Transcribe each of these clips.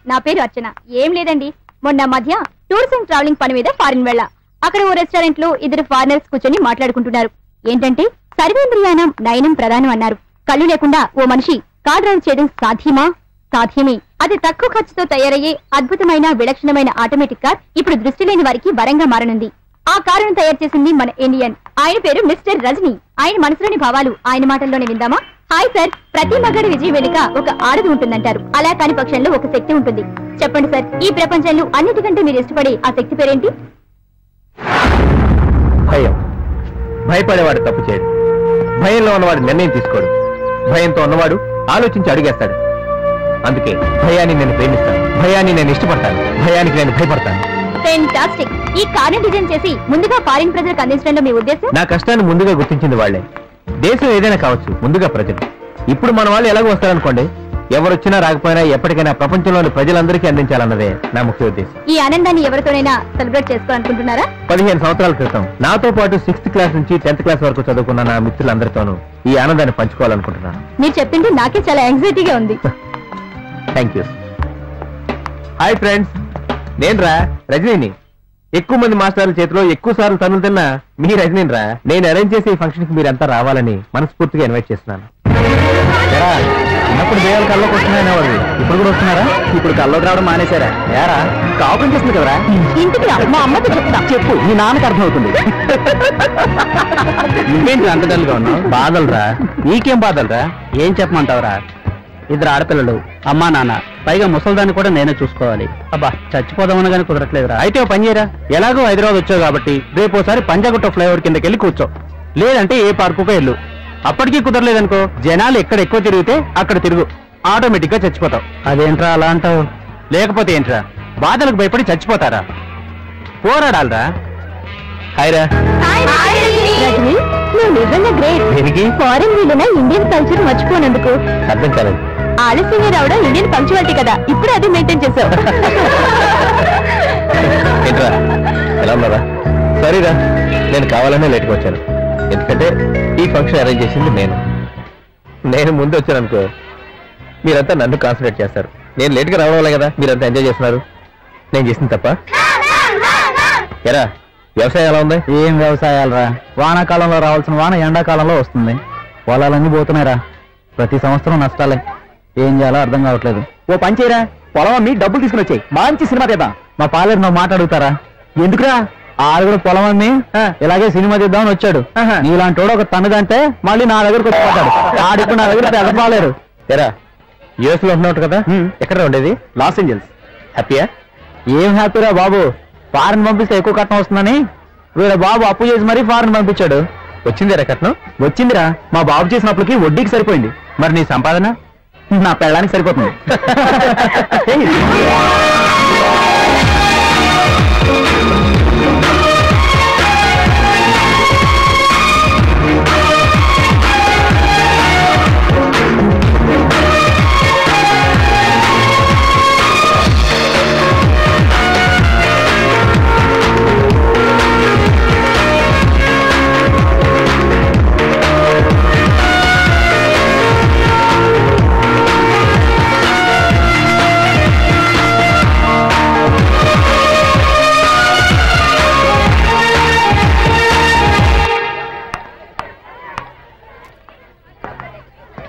నా పేరు అర్చన. ఏం లేదండి, మొన్న మధ్య టూర్స్ అండ్ ట్రావెలింగ్ పని మీద ఫారిన్ వెళ్ళా. అక్కడ ఓ రెస్టారెంట్ లో ఇద్దరు ఫారినర్స్ కూర్చొని మాట్లాడుకుంటున్నారు. ఏంటంటే సర్వేంద్రియానం నయనం ప్రధానం అన్నారు. కళ్ళు లేకుండా ఓ మనిషి కార్ డ్రైవ్ చేయడం సాధ్యమా? సాధ్యమే. అది తక్కువ ఖర్చుతో తయారయ్యే అద్భుతమైన విలక్షణమైన ఆటోమేటిక్ కార్ ఇప్పుడు దృష్టి లేని వారికి వరంగా మారనుంది. ఆ కారును తయారు చేసింది మన ఇండియన్. ఆయన పేరు మిస్టర్ రజనీ. ఆయన మనసులోని భావాలు ఆయన మాటల్లోనే విందామా? హాయ్ సార్, ప్రతి మగాడి విజయం వెనుక ఒక ఆడది ఉంటుందంటారు. అలా కాని పక్షంలో ఒక శక్తి ఉంటుంది. చెప్పండి సార్, ఈ ప్రపంచంలో అన్నిటికంటే మీరు ఇష్టపడే ఆ శక్తి పేరేంటి? భయం. భయపడేవాడు తప్పు చేయడు. భయంలో ఉన్నవాడు నిర్ణయం తీసుకోడు. భయంతో ఉన్నవాడు ఆలోచించి అడిగేస్తాడు. అందుకే భయాన్ని నేను ప్రేమిస్తాను, భయాన్ని నేను ఇష్టపడతాను, భయానికి నేను భయపడతాను. ఫెంటాస్టిక్. ఈ కార్ని డిజైన్ చేసి ముందుగా ఫారిన్ ప్రజలకు అందించడంలో మీ ఉద్దేశం? నా కష్టాన్ని ముందుగా గుర్తించింది వాళ్లే. దేశం ఏదైనా కావచ్చు, ముందుగా ప్రజలు. ఇప్పుడు మన వాళ్ళు ఎలాగో వస్తారనుకోండి, ఎవరొచ్చినా రాకపోయినా ఎప్పటికైనా ప్రపంచంలోని ప్రజలందరికీ అందించాలన్నదే నా ముఖ్య ఉద్దేశం. ఈ ఆనందాన్ని ఎవరితోనైనా సెలబ్రేట్ చేసుకోవాలనుకుంటున్నారా? 15 సంవత్సరాల క్రితం నాతో పాటు 6th క్లాస్ నుంచి 10th క్లాస్ వరకు చదువుకున్న నా మిత్రులందరితోనూ ఈ ఆనందాన్ని పంచుకోవాలనుకుంటున్నాను. మీరు చెప్పింది నాకే చాలా యాంగ్జైటీగా ఉంది. Thank you. హాయ్ ఫ్రెండ్స్, నేను రా రజనీని. ఎక్కువ మంది మాస్టర్ల చేతిలో ఎక్కువ సార్లు తనులు తిన్నా మీ రజనీని రా. నేను అరేంజ్ చేసే ఈ ఫంక్షన్ కి మీరంతా రావాలని మనస్ఫూర్తిగా ఇన్వైట్ చేస్తున్నాను. చిన్నప్పుడు దేవాలు కల్లోకి వస్తున్నాయనే వాళ్ళు ఇప్పుడు కూడా వస్తున్నారా? ఇప్పుడు కల్లోకి రావడం మానేశారా? యారా కాపురం చేస్తుంది కదరా. ఇంటికి మా అమ్మతో చెప్తా. చెప్పు, మీ నాన్నకు అర్థమవుతుంది. నువ్వేంటి అంత డల్గా ఉన్నావు? బాధలురా. నీకేం బాధలురా? ఏం చెప్పమంటావురా? ఇద్దరు ఆడపిల్లలు, అమ్మా నాన్న, పైగా ముసల్దాన్ని కూడా నేనే చూసుకోవాలి. అబ్బా, చచ్చిపోదామని కానీ కుదరట్లేదురా. అయితే ఓ పని చేయరా, ఎలాగో హైదరాబాద్ వచ్చావు కాబట్టి రేపోసారి పంజాగుట్ట ఫ్లైఓవర్ కిందకి వెళ్ళి కూర్చో. లేదంటే ఏ పార్కుకో వెళ్ళు. అప్పటికీ కుదరలేదనుకో, జనాలు ఎక్కడ ఎక్కువ తిరిగితే అక్కడ తిరుగు. ఆటోమేటిక్ గా చచ్చిపోతావు. అదేంట్రా అలా అంటావు? లేకపోతే ఏంట్రా, బాధలకు భయపడి చచ్చిపోతారా? పోరాడాలరా. హాయ్రా. రజనీ, నువ్వు నిజంగా గ్రేట్. దేనికి? ఫారిన్ వీళ్ళన ఇండియన్ కల్చర్ మర్చిపోనందుకు. అర్థం కాలేదు. ఆలస్యంగా రావడం ఇండియన్ పంక్చువాలిటీ కదా, ఇప్పుడు అది మెయింటైన్ చేసావు. ఏంట్రా ఎలా ఉన్నారా? సారీరా, నేను కావాలనే లేట్గా వచ్చాను. ఎందుకంటే ఈ ఫంక్షన్ అరేంజ్ చేసింది నేను ముందు వచ్చాను అనుకో, మీరంతా నన్ను కాన్సన్ట్రేట్ చేస్తారు. నేను లేట్గా రావడం వల్ల కదా మీరంతా ఎంజాయ్ చేస్తున్నారు. నేను చేసింది తప్ప? ఎరా, వ్యవసాయం ఎలా ఉంది? ఏం వ్యవసాయాలరా, వానాకాలంలో రావాల్సిన వాన ఎండాకాలంలో వస్తుంది. పొలాలన్నీ పోతున్నాయిరా. ప్రతి సంవత్సరం నష్టాలే. ఏం చేయాలో అర్థం కావట్లేదు. ఓ పని చేయరా, పొలం అమ్మి డబ్బులు తీసుకుని వచ్చాయి, మంచి సినిమా తీద్దాం. మా పాలేరు నువ్వు మాట అడుగుతారా? ఎందుకురా? ఆడు కూడా పొలం అమ్మి ఇలాగే సినిమా తీద్దామని వచ్చాడు. నీలాంటి వాడు ఒక తనదంటే మళ్ళీ నా దగ్గరకు వచ్చిపోతాడు. ఆడిప్పుడు నా దగ్గర పెద్ద పాలేరు. ఎరా, యూఎస్ లో ఉంటున్నావు కదా? ఎక్కడ ఉండేది? Los Angeles. హ్యాపీయా? ఏం హ్యాపీరా బాబు, ఫారెన్ పంపిస్తే ఎక్కువ కట్నం వస్తుందని వీళ్ళ బాబు అప్పు చేసి మరీ ఫారెన్ పంపించాడు. వచ్చిందిరా కట్నం? వచ్చిందిరా. మా బాబు చేసిన అప్పులకి వడ్డీకి సరిపోయింది. మరి నీ సంపాదన? నా పెళ్ళానికి సరిపోతుంది.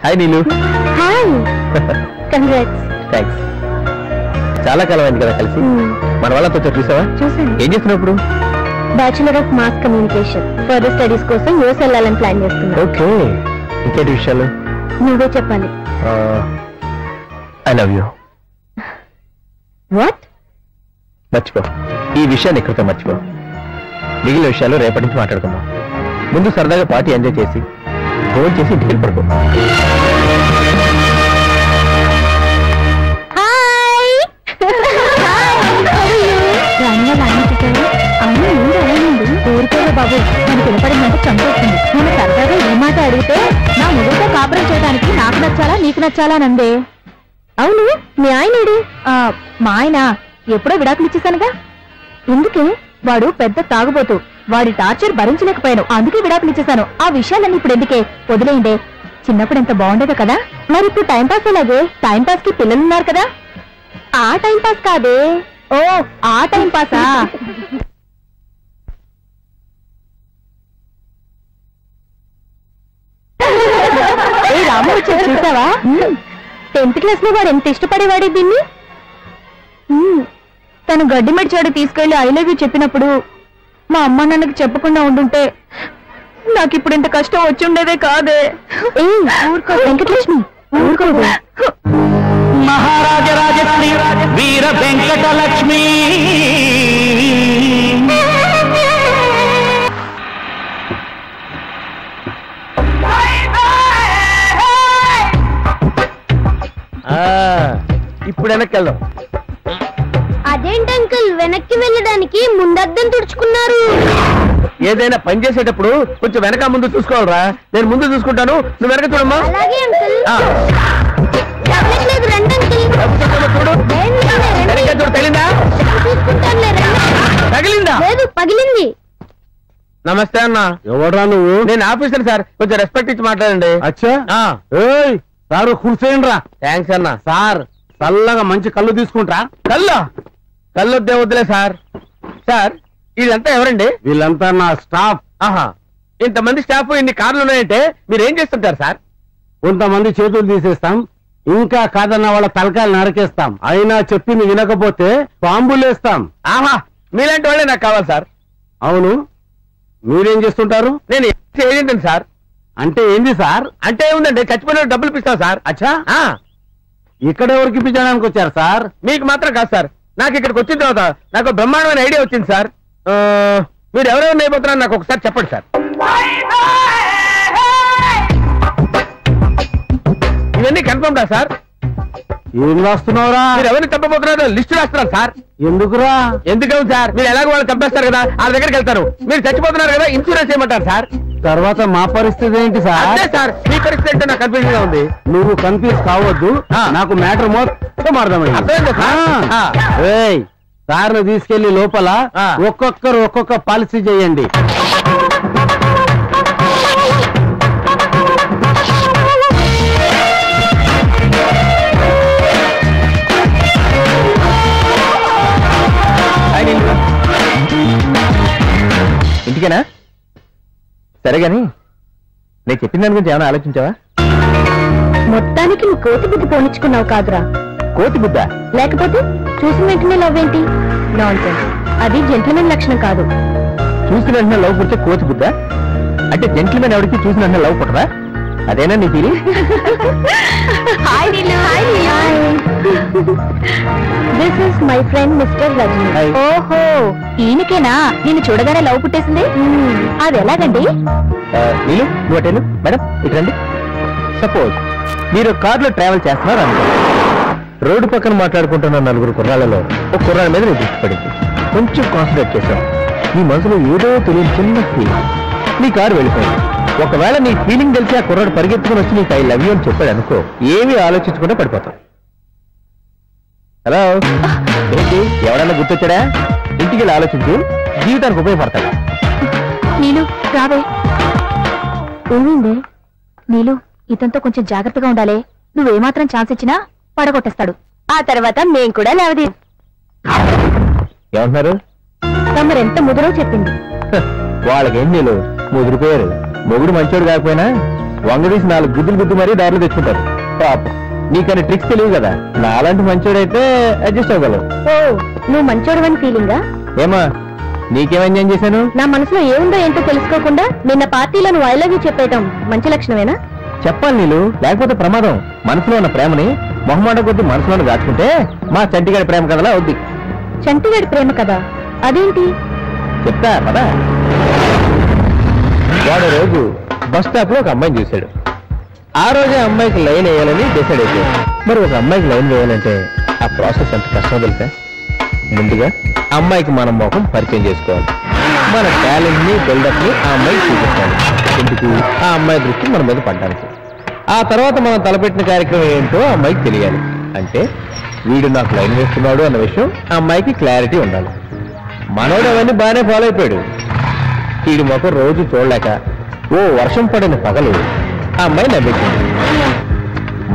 హాయ్ నీలు. హాయ్. కంగ్రాట్స్. థ్యాంక్స్. చాలా కాలం అయింది కదా కలిసి. మన వాళ్ళతో చూసావా? చూసాను. ఏం చేస్తున్నావు ఇప్పుడు? Bachelor of mass communication. Further studies కోసం యూఎస్ వెళ్ళాలని ప్లాన్ చేస్తున్నా. ఓకే. ఇంకేంటి విషయాలు? నువ్వే చెప్పాలి. I love you. వాట్? మర్చిపో ఈ విషయాన్ని ఇక్కడితో మర్చిపో. మిగిలిన విషయాలు రేపటి నుంచి మాట్లాడుకుందాం. ముందు సరదాగా పార్టీ ఎంజాయ్ చేసి ఫోన్ చేసి ఇంటికి పడుకో. ఊరికేవే బాబు, మనకి వినపడిందంటే చంపేస్తుంది. నేను సరదాగా ఏ మాట అడిగితే నా మొదటితో కాపురం చేయడానికి నాకు నచ్చాలా నీకు నచ్చాలా నందే. అవును, మీ ఆయనేడు? మా ఆయన ఎప్పుడో విడాకులు ఇచ్చేసానుగా. ఎందుకే? వాడు పెద్ద తాగుబోతు. వాడి టార్చర్ భరించలేకపోయాను, అందుకే విడాకులు ఇచ్చేసాను. ఆ విషయాలన్నీ ఇప్పుడు ఎందుకే, వదిలేయండి. చిన్నప్పుడు ఎంత బాగుండేదో కదా. మరి ఇప్పుడు టైంపాస్ అలాగే. టైంపాస్ కి పిల్లలున్నారు కదా. ఆ టైంపాస్ కాదే. ఓ ఆ టైంపాసా? ఏ రాము వచ్చాడు చూసావా? 10th క్లాస్ లో వాడు ఎంత ఇష్టపడేవాడే దీన్ని. తను గడ్డి మెడిచాడు తీసుకెళ్లి ఐ లవ్ యూ చెప్పినప్పుడు మా అమ్మ నాన్నకి చెప్పకుండా ఉండుంటే నాకు ఇప్పుడు ఇంత కష్టం వచ్చి ఉండేదే కాదే. ఊరుకో వెంకటలక్ష్మి, ఊరుకోదు. మహారాజరాజశ్రీ వీర వెంకటలక్ష్మి. ఇప్పుడు వెనక్కి వెళ్దాం. అదేంటి అంకుల్, వెనక్కి వెళ్ళడానికి ముందద్దం తుడుచుకున్నారు? ఏదైనా పని చేసేటప్పుడు కొంచెం వెనక ముందు చూసుకోవాలరా. నేను ముందు చూసుకుంటాను, నువ్వు వెనక చూడమ్మా. అలాగే అంకుల్. చూడు, వెనక చూడు. తగిలిందా? తగిలిందా? లేదు, పగిలింది. నమస్తే అన్న. ఎవరా నువ్వు? నేను ఆఫీసర్ సార్, కొంచెం రెస్పెక్ట్ ఇచ్చి మాట్లాడండి. అచ్చా. సారు కూర్చోండి రా. థ్యాంక్స్ అన్న. సార్ చల్లగా మంచి కళ్ళు తీసుకుంటా. కళ్ళొద్దే వద్దులే సార్. సార్ ఇదంతా ఎవరండి? వీళ్ళంతా నా స్టాఫ్. ఆహా, ఇంతమంది స్టాఫ్, ఇన్ని కార్లు ఉన్నాయంటే మీరు ఏం చేస్తుంటారు సార్? కొంతమంది చేతులు తీసేస్తాం, ఇంకా కాదన్న వాళ్ళ తలకాయలు నరికేస్తాం. అయినా చెప్పింది వినకపోతే బాంబులేస్తాం. ఆహా, మీలాంటి వాళ్ళే నాకు కావాలి సార్. అవును, మీరేం చేస్తుంటారు? నేను ఏజెంట్ సార్. అంటే ఏంది సార్? అంటే ఏముందండి, చచ్చిపోయిన డబ్బులు ఇప్పిస్తాం సార్. అచ్చా, ఇక్కడ ఎవరికి ఇప్పించడానికి వచ్చారు సార్? మీకు మాత్రం కాదు సార్, నాకు ఇక్కడికి వచ్చిన తర్వాత నాకు బ్రహ్మాండమైన ఐడియా వచ్చింది సార్. మీరు ఎవరెవరు అయిపోతున్నారో నాకు ఒకసారి చెప్పండి సార్. ఇవన్నీ కన్ఫర్మ్ రా సార్? ఏం రాస్తున్నావురా? మీరు ఎవరిని చంపబోతున్నారో లిస్టు రాస్తున్నారు సార్. ఎందుకురా? ఎందుకవు సార్, మీరు ఎలాగో వాళ్ళు చంపేస్తారు కదా, వాళ్ళ దగ్గరికి వెళ్తారు. మీరు చచ్చిపోతున్నారు కదా, ఇన్సూరెన్స్ చేయమంటారు సార్. తర్వాత మా పరిస్థితి ఏంటి సార్? అదే సార్, మీ పరిస్థితి ఏంటో నాకు కన్ఫ్యూజన్ గా ఉంది. నువ్వు కన్ఫ్యూజ్ కావద్దు, నాకు మ్యాటర్ మొత్తం అర్థమైంది. సార్ను తీసుకెళ్లి లోపల ఒక్కొక్కరు ఒక్కొక్క పాలసీ చేయండి. ఇంటికేనా? సరే గాని నేను చెప్పిన దాని గురించి ఏమైనా ఆలోచించావా? మొత్తానికి నువ్వు కోతి బుద్ధి పోనిచ్చుకున్నావు కాదురా. కోతి బుద్ధ? లేకపోతే చూసిన వెంటనే లవ్ ఏంటి? నాన్సెన్స్. అది జెంట్లమెన్ లక్షణం కాదు. చూసిన వెంటనే లవ్ పుడితే కోతి బుద్ధ? అంటే జెంట్లమెన్ ఎవరికి చూసిన వెంటనే లవ్ పుట్టరా? అదేనా నీ feeling? This is my friend mister Rajani. ఓహో, ఈయనకేనా నిన్ను చూడగానే లవ్ పుట్టేసింది? అది ఎలాగండి? నీళ్ళు నువ్వు అటేలు మేడం ఇటు రండి. సపోజ్ మీరు కార్లో ట్రావెల్ చేస్తున్నారు అనుకో, రోడ్డు పక్కన మాట్లాడుకుంటున్న నలుగురు కుర్రాళ్ళలో ఒక కుర్రాళ్ళ మీద నేను దృష్టి పడింది. కొంచెం కాన్సన్ట్రేట్ చేశాను. నీ మనసులో ఏదో తెలియని చిన్న ఫీలింగ్, నీ కారు వెళ్ళిపోయింది. ఒకవేళ నీ ఫీలింగ్ తెలిసి ఆ కుర్రాడు పరిగెత్తుకుని వచ్చి నీకు ఐ లవ్ యూ అని చెప్పాడు అనుకో, ఏమీ ఆలోచించకుండా పడిపోతాం. హలో ఏంటి ఎవడన్నా గుర్తొచ్చాడా? ఇంటికి వెళ్ళి ఆలోచించు, జీవితానికి ఉపయోగపడతాడా? నీలు రావే. ఏమైంది నీలు? ఇతనితో కొంచెం జాగ్రత్తగా ఉండాలి. నువ్వేమాత్రం ఛాన్స్ ఇచ్చినా పడగొట్టేస్తాడు. ఆ తర్వాత మేం కూడా లేవది. ఏమంటున్నారు? తమరెంత ముదురో చెప్పింది. వాళ్ళకేం నీళ్ళు ముదిరిపోయారు. మొగుడు మంచోడు కాకపోయినా వంగదీసి 4 గుద్దులు మరీ దారిలో తెచ్చుకుంటారు. పాపం నీకని ట్రిక్స్ తెలియదు కదా. నాలాంటి మంచోడైతే అడ్జస్ట్ అవ్వగలవు. ఓ నువ్వు మంచోడవని ఫీలింగా? ఏమా నీకేం ఎంజాయ్ చేశాను? నా మనసులో ఏముందో ఏంటో తెలుసుకోకుండా నిన్న పార్టీలో నువ్వు ఐ లవ్ యూ చెప్పేయటం మంచి లక్షణమేనా? చెప్పాలి నీళ్ళు, లేకపోతే ప్రమాదం. మనసులో ఉన్న ప్రేమని మొహమాట కొద్ది మనసులో దాచుకుంటే మా చంటిగాడి ప్రేమ కథలా అవుద్ది. చంటిగాడి ప్రేమ కదా? అదేంటి చెప్తా కదా. వాడు రోజు బస్ స్టాప్ లో ఒక అమ్మాయిని చూశాడు. ఆ రోజే అమ్మాయికి లైన్ వేయాలని డిసైడ్ అయిపోయాడు. మరి ఒక అమ్మాయికి లైన్ వేయాలంటే ఆ ప్రాసెస్ ఎంత కష్టమో తెలుసా? ముందుగా అమ్మాయికి మన మొహం పరిచయం చేసుకోవాలి. మన టాలెంట్ ని బిల్డప్ ని ఆ అమ్మాయికి చూపించాలి. ఎందుకు? ఆ అమ్మాయి దృష్టి మన మీద పడ్డానికి. ఆ తర్వాత మనం తలపెట్టిన కార్యక్రమం ఏంటో ఆ అమ్మాయికి తెలియాలి. అంటే వీడు నాకు లైన్ వేస్తున్నాడు అన్న విషయం ఆ అమ్మాయికి క్లారిటీ ఉండాలి. మనోడు అవన్నీ బాగానే ఫాలో అయిపోయాడు. వీడి మొక్క రోజు చూడలేక ఓ వర్షం పడిన పగలు ఆ అమ్మాయి నవ్వేసింది.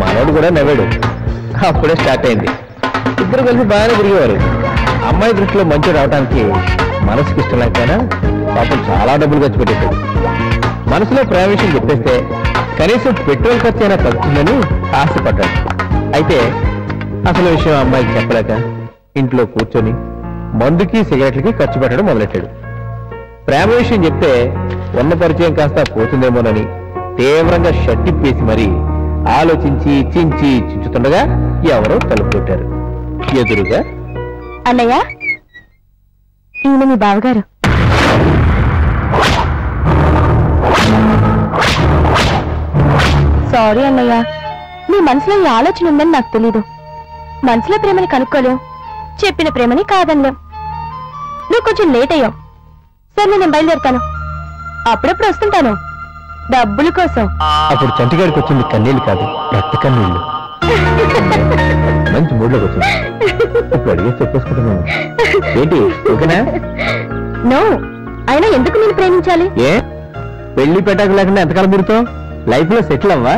మనోడు కూడా నవ్వాడు. అప్పుడే స్టార్ట్ అయింది. ఇద్దరు కలిసి బాగానే తిరిగేవారు. అమ్మాయి దృష్టిలో మంచి రావడానికి మనసుకి ఇష్టం లేకపోయినా పాపం చాలా డబ్బులు ఖర్చు పెట్టేశాడు. మనసులో ప్రేమ విషయం చెప్పేస్తే కనీసం పెట్రోల్ ఖర్చు అయినా తగ్గుతుందని ఆశపడ్డాడు. అయితే అసలు విషయం అమ్మాయికి చెప్పలేక ఇంట్లో కూర్చొని మందుకి సిగరెట్లకి ఖర్చు పెట్టడం మొదలెట్టాడు. ప్రేమ విషయం చెప్తే ఉన్న పరిచయం కాస్త పోతుందేమోనని తీవ్రంగా షట్టిప్పేసి మరీ ఆలోచించి చించుతుండగా ఎవరో తలుపు కొట్టారు. ఎదురుగా అన్నయ్య, ఈయన మీ బావగారు. సారీ అన్నయ్య, నీ మనసులో ఈ ఆలోచన ఉందని నాకు తెలీదు. మనసులో ప్రేమని కనుక్కోలేం, చెప్పిన ప్రేమని కాదనలేం. నువ్వు కొంచెం లేట్ అయ్యావు. సరే నేను బయలుదేరుతాను. అప్పుడప్పుడు వస్తుంటాను డబ్బుల కోసం. అప్పుడు చంటిగాడికి వచ్చింది కన్నీళ్ళు కాదు, రక్త కన్నీళ్ళు. మంచి మూడ్లోకి వచ్చింది. ఇప్పుడు అడిగే చెప్పేసుకుంటున్నాను. ఏంటి ఓకేనా? నో, అయినా ఎందుకు నేను ప్రేమించాలి? ఏ పెళ్లి పెట్టాక లేకుండా ఎంతకాలం మీరుతో లైఫ్ లో సెటిల్ అవ్వా?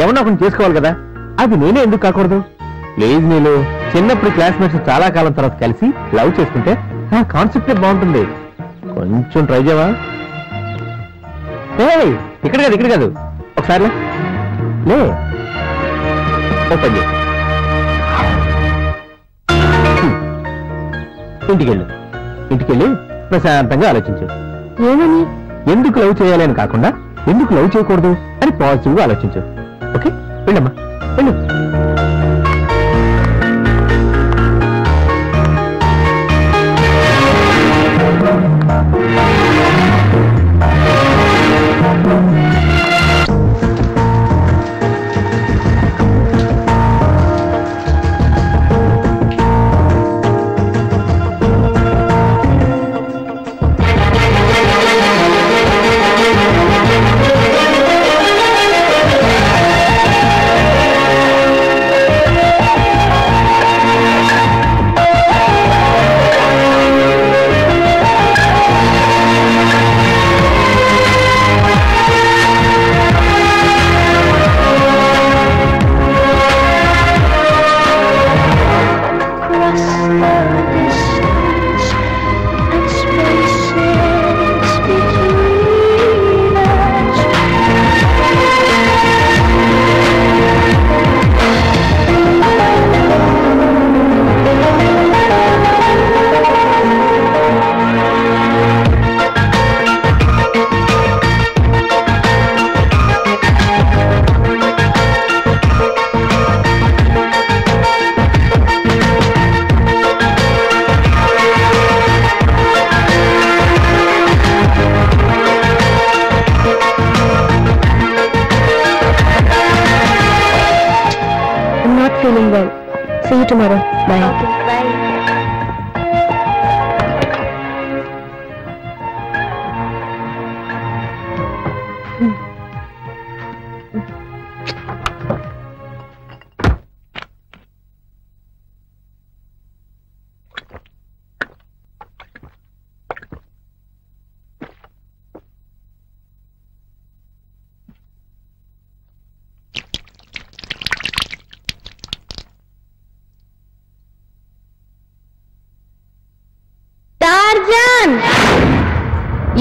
ఎవరినో ఒకరిని చేసుకోవాలి కదా. అది నేనే ఎందుకు కాకూడదు? ప్లీజ్ నీళ్ళు, చిన్నప్పుడు క్లాస్మేట్స్ చాలా కాలం తర్వాత కలిసి లవ్ చేసుకుంటే ఆ కాన్సెప్టే బాగుంటుంది. కొంచెం ట్రై చేయవా? ఇక్కడ కాదు ఒకసారి లే. ఓపెన్ చేయి. ఇంటికెళ్ళి ప్రశాంతంగా ఆలోచించు. ఏమని? ఎందుకు లవ్ చేయాలి అని కాకుండా ఎందుకు లవ్ చేయకూడదు అని పాజిటివ్ గా ఆలోచించు. ఓకే, వెళ్ళమ్మా వెళ్ళు. not feeling well. See you tomorrow. Bye. Okay, bye.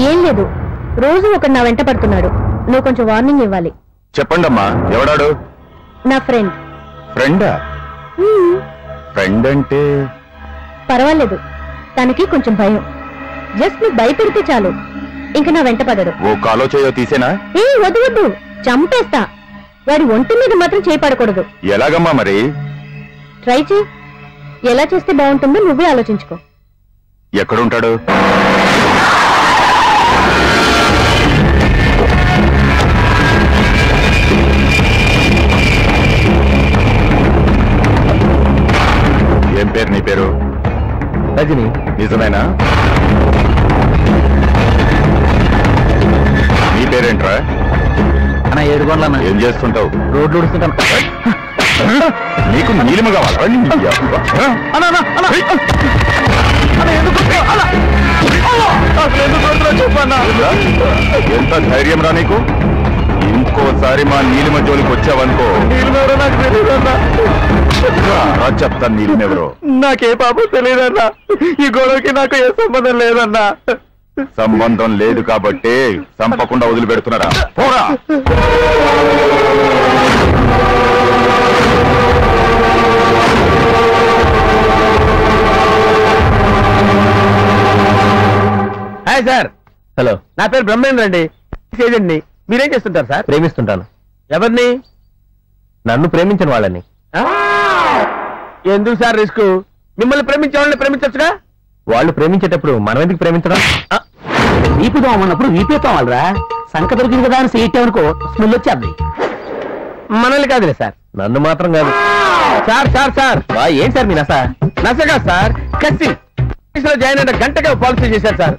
ఏం లేదు, రోజు ఒకడు నా వెంట పడుతున్నాడు. నువ్వు కొంచెం వార్నింగ్ ఇవ్వాలి. చెప్పండమ్మా, ఎవడాడు? నా ఫ్రెండ్. ఫ్రెండా? ఫ్రెండ్ అంటే పర్వాలేదు, తనకి కొంచెం భయం. జస్ట్ నువ్వు భయపెడితే చాలు, ఇంక నా వెంట పడడు. ఓ కాలో చేయో తీసేనా? వద్దు వద్దు, చంపేస్తా. వాడి ఒంటి మీద మాత్రం చేయపడకూడదు. ఎలాగమ్మా మరి? ట్రై చేయి. ఎలా చేస్తే బాగుంటుందో నువ్వే ఆలోచించుకో. ఎక్కడుంటాడు? ఏం పేరు నీ పేరు? రజని. నిజమేనా? నీ పేరేంట్రా? అన్న 7 గంటలన్నా. ఏం చేస్తుంటావు? రోడ్లు ఉడుస్తుంటాను. నీకు నీలిమ కావాలా? ఎంత ధైర్యం రా నీకు? ఇంకోసారి మా నీలిమ జోలికి వచ్చావనుకో చెప్తాను. నీలిమెవరో నాకే పాపం తెలియదన్నా. ఈ గొడవకి నాకు ఏ సంబంధం లేదన్నా. సంబంధం లేదు కాబట్టి చంపకుండా వదిలిపెడుతున్నారా? పోరా. Hi sir. హలో, నా పేరు బ్రహ్మేంద్ర అండి. ఏజెంట్ని. మీరేం చేస్తుంటారు సార్? ప్రేమిస్తుంటాను. ఎవరిని? నన్ను ప్రేమించిన వాళ్ళని. ఎందుకు సార్ రిస్క్? మిమ్మల్ని ప్రేమించే వాళ్ళని ప్రేమించచ్చుగా. వాళ్ళు ప్రేమించేటప్పుడు మనం ఎందుకు ప్రేమించడం? వీపుదాం అన్నప్పుడు వీపేతాం వాళ్ళరా. సంక దొరికింది కదా అని సేయటనుకో స్మెల్ వచ్చేది. మనల్ని కాదులే సార్. నన్ను మాత్రం కాదు సార్. సార్ సార్ ఏం సార్ మీ నస? నసగా సార్, కసి జాయిన్ అయిన గంటగా పాలసీ చేశారు సార్.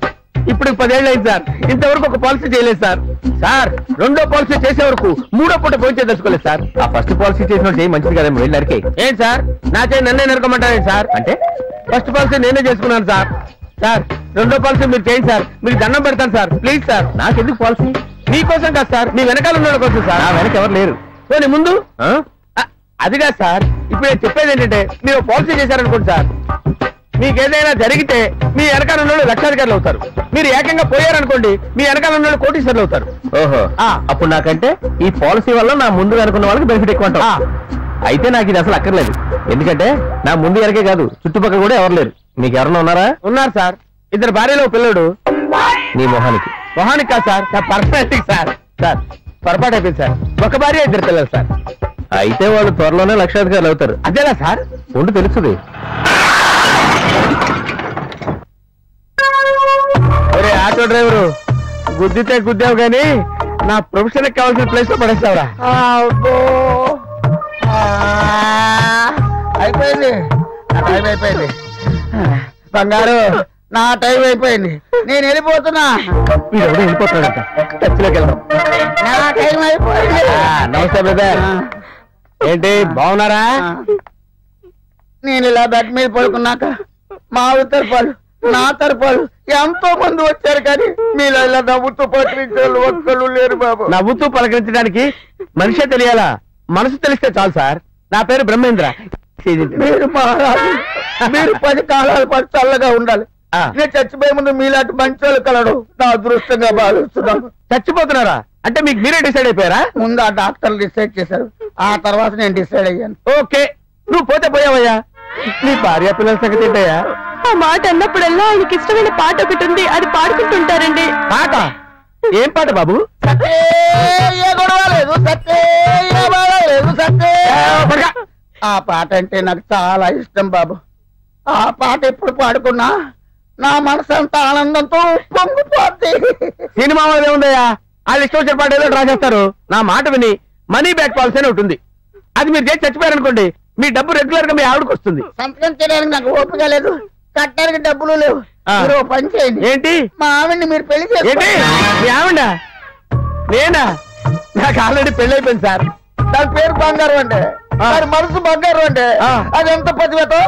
ఇప్పుడు 10 ఏళ్ళు అయింది సార్, ఇంతవరకు ఒక పాలసీ చేయలేదు సార్. సార్, 2వ పాలసీ చేసే వరకు 3వ పూట పోయించే తెలుసుకోలేదు సార్. ఆ ఫస్ట్ పాలసీ చేసిన చేయి మంచిది కదేమో వెళ్ళరికి. ఏంటి సార్, నా చేయి నన్నే నరకమంటారేంటి సార్? అంటే ఫస్ట్ పాలసీ నేనే చేసుకున్నాను సార్. సార్, 2వ పాలసీ మీరు చేయండి సార్. మీకు దండం పెడతాను సార్, ప్లీజ్ సార్. నాకెందుకు పాలసీ? మీకోసం కాదు సార్, మీ వెనకాల ఉన్న కోసం సార్. నా వెనక ఎవరు లేరు. పోనీ ముందు అది కాదు సార్. ఇప్పుడు నేను చెప్పేది ఏంటంటే, మీరు పాలసీ చేశారనుకోండి సార్, మీకేదైనా జరిగితే మీ వెనకాల ఉన్న లక్షాధికారులు అవుతారు. మీరు ఏకంగా పోయారనుకోండి, మీ వెనకాల ఉన్న కోటీశ్వరులు అవుతారు. ఓహో, అప్పుడు నాకంటే ఈ పాలసీ వల్ల నా ముందు అనుకున్న వాళ్ళకి బెనిఫిట్ ఎక్కువ అంటావా? అయితే నాకు ఇది అసలు అక్కర్లేదు. ఎందుకంటే నా ముందు ఎరకే కాదు, చుట్టుపక్కల కూడా ఎవరు లేరు. మీకు ఎవరన్నా ఉన్నారా? ఉన్నారు సార్. 2 భార్యలో పిల్లడు. నీ మొహానికి? మొహానికి కాదు సార్, నా పర్సనాలిటీ సార్. సార్, పొరపాటు అయిపోయింది సార్. 1 భార్య 2 పిల్లలు సార్. అయితే వాళ్ళు త్వరలోనే లక్షాధికారులు అవుతారు. అదేలా సార్? ఉండి తెలుస్తుంది. ఒరే ఆటో డ్రైవరు, గుద్దితే గుద్దావు కానీ నా ప్రొఫెషన్ కావాల్సిన ప్లేస్ లో పడేస్తావురా. అయిపోయింది, నా టైం అయిపోయింది. బంగారు, నా టైం అయిపోయింది, నేను వెళ్ళిపోతున్నా. వీడెవడో వెళ్ళిపోతాడంట. టచ్లోకి వెళ్దాం. నా టైం అయిపోయింది. నమస్తే బ్రదర్. ఏంటి బాగున్నారా? నేను ఇలా బెడ్ మీద పడుకున్నాక మా తరపాలు, నా తరపాలు ఎంతో మంది వచ్చారు, కానీ మీలో ఇలా నవ్వుతూ పలకరించే వాళ్ళు ఒక్కళ్ళు లేరు బాబు. నవ్వుతూ పలకరించడానికి మనిషే తెలియాలా? మనసు తెలిస్తే చాలు సార్. నా పేరు బ్రహ్మేంద్ర. మీరు మహారాజు, మీరు 10 కాలాల పాటు చల్లగా ఉండాలి. నేను చచ్చిపోయే ముందు మీలాంటి మంచి వాళ్ళు కలడు నా అదృష్టంగా భావిస్తున్నాను. చచ్చిపోతున్నారా? అంటే మీకు మీరే డిసైడ్ అయిపోయారా? ముందు ఆ డాక్టర్లు డిసైడ్ చేశారు, ఆ తర్వాత నేను డిసైడ్ అయ్యాను. ఓకే, నువ్వు పోతే పోయావయ్యా. నీ భార్య పిల్లల సంగతి ఏంటయ్యా? ఆ మాట అన్నప్పుడల్లా ఆయనకి ఇష్టమైన పాట ఒకటి ఉంది, అది పాడుకుంటుంటారండి. పాట? ఏం పాట బాబు? ఆ పాట అంటే నాకు చాలా ఇష్టం బాబు. ఆ పాట ఎప్పుడు పాడుకున్నా నా మనసు అంతా ఆనందంతో పొంగిపోద్ది. సినిమా వాళ్ళే ఉందయ్యా, వాళ్ళు ఇష్టం వచ్చిన పాట ఏదో డ్రా చేస్తారు. నా మాట విని మనీ బ్యాక్ పాలసీ అని ఉంటుంది. అది మీరు చేసి చచ్చిపోయారనుకోండి, మీ డబ్బు రెగ్యులర్ గా మీ ఆవిడకి వస్తుంది. సంతకం చేయడానికి నాకు ఓపిక లేదు, కట్టడానికి డబ్బులు లేవు. మీరు ఓ పని చేయండి. ఏంటి? మా ఆవిడ్ని మీరు పెళ్లి ఏంటి? చేయండి. మీ ఆవిడ? నేనా? నాకు ఆల్రెడీ పెళ్లి అయిపోయింది సార్. దాని పేరు బంగారం అంటే, దాని మనసు బంగారం అంటే, అది ఎంత పదివేతో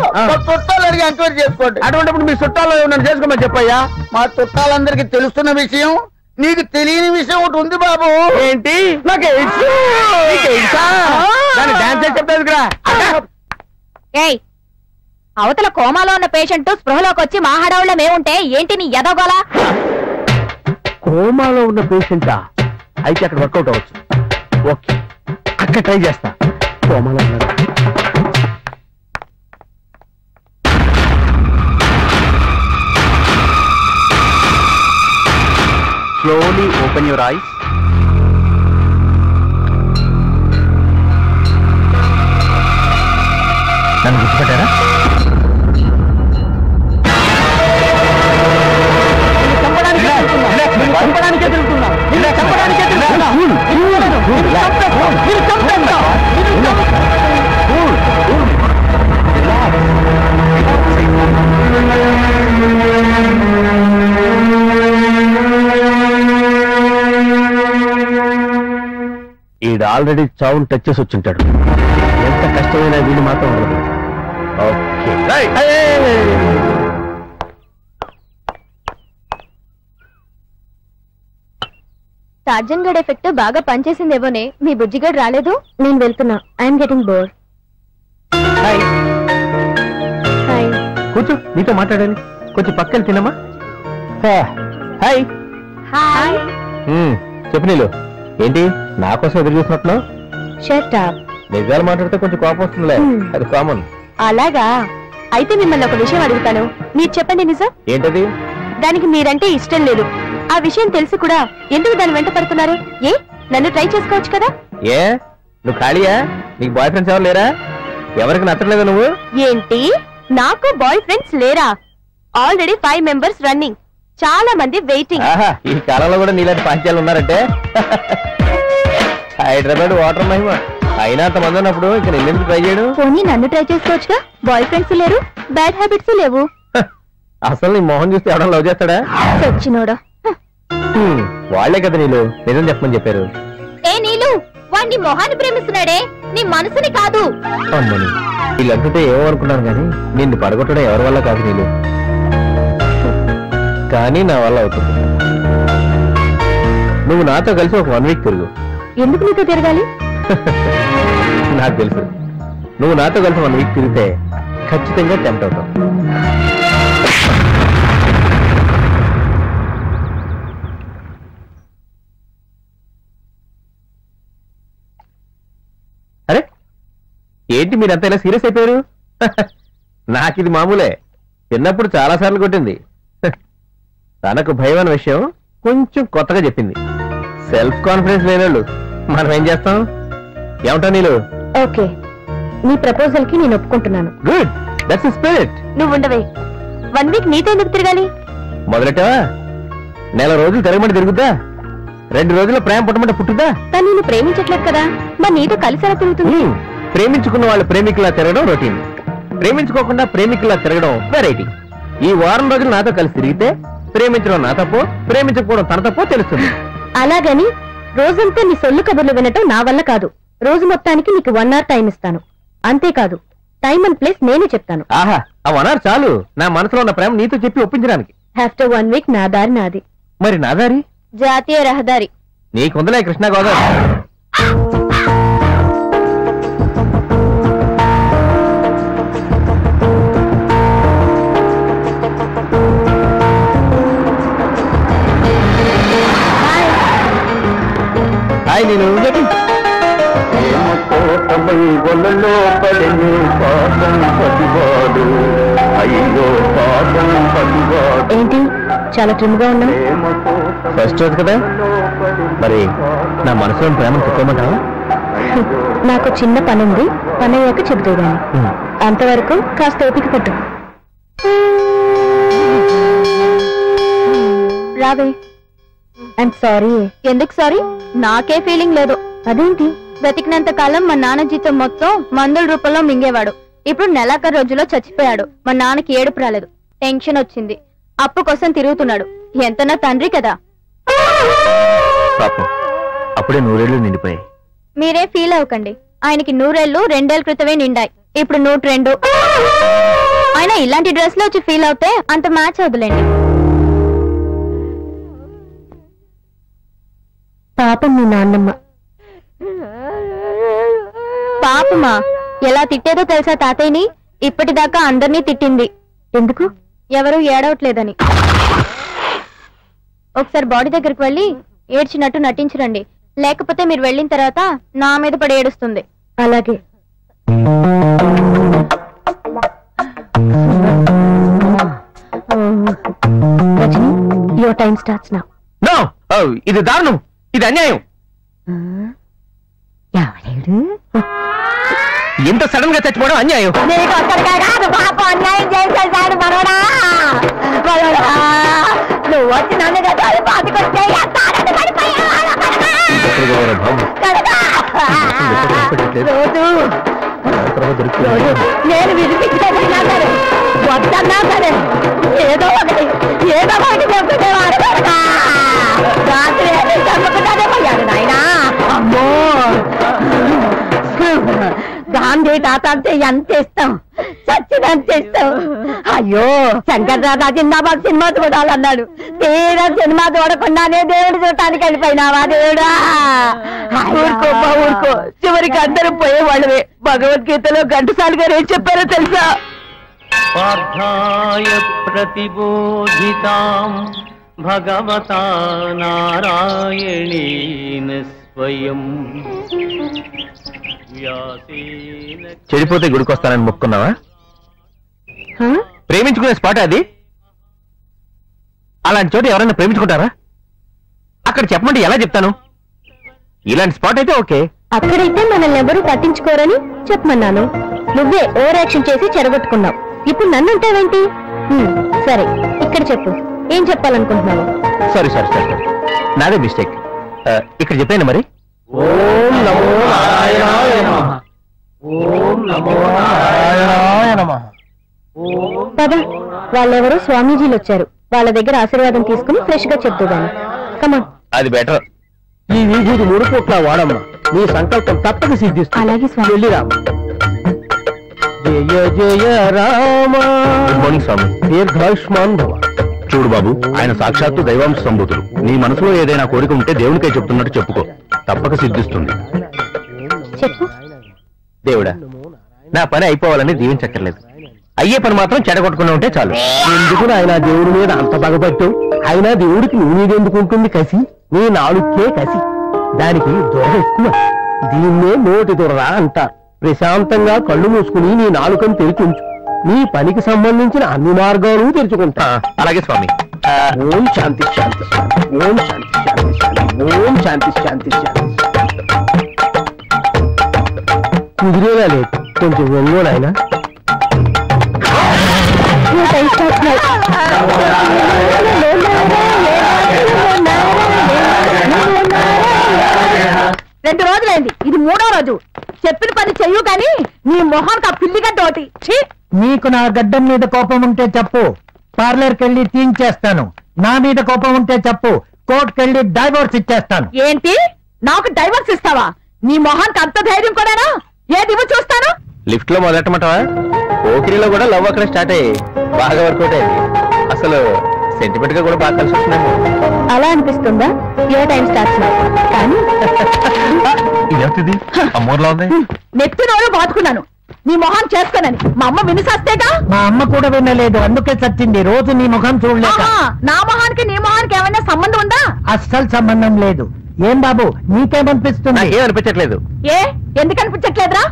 చుట్టాలు అడిగి ఎంక్వైరీ చేసుకోండి. అటువంటిప్పుడు మీ చుట్టాలు నన్ను చేసుకోమని చెప్పయ్యా. మా చుట్టాలందరికి తెలుస్తున్న విషయం, నీకు తెలియని విషయం ఒకటి ఉంది బాబు. ఏంటి? నాకు డాన్స్ చెప్తాను కదా. ఏయ్, అవతల కోమాలో ఉన్న పేషెంట్ స్పృహలోకి వచ్చి మా హడావుల్లో మేముంటే ఏంటి నీ ఎదగోలా? కోమాలో ఉన్న పేషెంటా? అయితే అక్కడ వర్కౌట్ అవ్వచ్చు. ఓకే, అక్కడ ట్రై చేస్తా. కోమాలో ఉన్నాడు. Slowly open your eyes. నన్ను గుర్తుపట్టారా? ఈడు ఆల్రెడీ చావును టచ్ చేసి వచ్చింటాడు. ఎంత కష్టమైనా వీడు మాత్రం ఉండదు. ఓకే, సార్జన్ గడ్ ఎఫెక్ట్ బాగా పనిచేసిందేమోనే. మీ బుజ్జిగడ్ రాలేదు? నేను వెళ్తున్నా. I'm getting bore. Hi. Hi. కూర్చో, నీతో మాట్లాడాలి. కొంచెం పక్కన తినమ్మా. హాయ్. హాయ్. చెప్పు నీళ్ళు. ఏంటి నా కోసం ఎదురు చూసినట్టున్నావు? Shut up. నిజాలు మాట్లాడితే కొంచెం కోపం వస్తుందిలే, అది కామన్. అలాగా? అయితే మిమ్మల్ని ఒక విషయం అడుగుతాను, మీరు చెప్పండి నిజం. ఏంటది? దానికి మీరంటే ఇష్టం లేదు. ఆ విషయం తెలిసి కూడా ఎందుకు దాని వెంట పడుతున్నారు? ఏ, నన్ను ట్రై చేసుకోవచ్చు కదా? ఏ, నువ్వు ఖాళీయా? నీకు బాయ్ ఫ్రెండ్స్ ఎవరు లేరా? ఎవరికి నచ్చట్లేదా నువ్వు? ఏంటి, నాకు బాయ్ ఫ్రెండ్స్ లేరా? ఆల్రెడీ 5 మెంబర్స్ రన్నింగ్, చాలా మంది వెయిటింగ్. ఆహా, ఈ కాలంలో కూడా నీలాంటి పాంచాలు ఉన్నారంటే. హైదరాబాద్ వాటర్ మహిమ. అయినా అంత మంది ఉన్నప్పుడు ఇక్కడ ఎందుకు ట్రై చేయడు? పోనీ నన్ను ట్రై చేసుకోవచ్చుగా. బాయ్ ఫ్రెండ్స్ లేరు, బ్యాడ్ హ్యాబిట్స్ లేవు. అసలు నీ మొహం చూస్తే ఎవడన్నా లవ్ చేస్తాడా? చచ్చినోడా. వాళ్లే కదా నీళ్ళు నిజం చెప్పమని చెప్పారు. ఏ నీలు, వాడిని మొహాన్ని ప్రేమిస్తున్నాడే, నీ మనసుని కాదు. అమ్మని, వీళ్ళంటే ఏమో అనుకున్నాను కానీ నిన్ను పడగొట్టడం ఎవరి వల్ల కాదు నీళ్ళు. కానీ నా వల్ల అవుతుంది. నువ్వు నాతో కలిసి ఒక 1 వీక్ తిరుగు. ఎందుకు నీతో తిరగాలి? నాకు తెలుసు, నువ్వు నాతో కలిసి 1 వీక్ తిరిగితే ఖచ్చితంగా టెంప్ట్ అవుతావు. అరే ఏంటి మీరంతా ఇలా సీరియస్ అయిపోయారు? నాకు ఇది మామూలే, చిన్నప్పుడు చాలా సార్లు కొట్టింది. తనకు భయం అనే విషయం కొంచెం కొత్తగా చెప్పింది. సెల్ఫ్ కాన్ఫిడెన్స్ లేనోళ్ళు మనం ఏం చేస్తాం? ఏమంటా నీళ్ళు? ఓకే, నీ ప్రపోజల్ కి నేను ఒప్పుకుంటున్నాను. Good, that's spirit. నువ్వు ఉండవే, 1 వీక్ నీతో ఎందుకు తిరగాలి? మొదలెట్టవా? నెల రోజులు తిరగమంటే తిరుగుద్దా? 2 రోజుల్లో ప్రేమ పుట్టమంటే పుట్టుద్దా? తను నిన్ను ప్రేమించట్లేదు కదా, మరి నీతో కలిసి ఎలా తిరుగుతుంది? ప్రేమించుకున్న వాళ్ళు ప్రేమికులా తిరగడం రొటీన్, ప్రేమించుకోకుండా ప్రేమికులా తిరగడం వెరైటీ. ఈ వారం రోజులు నాతో కలిసి తిరిగితే ప్రేమించడం నా తప్పో, ప్రేమించకపోవడం తన తప్పో తెలుస్తుంది. అలాగని రోజంతా నీ సొల్లు కబుర్లు వినటం నా వల్ల కాదు. రోజు మొత్తానికి నీకు 1 hour టైం ఇస్తాను. అంతేకాదు, టైం అండ్ ప్లేస్ నేనే చెప్తాను. ఆహా, ఆ 1 hour చాలు నా మనసులో ఉన్న ప్రేమ నీతో చెప్పి ఒప్పించడానికి. ఆఫ్టర్ 1 వీక్ నా దారి నాది. మరి నా దారి? జాతీయ రహదారి. నీకుందలే కృష్ణా గోదావరి. హాయ్ నేను ఏంటి చాలా ట్రిమ్ గా ఉన్నావు? ఫస్ట్ రోజు కదా, మరి నా మనసులో ప్రేమను చెప్పుకోమంటావా? నాకు చిన్న పని ఉంది, పని అయ్యాక చెబుతూ గాని. అంతవరకు కాస్త ఓపిక పట్టు. రావే. I'm sorry. ఎందుకు సారీ? నాకే ఫీలింగ్ లేదు. అదేంటి, బ్రతికినంత కాలం మా నాన్న జీతం మొత్తం మందుల రూపంలో మింగేవాడు. ఇప్పుడు నెలాఖరు రోజులో చచ్చిపోయాడు. మా నాన్నకి ఏడుపు రాలేదు, టెన్షన్ వచ్చింది. అప్పు కోసం తిరుగుతున్నాడు. ఎంత నా తండ్రి కదా. పాపం అప్పుడే 100 ఏళ్ళు నిండిపోయాయి. మీరే ఫీల్ అవ్వకండి. ఆయనకి 100 ఏళ్ళు 2 ఏళ్ల క్రితమే నిండాయి. ఇప్పుడు 102. ఆయన ఇలాంటి డ్రెస్ లో వచ్చి ఫీల్ అవుతే అంత మ్యాచ్ అవుతులేండి. పాపం మీ నాన్నమ్మ. పాపమా? ఎలా తిట్టేదో తెలుసా తాతయ్యని? ఇప్పటిదాకా అందరినీ తిట్టింది. ఎందుకు? ఎవరు ఏడవట్లేదని. ఒకసారి బాడీ దగ్గరికి వెళ్ళి ఏడ్చినట్టు నటించరండి, లేకపోతే మీరు వెళ్ళిన తర్వాత నా మీద పడి ఏడుస్తుంది. అలాగే. Rajani, your time starts now. No, ఇది దారుణం, ఇది అన్యాయం. ఎంత సడన్ గా చచ్చిపోవడం అన్యాయం. అన్యాయం చేసేసాడు మనోడా. నువ్వు వచ్చి నన్ను నేను వినిపించదన్నా సరే, వద్దన్నా సరే, ఏదో ఒకటి చెప్పుకునేవాడు. రాత్రి చంపుకుంటానే పోయాడు నాయనా. అమ్మో, గాంధీ తాత అంటే ఎంత ఇష్టం, చచ్చినంత ఇష్టం. అయ్యో, శంకర్ దాదా జిందాబాద్ సినిమా చూడాలన్నాడు. తీరా సినిమా చూడకుండానే దేవుడు చూడటానికి వెళ్ళిపోయినావా దేవుడా? ఊరుకోమ్మా ఊరుకో, చివరికి అందరూ పోయేవాళ్ళవే. భగవద్గీతలో ఘంటసాల గారు ఏం చెప్పారో తెలుసా? పార్థాయ ప్రతిబోధితాం భగవతా నారాయణేన స్వయం. చెడిపోతే గుడికొస్తానని మొక్కున్నావా? ప్రేమించుకునే స్పాట్ అది. అలాంటి చోట ఎవరైనా ప్రేమించుకుంటారా? అక్కడ చెప్పమంటే ఎలా చెప్తాను? ఇలాంటి స్పాట్ అయితే ఓకే. అక్కడైతే మనల్ని ఎవరూ పట్టించుకోరని చెప్పమన్నాను. నువ్వే ఓవర్ యాక్షన్ చేసి చెడగొట్టుకున్నావు. ఇప్పుడు నన్ను ఉంటావేంటి? సరే, ఇక్కడ చెప్పు, ఏం చెప్పాలనుకుంటున్నావు? సారీ సారీ సారీ, నాదే మిస్టేక్. ఇక్కడ చెప్పాను మరి. ఓం నమో నారాయణాయ నమః. ఓం నమో నారాయణాయ నమః. పద, వాళ్ళెవరో స్వామీజీలు వచ్చారు. వాళ్ళ దగ్గర ఆశీర్వాదం తీసుకుని ఫ్రెష్ గా చెప్తాను. కమా. అది బెటర్. ఈ వీధి 3 పూట్ల వాడమ్మ, నీ సంకల్పం తప్పక సిద్ధిస్తుంది. అలాగే స్వామి. వెళ్ళి రామ. జయ జయ రామ. గుడ్ మార్నింగ్ స్వామి. దీర్ఘాయుష్మాన్ భవ. చూడు బాబు, ఆయన సాక్షాత్తు దైవాంశ సంభూతుడు. నీ మనసులో ఏదైనా కోరిక ఉంటే దేవునికే చెప్తున్నట్టు చెప్పుకో, తప్పక సిద్ధిస్తుంది. చెప్పు. దేవుడా, నా పని అయిపోవాలని దీవించక్కర్లేదు. అయ్యే పని మాత్రం చెడగొట్టుకుని ఉంటే చాలు. ఎందుకు ఆయన దేవుడి మీద అంత పగబట్టు? అయినా దేవుడికి నీ మీద ఎందుకుంటుంది కసి? నీ నాలుకే కసి, దానికి దొర ఎక్కువ. దీన్నే నోటి దొర అంటారు. ప్రశాంతంగా కళ్ళు మూసుకుని నీ నాలుకను తెరిచుంచు. నీ పనికి సంబంధించిన అన్ని మార్గాలు తెరుచుకుంటా. అలాగే స్వామి. ఓం శాంతి శాంతి శాంతి. ఓం శాంతి శాంతి శాంతి. ఓం శాంతి శాంతి శాంతి. కుదిరేలా లేదు, కొంచెం వెళ్ళోడు ఆయన. రెండు రోజులైంది, ఇది 3వ రోజు. చెప్పిన పని చెయ్యు కానీ నీ మొహానికి ఆ పిల్లిగడ్డ ఒకటి. నీకు నా గడ్డం మీద కోపం ఉంటే చెప్పు, పార్లర్కి వెళ్ళి తీయించేస్తాను. నా మీద కోపం ఉంటే చెప్పు, కోర్టుకెళ్ళి డైవోర్స్ ఇచ్చేస్తాను. ఏంటి, నాకు డైవర్స్ ఇస్తావా? నీ మొహానికి అంత ధైర్యం కూడానా? ఏది ఇవ్వ చూస్తాను. లిఫ్ట్ లో మొదలెట్టమంటావా? పోకిరిలో కూడా లవ్ అక్కడ స్టార్ట్ అయ్యి బాగా వర్కౌట్ అయింది. అసలు సెంటిమెంట్ గా కూడా బాగా కలిసి వస్తున్నాము. అలా అనిపిస్తుందా? ఏ టైం స్టార్ట్స్ కానీ ఇదేంటిది అమ్మోర్లా ఉంది. నెత్తి నోరు బాదుకున్నాను నీ మొహం చేసుకోనని. మా అమ్మ వినిసస్తేగా. మా అమ్మ కూడా వినలేదు, అందుకే చచ్చింది. రోజు నీ ముఖం చూడలేక. నా మొహానికి నీ మొహానికి ఏమైనా సంబంధం ఉందా? అస్సలు సంబంధం లేదు. ఏం బాబు, నీకేమనిపిస్తుంది? ఏమనిపించట్లేదు. ఏ ఎందుకు అనిపించట్లేదురా?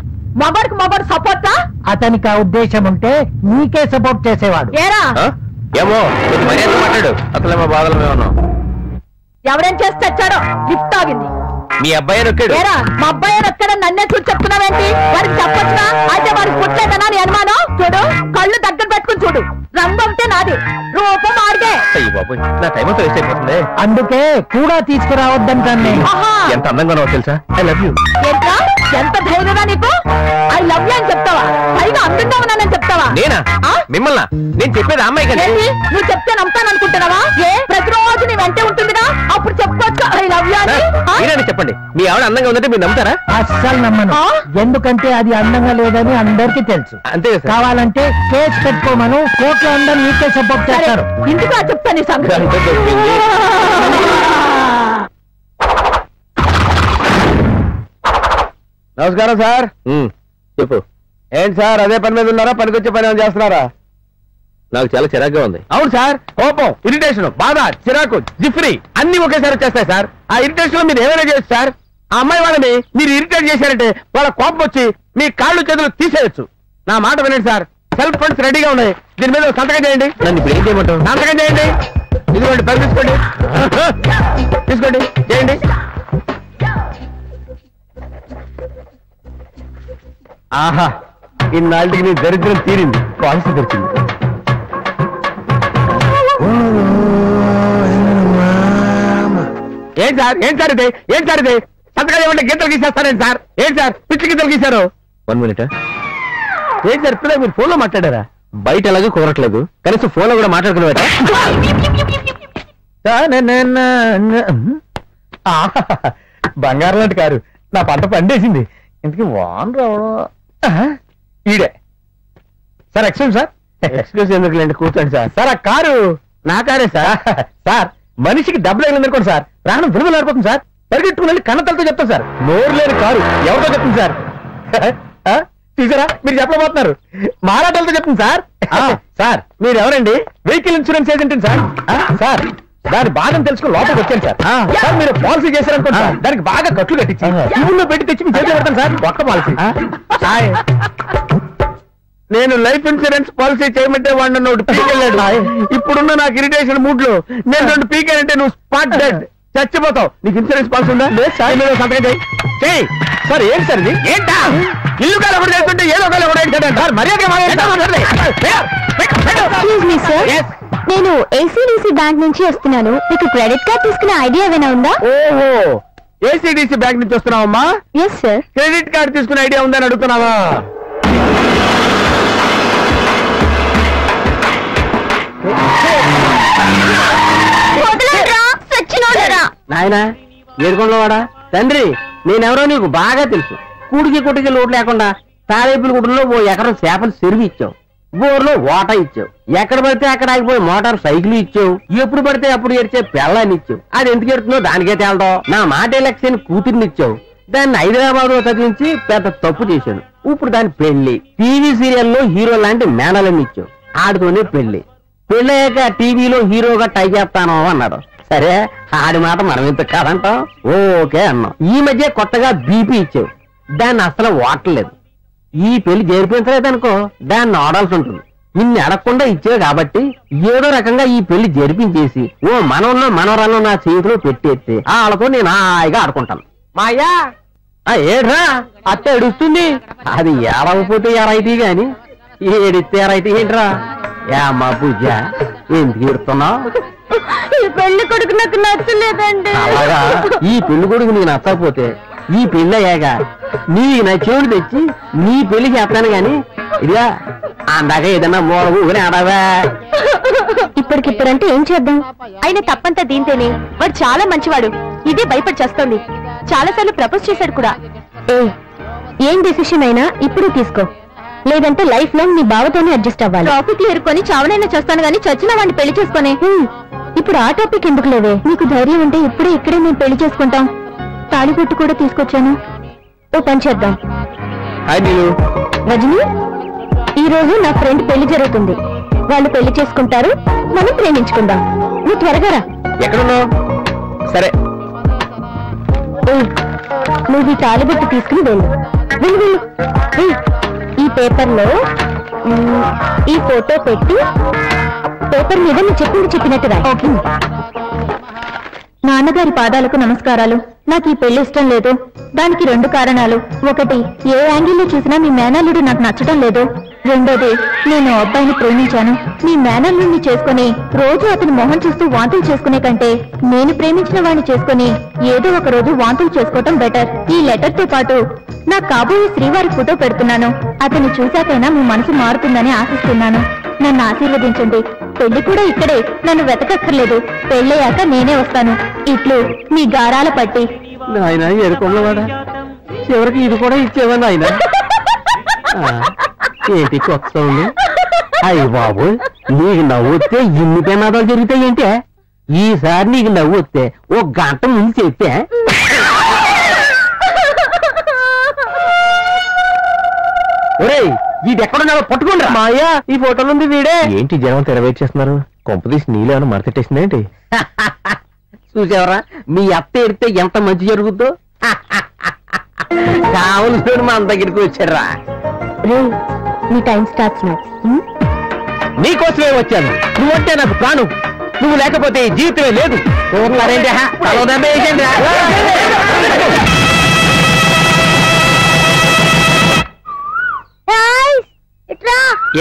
మొబడికి మొబడు సపోర్టా? అతనికి ఆ ఉద్దేశం ఉంటే నీకే సపోర్ట్ చేసేవాడు. ఏరా ఏమో మర్యాద మాట్లాడు. అసలు మా బాధలు మేమన్నాం. ఎవరేం చేసి తెచ్చాడో లిఫ్ట్ ఆగింది. మీ అబ్బాయి నొక్కాడు. ఏరా మా అబ్బాయి నొక్కడా? నన్నే చూసి చెప్తున్నావేంటి? వాడికి చెప్పొచ్చునా? అయితే వాడికి పుట్టలేదనా నీ అనుమానం? చూడు, కళ్ళు దగ్గర పెట్టుకుని చూడు. రంగు అంటే నాది, రూపం ఆడితే. అయ్యి బాబు, నా టైం అంతా వేస్ట్ అయిపోతుంది. అందుకే కూడా తీసుకురావద్దంటాను నేను. ఎంత అందంగా ఉన్నావో తెలుసా? I love you. ఏంట్రా ఎంత ధైర్యరా నీకు? ఐ లవ్ యూ అని చెప్తావా? పైగా అందంగా ఉన్నానని చెప్తావా? నేనా? మిమ్మల్ని నేను చెప్పేది అమ్మాయి కదా. నువ్వు చెప్తే నమ్ముతాను అనుకుంటున్నావా? ఏ ప్రతిరోజు నీ వెంటే ఉంటుందిరా, అప్పుడు చెప్పుకోవచ్చు ఐ లవ్ యూ అని. మీరేనా చెప్పండి, మీ ఆవిడ అందంగా ఉందంటే మీరు నమ్ముతారా? అస్సలు నమ్మను. ఎందుకంటే అది అందంగా లేదని అందరికీ తెలుసు. అంతే కదా. కావాలంటే కేసు పెట్టుకోమను, కోర్టులో అందరూ నీకే సపోర్ట్ చేస్తారు. ఇందుకు చెప్తాను ఈ సంగతి. నమస్కారం సార్. చెప్పు. ఏంటి సార్ అదే పని మీద ఉన్నారా, పనికొచ్చే పని ఏమైనా చేస్తున్నారా? నాకు చాలా చిరాగ్గా ఉంది. అవును సార్, కోపం, ఇరిటేషన్, బాధ, చిరాకు, జిఫ్రీ అన్ని ఒకేసారి వచ్చేస్తాయి సార్. ఆ ఇరిటేషన్ లో మీరు ఏమైనా చేయొచ్చు సార్. ఆ అమ్మాయి వాళ్ళని మీరు ఇరిటేట్ చేశారంటే వాళ్ళ కోపం వచ్చి మీ కాళ్ళు చేతులు తీసేయచ్చు. నా మాట వినండి సార్, సెల్ఫ్ ఫండ్స్ రెడీగా ఉన్నాయి, దీని మీద సంతకం చేయండి. నన్ను ఇప్పుడు ఏం చేయమంటారు? సంతకం చేయండి. ఇదిగోండి పని తీసుకోండి, తీసుకోండి, చేయండి. ఆహా, ఇన్నాళ్ళకి నీ దరిద్రం తీరింది, పాలసీ దొరికింది. ఏం సార్ ఇది సంతకాలు ఏమంటే గీతలు గీసేస్తారేంటి సార్? ఏంటి సార్ పిచ్చి గీతలు గీశారు? 1 minute. ఏంటి సార్ ఇప్పుడు మీరు ఫోన్ లో మాట్లాడారా? బయట ఎలాగో కుదరట్లేదు, కనీసం ఫోన్ లో కూడా మాట్లాడుకునేవాట. బంగారం లాంటి కారు నా పంట పండేసింది. ఇంతకీ వాన్ రావడం ఈడే సార్. Excuse sir. ఎక్స్క్యూజ్ ఎందుకులేండి, కూర్చోండి సార్. సార్ ఆ కారు నా కారే సార్. సార్ మనిషికి డబ్బులు వెళ్ళిందనుకోండి సార్, ప్రాణం విలువలు ఆడిపోతుంది సార్. పరిగెట్టుకుని వెళ్ళి కన్నతలతో చెప్తాను సార్. నోరు లేని కారు ఎవరితో చెప్తుంది సార్? చూసారా, మీరు చెప్పబోతున్నారు, మారాటలతో చెప్తుంది సార్. సార్ మీరు ఎవరండి? Vehicle insurance agent sir. Sir దాని బాధను తెలుసుకుని లోపలికి వచ్చాను సార్. సార్ మీరు పాలసీ చేశారనుకోండి సార్, దానికి బాగా కట్లు కట్టించి ఊళ్ళో పెట్టి తెచ్చి మీ చేతిలో పెడతాను సార్. కొత్త పాలసీ. నేను లైఫ్ ఇన్సూరెన్స్ పాలసీ చేయమంటే వాడు నోటు పీకెళ్ళాడు. ఇప్పుడున్న నాకు ఇరిటేషన్ మూడ్ లో నేను 2 పీకానంటే నువ్వు స్పాట్ డెడ్, చచ్చిపోతావు. నీకు ఇన్సూరెన్స్ పాలసీ ఉందా? లేదు సార్. సంతకం చేయి. సార్ ఏంటి సార్ ఇది? ఏంటా ఇల్లు కాలు ఎవరు చేస్తుంటే ఏదో ఒకళ్ళు ఎవరు సార్? మర్యాదగా నేను ఏసీడీసీ బ్యాంక్ నుంచి వస్తున్నాను. మీకు క్రెడిట్ కార్డ్ తీసుకునే ఐడియా ఏమైనా ఉందా? ఓహో, ఏసీడీసీ బ్యాంక్ నుంచి వస్తున్నావమ్మా? Yes sir. క్రెడిట్ కార్డ్ తీసుకునే ఐడియా ఉందని అడుగుతున్నావా? నాయనా ఏడుకొండవాడా తండ్రి, నేనెవరో నీకు బాగా తెలుసు. కూడికి లోటు లేకుండా తారేపుల గుడ్డలో 1 ఎకరం చేపలు చెరువు ఇచ్చావు, బోర్లో వాటా ఇచ్చావు, ఎక్కడ పడితే అక్కడ ఆగిపోయి మోటార్ సైకిల్ ఇచ్చావు, ఎప్పుడు పడితే అప్పుడు ఏడ్చే పెళ్ళాన్ని ఇచ్చావు. అది ఎందుకు ఎడుతుందో దానికే తేలడం. నా మాట ఎలక్షన్ కూతుర్ని ఇచ్చావు, దాన్ని హైదరాబాద్ లో చదివించి పెద్ద తప్పు చేశాను. ఇప్పుడు దాని పెళ్లి టీవీ సీరియల్లో హీరో లాంటి మేనలని ఇచ్చావు, ఆడితోనే పెళ్లి. పెళ్ళయ్యాక టీవీలో హీరోగా ట్రై చేస్తాను అన్నాడు. సరే ఆడి మాట మనం ఎంత కాదంటాం, ఓకే అన్నాం. ఈ మధ్య కొత్తగా బీపీ ఇచ్చావు, దాన్ని అసలు వాడలేదు. ఈ పెళ్లి జరిపించలేదనుకో దాన్ని ఆడాల్సి ఉంటుంది. ఇన్ని అడగకుండా ఇచ్చావు కాబట్టి ఏదో రకంగా ఈ పెళ్లి జరిపించేసి ఓ మనవల్లో మనవరాల్లో నా చేతిలో పెట్టేస్తే వాళ్ళతో నేను హాయిగా ఆడుకుంటాను. మాయా ఏడ్రా అత్త ఏడుస్తుంది. అది ఏడవకపోతే ఎరైతే గాని ఏడిస్తే ఎరైతే ఏంట్రా? ఏమ్మా పూజ ఎందుకు ఏడుతున్నావు? ఈ పెళ్లి కొడుకు నాకు నచ్చలేదండి. అలాగా ఈ పెళ్లి కొడుకు నీకు నచ్చకపోతే ఈ పెళ్లి అయ్యాక నీకు నచ్చేవాడు తెచ్చి నీ పెళ్లి చేస్తాను గాని ఇదిగా అందాక ఏదన్నా మూలగుని ఆడవా. ఇప్పటికిప్పుడంటే ఏం చేద్దాం? ఆయన తప్పంతా దీంతేనే. వాడు చాలా మంచివాడు, ఇదే భయపడి చేస్తోంది. చాలా సార్లు ప్రపోజ్ చేశాడు కూడా. ఏం డెసిషన్ అయినా ఇప్పుడు తీసుకో, లేదంటే లైఫ్ లాంగ్ నీ బావతోనే అడ్జస్ట్ అవ్వాలి. టాపిక్ ఏరుకొని చావనైనా చేస్తాను గానీ చచ్చిన వాడిని పెళ్లి చేసుకునే. ఇప్పుడు ఆ టాపిక్ ఎందుకు లేవే? నీకు ధైర్యం ఉంటే ఇప్పుడే ఇక్కడే మేము పెళ్లి చేసుకుంటాం. తాళిబొట్టు కూడా తీసుకొచ్చాను. ఓ పని చేద్దాం. రజని, ఈ రోజు నా ఫ్రెండ్ పెళ్లి జరుగుతుంది. వాళ్ళు పెళ్లి చేసుకుంటారు, మనం ప్రేమించుకుందాం. నువ్వు త్వరగా రా. ఎక్కడున్నావు? సరే నువ్వు ఈ తాళిబొట్టు తీసుకుని వెళ్ళు. వెళ్ళు. ఈ పేపర్లో ఈ ఫోటో పెట్టి పేపర్ మీద నువ్వు చెప్పినట్టు రా. నాన్నగారి పాదాలకు నమస్కారాలు. నాకు ఈ పెళ్లి ఇష్టం లేదు. దానికి 2 కారణాలు. ఒకటి, ఏ యాంగిల్లో చూసినా మీ మేనల్లుడు నాకు నచ్చడం లేదు. రెండోది, నేను అబ్బాయిని ప్రేమించాను. మీ మేనల్లుడిని చేసుకుని రోజు అతని మొహం చూస్తూ వాంతులు చేసుకునే కంటే నేను ప్రేమించిన వాడిని చేసుకుని ఏదో ఒక రోజు వాంతులు చేసుకోవటం బెటర్. ఈ లెటర్ తో పాటు నా కాబోయే శ్రీవారి ఫోటో పెడుతున్నాను. అతన్ని చూశాకైనా మీ మనసు మారుతుందని ఆశిస్తున్నాను. నన్ను ఆశీర్వదించండి. పెళ్లి కూడా ఇక్కడే, నన్ను వెతకక్కర్లేదు. పెళ్ళయ్యాక నేనే వస్తాను. ఇట్లు మీ గారాల పట్టి. ఆయన ఎరుకొమ్మవాడా, చివరికి ఇది కూడా ఇచ్చేవా నాయన? ఏంటి కొత్త ఉంది? అయ్య బాబు, నీకు నవ్వుతే ఇన్ని ప్రమాదాలు జరుగుతాయి. ఈసారి నీకు నవ్వుతే ఓ గంట ముందు చెప్పా. ఒరేయ్, ఇది ఎక్కడున్నావో పట్టుకుంటా. మాయా, ఈ ఫోటోలు ఉంది వీడే. ఏంటి జనం తెరవేట్ చేస్తున్నారు? కొంపదీసి నీళ్ళేమన్నా మరతెట్టేసిందా ఏంటి? చూసావరా, మీ అత్త ఎడితే ఎంత మంచి జరుగుద్దో. కావలసిన మన దగ్గరికి వచ్చారా? మీ టైం స్టార్ట్స్ నౌ. నీకోసమే వచ్చాను. నువ్వంటే నాకు ప్రాణం. నువ్వు లేకపోతే ఈ జీవితమే లేదు.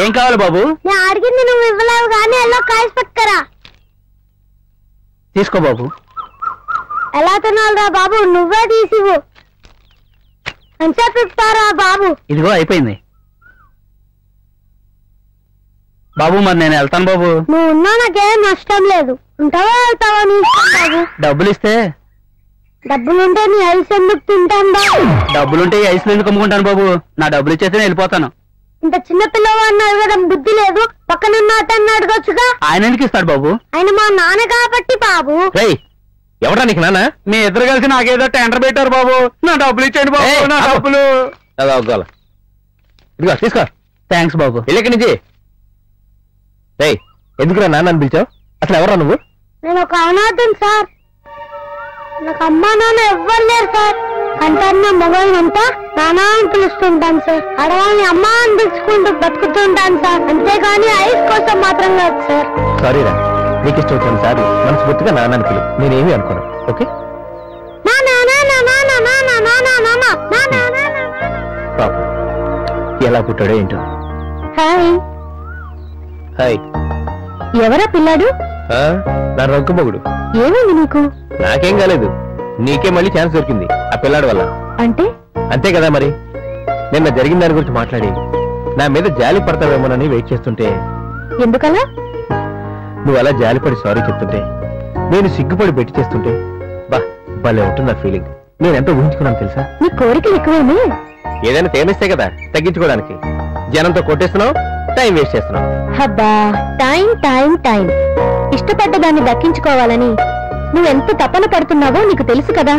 ఏం కావాలి బాబు? నేను అడిగింది నువ్వు ఇవ్వలేవు కానీ ఎలా కాయసి పట్టుకరా. తీసుకో బాబు. ఎలా తినాలిరా బాబు, నువ్వే తీసివు. ఎంతసేపు ఇస్తారా బాబు? ఇదిగో అయిపోయింది బాబు. మరి నేను వెళ్తాను బాబు. నువ్వు ఉన్నా నాకేం నష్టం లేదు. ఉంటావా వెళ్తావా నీ ఇష్టం బాబు. డబ్బులు ఇస్తే? డబ్బులుంటే నీ ఐస్ ఎందుకు తింటాను బాబు? డబ్బులుంటే ఈ ఐస్లు ఎందుకు అమ్ముకుంటాను బాబు? నా డబ్బులు ఇచ్చేస్తే నేను వెళ్ళిపోతాను. ఇంత చిన్న పిల్లవాడిని అడగడం బుద్ధి లేదు. పక్కనున్న అతన్ని అడగొచ్చుగా. ఆయన ఎందుకు ఇస్తాడు బాబు? ఆయన మా నాన్న కాబట్టి బాబు. ఎవడా నీకు నాన్న? మీ ఇద్దరు కలిసి నాకేదో టెండర్ పెట్టారు బాబు. నా డబ్బులు ఇచ్చేయండి బాబు. నా డబ్బులు. ఇదిగో తీసుకో. థ్యాంక్స్ బాబు. వెళ్ళకి నుంచి. ఎందుకురా నాన్న అని పిలిచావు? అసలు ఎవరా నువ్వు? నేను ఒక అనాథం సార్. నాకు అమ్మా నాన్న ఎవ్వరు లేరు సార్. అంతన్నా మగవాళ్ళంతా నానా అని పిలుస్తుంటాను సార్. ఆడవాళ్ళని అమ్మా అని పిలుచుకుంటూ బతుకుతుంటాను సార్. అంతేగాని ఐస్ కోసం మాత్రం కాదు సార్. సారీరా, నీకు ఇష్టం వచ్చాను సార్. మనస్ఫూర్తిగా నాన్న అని పిలు. నేనేమి అనుకోను. ఓకే? పాపం ఎలా పుట్టాడో ఏంటో. హాయ్. హాయ్. ఎవరా పిల్లాడు? నా రొంక మొగుడు. ఏమైంది నీకు? నాకేం కాలేదు. నీకే మళ్ళీ ఛాన్స్ దొరికింది ఆ పిల్లాడు వల్ల. అంటే? అంతే కదా మరి. నిన్న జరిగిన దాని గురించి మాట్లాడి నా మీద జాలి పడతావేమోనని వెయిట్ చేస్తుంటే. ఎందుకలా? నువ్వు అలా జాలిపడి సారీ చెప్తుంటే, నేను సిగ్గుపడి బెట్టి చేస్తుంటే భలే ఉంటుంది ఆ ఫీలింగ్. నేనెంతో ఊహించుకున్నాను తెలుసా? నీ కోరికలు ఎక్కువేమి? ఏదైనా తేమిస్తే కదా తగ్గించుకోవడానికి. జనంతో కొట్టేస్తున్నావు, టైం వేస్ట్ చేస్తున్నావు. హబ్బా, టైం టైం టైం. ఇష్టపడ్డ దాన్ని దక్కించుకోవాలని నువ్వెంత తపన పడుతున్నావో నీకు తెలుసు కదా.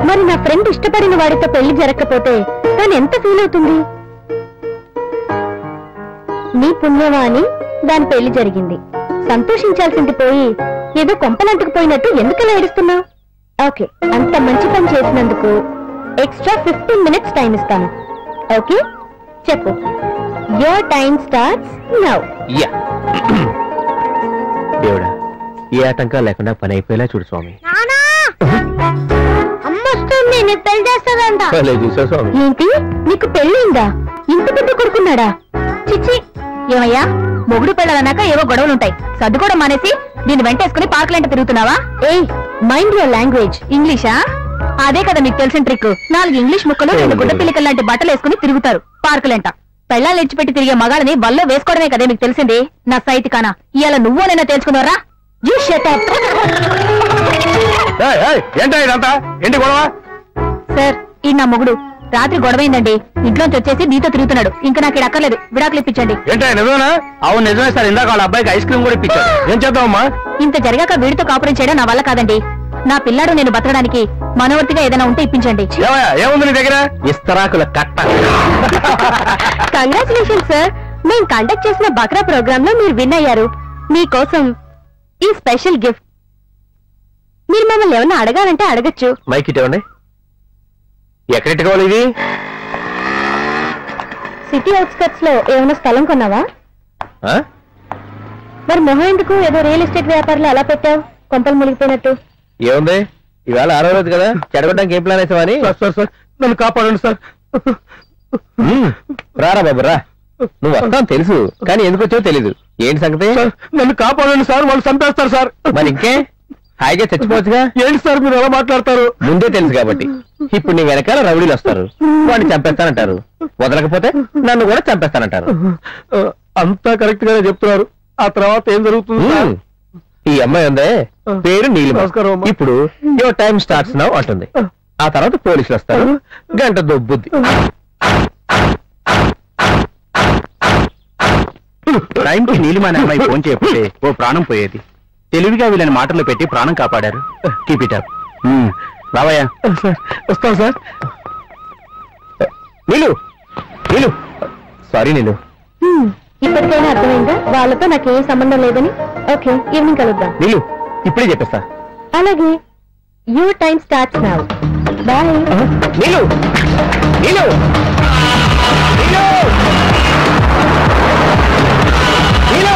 మరి నా ఫ్రెండ్ ఇష్టపడిన వాడితో పెళ్లి జరగకపోతే తను ఎంత ఫీల్ అవుతుంది? నీ పుణ్యమా అని దాని పెళ్లి జరిగింది. సంతోషించాల్సింది పోయి ఏదో కొంపలంటుకుపోయినట్టు ఎందుకలా ఏడుస్తున్నావు? ఓకే, అంత మంచి పని చేసినందుకు ఎక్స్ట్రా 15 minutes టైం ఇస్తాను. ఓకే, చెప్పు. Your time starts now. Yeah. దేవుడా, ఏ ఆటంకా లేకుండా పని అయిపోయేలా చూడు స్వామి. అమ్మొస్తుంది, నీకు పెళ్లి చేస్తాదంట. చూసా స్వామి. ఏంటి, నీకు పెళ్ళిందా? ఇంత పెద్ద కొడుకున్నాడా? చిచ్చి. ఏమయ్యా, మొగుడు పెళ్ళాలన్నాక ఏవో గొడవలుంటాయి. సర్దుకోవడం మానేసి దీన్ని వెంటేసుకుని పార్కులంట తిరుగుతున్నావా? ఏయ్, మైండ్ యువర్ లాంగ్వేజ్. ఇంగ్లీషా? అదే కదా మీకు తెలిసిన ట్రిక్. 4 ఇంగ్లీష్ ముక్కలు 2 గుడ్డ పిల్లికల లాంటి బట్టలు వేసుకుని తిరుగుతారు పార్కులంట. పెళ్ళాలు ఇచ్చిపెట్టి తిరిగే మగాళ్ళని బల్లో వేసుకోవడమే కదే మీకు తెలిసింది. నా సైతి కానా, ఇవాళ నువ్వోనైనా తెలుసుకున్నారా? సార్, ఈ నా మొగుడు రాత్రి గొడవైందండి. ఇంట్లోంచి వచ్చేసి నీతో తిరుగుతున్నాడు. ఇంకా నాకు ఇక్కడ అక్కర్లేదు, విడాకులు ఇప్పించండి. అవును నిజమే సార్. ఇందాక వాళ్ళ అబ్బాయికి ఐస్ క్రీమ్ కూడా ఇప్పించారు. ఏం చేద్దామమ్మా? ఇంత జరిగాక వీడితో కాపురం చేయడం నా వల్ల కాదండి. నా పిల్లాడు నేను బతకడానికి మనవర్తిగా ఏదైనా ఉంటే ఇప్పించండి. ఏముంది నీ దగ్గర? ఇస్తరాకుల కట్ట. Congratulation sir. మేము కండక్ట్ చేసిన బక్రా ప్రోగ్రామ్ లో మీరు విన్ అయ్యారు. మీకోసం ఈ స్పెషల్ గిఫ్ట్. మీరు మమ్మల్ని ఏమన్నా అడగాలంటే అడగచ్చు. మైక్ ఇవ్వండి. ఎక్కడెట్టు కావాలి ఇది? సిటీ అవుట్స్కట్స్ లో ఏమైనా స్థలం కొన్నావా? మరి మొహం ఎందుకు ఏదో రియల్ ఎస్టేట్ వ్యాపారంలో అలా పెట్టావు, కొంపలు మునిగిపోయినట్టు? ఏముంది, ఇవాళ 6వ రోజు కదా, చెడగొట్టడానికి ఏం ప్లాన్ వేసావని. సార్ నన్ను కాపాడండి సార్. రారా బాబు రా. నువ్వు వస్తావు తెలుసు, కానీ ఎందుకు వచ్చావో తెలీదు. ఏంటి సంగతి? నన్ను కాపాడండి సార్, వాళ్ళు చంపేస్తారు సార్. మరి ఇంకే హాయిగా చచ్చిపోవచ్చుగా. ఏంటి సార్ మీరు ఎలా మాట్లాడతారు? ముందే తెలుసు కాబట్టి. ఇప్పుడు నీ వెనకాల రౌడీలు వస్తారు, వాడిని చంపేస్తానంటారు. వదలకపోతే నన్ను కూడా చంపేస్తానంటారు. అంతా కరెక్ట్ గానే చెప్తున్నారు. ఆ తర్వాత ఏం జరుగుతుంది సార్? ఈ అమ్మాయి ఉందే, పేరు నీలిమ. నమస్కారం అమ్మా. ఇప్పుడు యువర్ టైం స్టార్ట్స్ నౌ అంటుంది. ఆ తర్వాత పోలీసులు వస్తారు, గంట దొబ్బుద్ది. టైంకి నీలిమ అనే అమ్మాయి ఫోన్ చేయకపోతే ఓ ప్రాణం పోయేది. తెలివిగా వీళ్ళని మాటల్లో పెట్టి ప్రాణం కాపాడారు. Keep it up. బావయ్య సార్ వస్తాను సార్. నీలు నీలు సారీ నీలు. ఇప్పటికైనా అర్థమైందా వాళ్ళతో నాకు ఏ సంబంధం లేదని? ఓకే, ఈవినింగ్ కలుద్దాం. నీలు ఇప్పుడే చెప్పేస్తా. అలాగే. Your time starts now. Bye. Neelu Neelu Neelu Neelu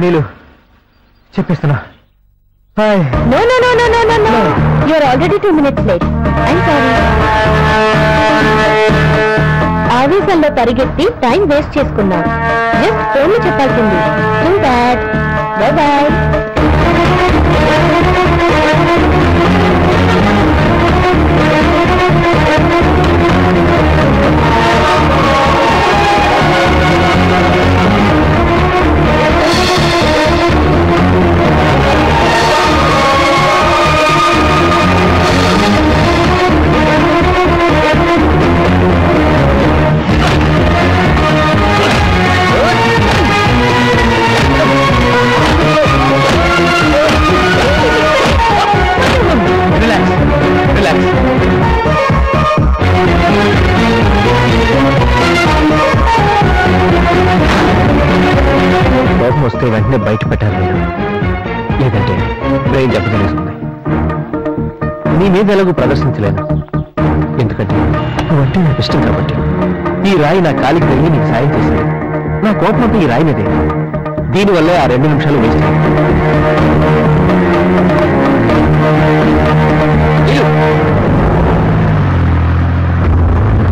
Neelu చెప్పేస్తున్నా. Hi. No, no, no, no, no, no, no. You are already 2 minutes late. I'm sorry. ఆవేశంలో పరిగెత్తి టైం వేస్ట్ చేసుకున్నాం. జస్ట్ ఫోన్లో చెప్పాల్సింది. Too bad. Bye bye. కోపం వస్తే వెంటనే బయట పెట్టాలి మీరు, లేదంటే బ్రెయిన్ దెబ్బతినేస్తుంది. నీ మీద ఎలాగూ ప్రదర్శించలేను, ఎందుకంటే నువ్వంటే నాకు ఇష్టం కాబట్టి. ఈ రాయి నా కాలికి వెళ్ళి నీకు సాయం చేశాను. నా కోపం అంతా ఈ రాయి మీదే. దీనివల్ల ఆ 2 నిమిషాలు వేస్ట్.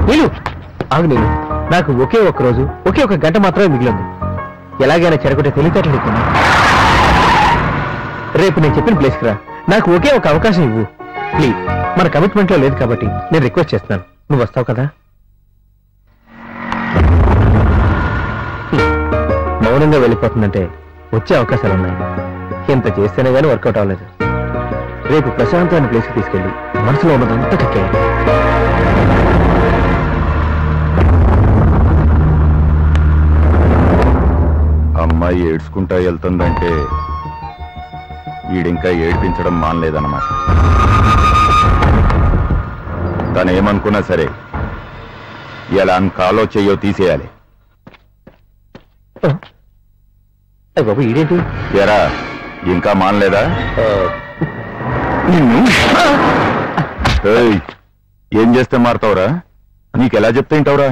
నీలు ఆగు. నీలు నాకు ఒకే ఒక్క రోజు, ఒకే ఒక గంట మాత్రమే మిగిలింది. ఎలాగైనా చెరగొట్టే తెలివితేటలు ఇస్తున్నా. రేపు నేను చెప్పిన ప్లేస్కి రా. నాకు ఒకే ఒక అవకాశం ఇవ్వు ప్లీజ్. మన కమిట్మెంట్ లో లేదు కాబట్టి నేను రిక్వెస్ట్ చేస్తున్నాను. నువ్వు వస్తావు కదా? మౌనంగా వెళ్ళిపోతుందంటే వచ్చే అవకాశాలు ఉన్నాయి. ఎంత చేస్తేనే కానీ వర్కౌట్ అవ్వలేదు. రేపు ప్రశాంతమైన ప్లేస్కి తీసుకెళ్ళి మనసులో ఉన్నదంతా కక్కేయాలి. అమ్మాయి ఏడ్చుకుంటా వెళ్తుందంటే ఈడింకా ఏడిపించడం మానలేదన్నమాట. తనేమనుకున్నా సరే ఎలా కాలో చెయ్యో తీసేయాలి. బాబు ఈడేంటి? ఎరా ఇంకా మానలేదా? ఏం చేస్తే మారుతావురా? నీకెలా చెప్తే వింటావురా?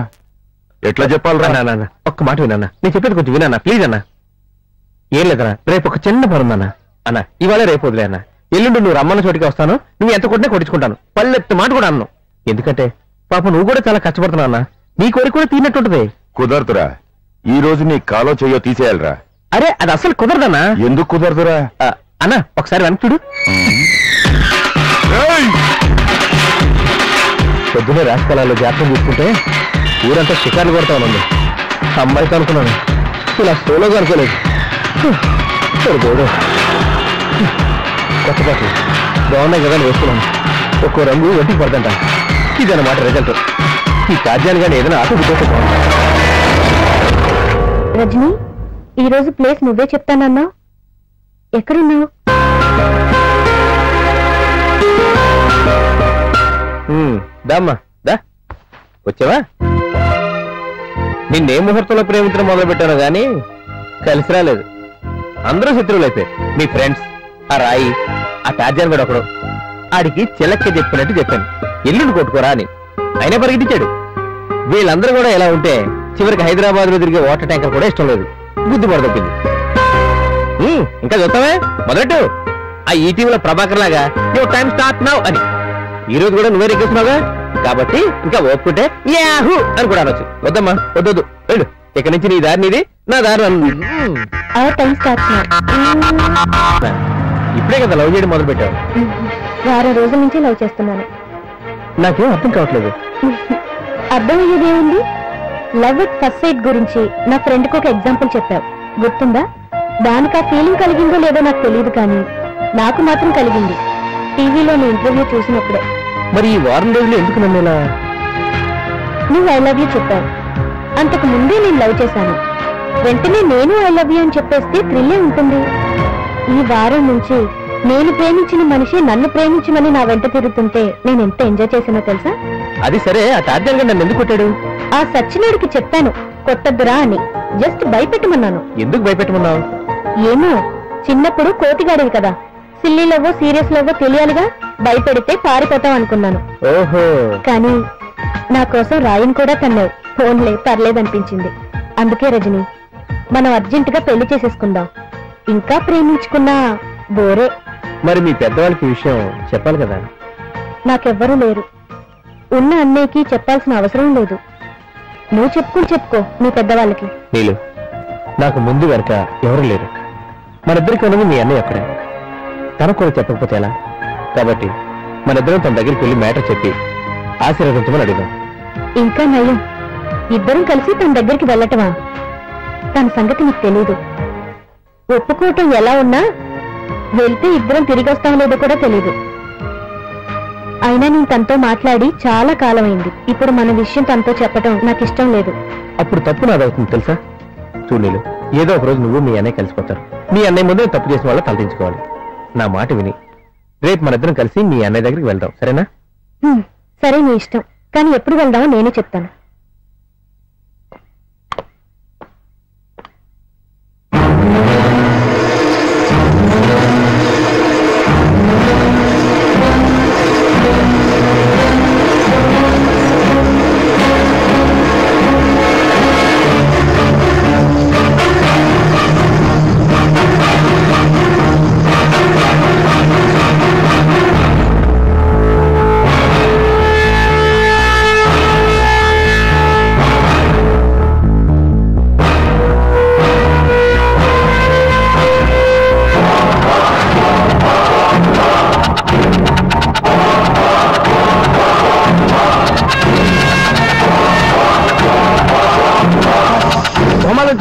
ఎట్లా చెప్పాలరా? ఒక్క మాట వినన్నా, నేను చెప్పేది కొంచెం వినన్నా ప్లీజ్ అన్నా. ఏం లేదన్నా, రేపు ఒక చిన్న పని ఉందన్నా. అన్న ఇవాళ రేపు వదిలే అన్న. ఎల్లుండి నువ్వు రమ్మన్న చోటికి వస్తాను. నువ్వు ఎంత కొట్టినా కొట్టించుకుంటాను. పల్లెత్తి మాట కూడా అన్నాను. ఎందుకంటే పాప నువ్వు కూడా చాలా కష్టపడుతున్నావు అన్న. నీ కోరిక కూడా తీరినట్టుంటది. కుదరదురా, ఈ రోజు నీ కాలో చెయ్యో తీసేయాలరా. అరే అది అసలు కుదరదన్నా. ఎందుకు కుదరదురా? అన్నా ఒకసారి వెనక్కి చూడు. పొద్దునే రాజకీయాల్లో జాతకం చూసుకుంటే ఊరంతా షికార్లు కొడతా ఉంది. అమ్మాయితో అనుకున్నాను, ఇలా సోలోగా అనుకోలేదు. చూడు కొత్త పాటలు బాగున్నాయి కదా వేసుకున్నాను. ఒక్కో రంగు ఒంటికి పడదంట. ఇదన్నమాట రిజల్ట్. ఈ కార్యాలు కానీ ఏదైనా ఆటో దిగొస్తే బాగుంది. రజని, ఈ రోజు ప్లేస్ నువ్వే చెప్తానన్నావు, ఎక్కడున్నావు? దామ్మా దా, వచ్చావా? నిన్నే ముహూర్తంలో ప్రేమించడం మొదలు పెట్టాను గాని కలిసి రాలేదు. అందరూ శత్రువులు అయిపోయారు. మీ ఫ్రెండ్స్, ఆ రాయి, ఆ టార్జాన్ కూడా ఒకడు. ఆడికి చిలక్క చెప్పినట్టు చెప్పాను, ఎల్లుండి కొట్టుకోరా అని. అయినా పరిగెట్టించాడు. వీళ్ళందరూ కూడా ఎలా ఉంటే చివరికి హైదరాబాద్ లో తిరిగే వాటర్ ట్యాంకర్ కూడా ఇష్టం లేదు. బుద్ధి పడదొప్పింది. ఇంకా చూస్తావే మొదలెట్టు. ఆ ఈటీవీలో ప్రభాకర్ లాగా యువర్ టైం స్టార్ట్ నౌ అని. ఈ రోజు కూడా నువ్వే రిక్కేస్తున్నావుగా, కాబట్టి ఇంకా ఓపుకుంటే యాహూ అని కూడా అనొచ్చు. వద్దమ్మా, వద్దొద్దు, వెళ్ళు. ఇక్కడి నుంచి నీ దారి నీది, నా దారి ఇప్పుడే కదా లవ్ చేయడం మొదలు పెట్టావు. వారం రోజుల నుంచి లవ్ చేస్తున్నాను. నాకేం అర్థం కావట్లేదు. అర్థమయ్యేదేముంది? లవ్ ఎట్ ఫస్ట్ సైట్ గురించి నా ఫ్రెండ్కి ఒక ఎగ్జాంపుల్ చెప్పావు, గుర్తుందా? దానికి ఆ ఫీలింగ్ కలిగిందో లేదో నాకు తెలియదు, కానీ నాకు మాత్రం కలిగింది టీవీలో నీ ఇంటర్వ్యూ చూసినప్పుడే. మరి ఈ వారం రోజులు ఎందుకు నన్ను ఇలా? నువ్వు ఐ లవ్ యూ చెప్పావు. అంతకు ముందే నేను లవ్ చేశాను. వెంటనే నేను ఐ లవ్ యూ అని చెప్పేస్తే థ్రిల్లే ఉంటుంది. ఈ వారం నుంచి నేను ప్రేమించిన మనిషి నన్ను ప్రేమించమని నా వెంట తిరుగుతుంటే నేను ఎంత ఎంజాయ్ చేశానో తెలుసా? అది సరే, ఆ టార్జన్ గా నన్ను ఎందుకు కొట్టాడు? ఆ సచ్చినుడికి చెప్పాను కొట్టద్దురా అని, జస్ట్ భయపెట్టమన్నాను. ఎందుకు భయపెట్టమన్నావు? ఏమో, చిన్నప్పుడు కోతిగాడివి కదా, సిల్లీ లవ్వో సీరియస్ లవ్వో తెలియాలిగా, భయపెడితే పారిపోతాం అనుకున్నాను. ఓహో. కానీ నా కోసం రాయిని కూడా తన్నావు. ఫోన్లే పర్లేదనిపించింది. అందుకే రజని, మనం అర్జెంటుగా పెళ్లి చేసేసుకుందాం. ఇంకా ప్రేమించుకున్నా బోరే. మరి మీ పెద్దవాళ్ళకి విషయం చెప్పాలి కదా? నాకెవ్వరూ లేరు. ఉన్న అన్నయ్యకి చెప్పాల్సిన అవసరం లేదు. నువ్వు చెప్పుకో మీ పెద్దవాళ్ళకి. నీళ్ళు, నాకు ముందు వెనక ఎవరు లేరు. మనిద్దరికి ఉన్నది మీ అన్నయ్య ఒక్కడే. తనకు కూడా చెప్పకపోతే ఎలా? కాబట్టి మనిద్దరం తన దగ్గరికి వెళ్ళి మ్యాటర్ చెప్పి ఆశీర్వదించమని అడిగాం. ఇంకా నయం, ఇద్దరం కలిసి తన దగ్గరికి వెళ్ళటమా? తన సంగతి నీకు తెలీదు. ఒప్పుకోవటం ఎలా ఉన్నా వెళ్తే ఇద్దరం తిరిగి వస్తాం లేదో కూడా తెలీదు. అయినా నేను తనతో మాట్లాడి చాలా కాలమైంది. ఇప్పుడు మన విషయం తనతో చెప్పటం నాకు ఇష్టం లేదు. అప్పుడు తప్పు నాదవుతుంది తెలుసా? చూడీలు, ఏదో ఒక రోజు నువ్వు మీ అన్నయ్య కలిసిపోతారు. మీ అన్నయ్య ముందే తప్పు చేసిన వాళ్ళ తలదించుకోవాలి. నా మాట విని రేపు మనిద్దరం కలిసి మీ అన్నయ్య దగ్గరికి వెళ్దాం, సరేనా? సరే, నీ ఇష్టం. కానీ ఎప్పుడు వెళ్దామో నేనే చెప్తాను.